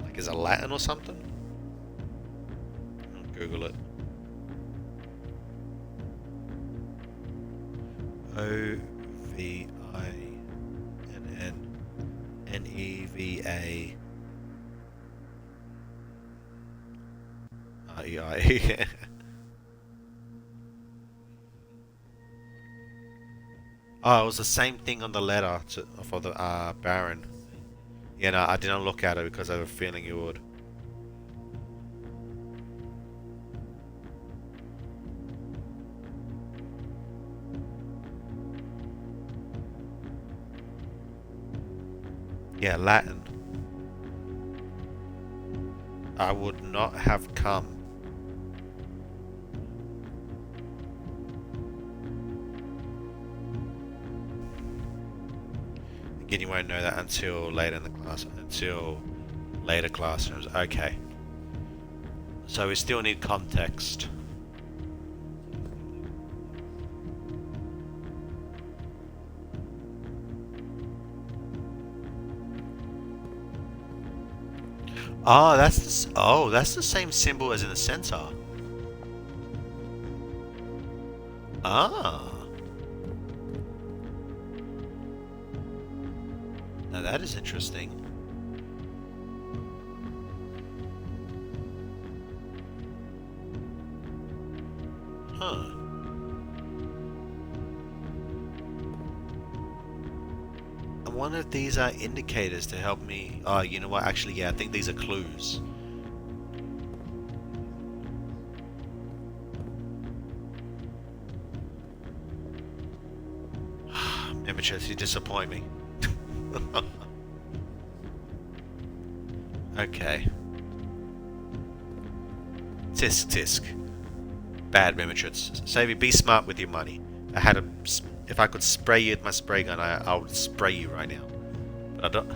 Like, is it Latin or something? Google it. OVINNEVA REI. Oh, it was the same thing on the letter for the Baron. Yeah, no, I didn't look at it because I had a feeling you would. Yeah, Latin. I would not have come. Again, you won't know that until later in the class, until later classrooms. Okay. So we still need context. Oh, that's the same symbol as in the center. Ah. Now that is interesting. Huh. I wonder if these are indicators to help me. Oh, you know what? Actually, yeah, I think these are clues. Nemesis, you disappoint me. Okay. Tisk tisk. Bad Mimitrits. Savvy, be smart with your money. If I could spray you with my spray gun, I would spray you right now. But I don't.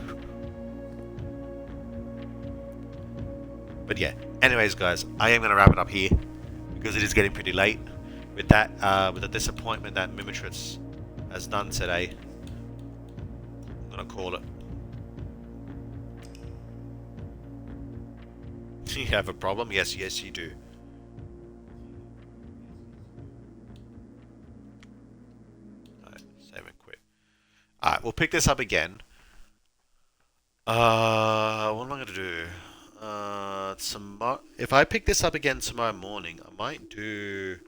But yeah. Anyways, guys, I am gonna wrap it up here because it is getting pretty late. With that, with the disappointment that Mimitrits has done today, I'm gonna call it. You have a problem? Yes, yes, you do. Alright, save and quit. Alright, we'll pick this up again. What am I gonna do? If I pick this up again tomorrow morning, I might do.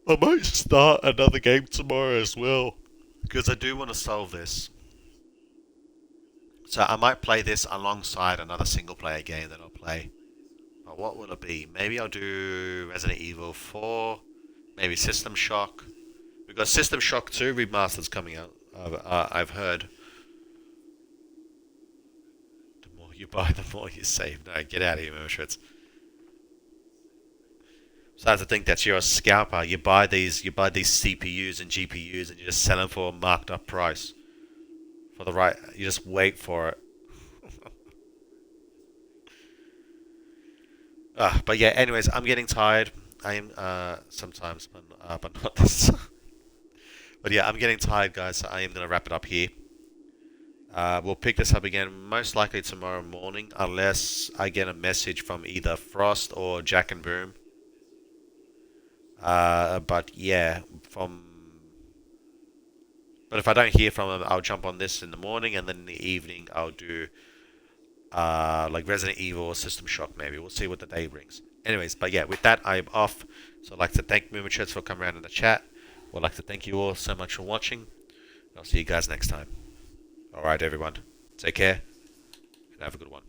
I might start another game tomorrow as well. Because I do want to solve this. So I might play this alongside another single player game that I'll play. But what will it be? Maybe I'll do Resident Evil 4. Maybe System Shock. We've got System Shock 2 remasters coming out. I've heard. The more you buy, the more you save. No, get out of here, Mershwitz. So I have to think that you're a scalper. You buy these CPUs and GPUs, and you just sell them for a marked up price. For the right, you just wait for it. But yeah. Anyways, I'm getting tired. I am sometimes, but not this. But yeah, I'm getting tired, guys. So I am gonna wrap it up here. We'll pick this up again most likely tomorrow morning, unless I get a message from either Frost or Jack and Boom. But yeah, from but if I don't hear from them, I'll jump on this in the morning, and then in the evening I'll do like Resident Evil or System Shock. Maybe we'll see what the day brings. Anyways, but yeah, with that I'm off. So I'd like to thank Moomerchets for coming around in the chat. Would like to thank you all so much for watching. I'll see you guys next time. All right, everyone, take care and have a good one.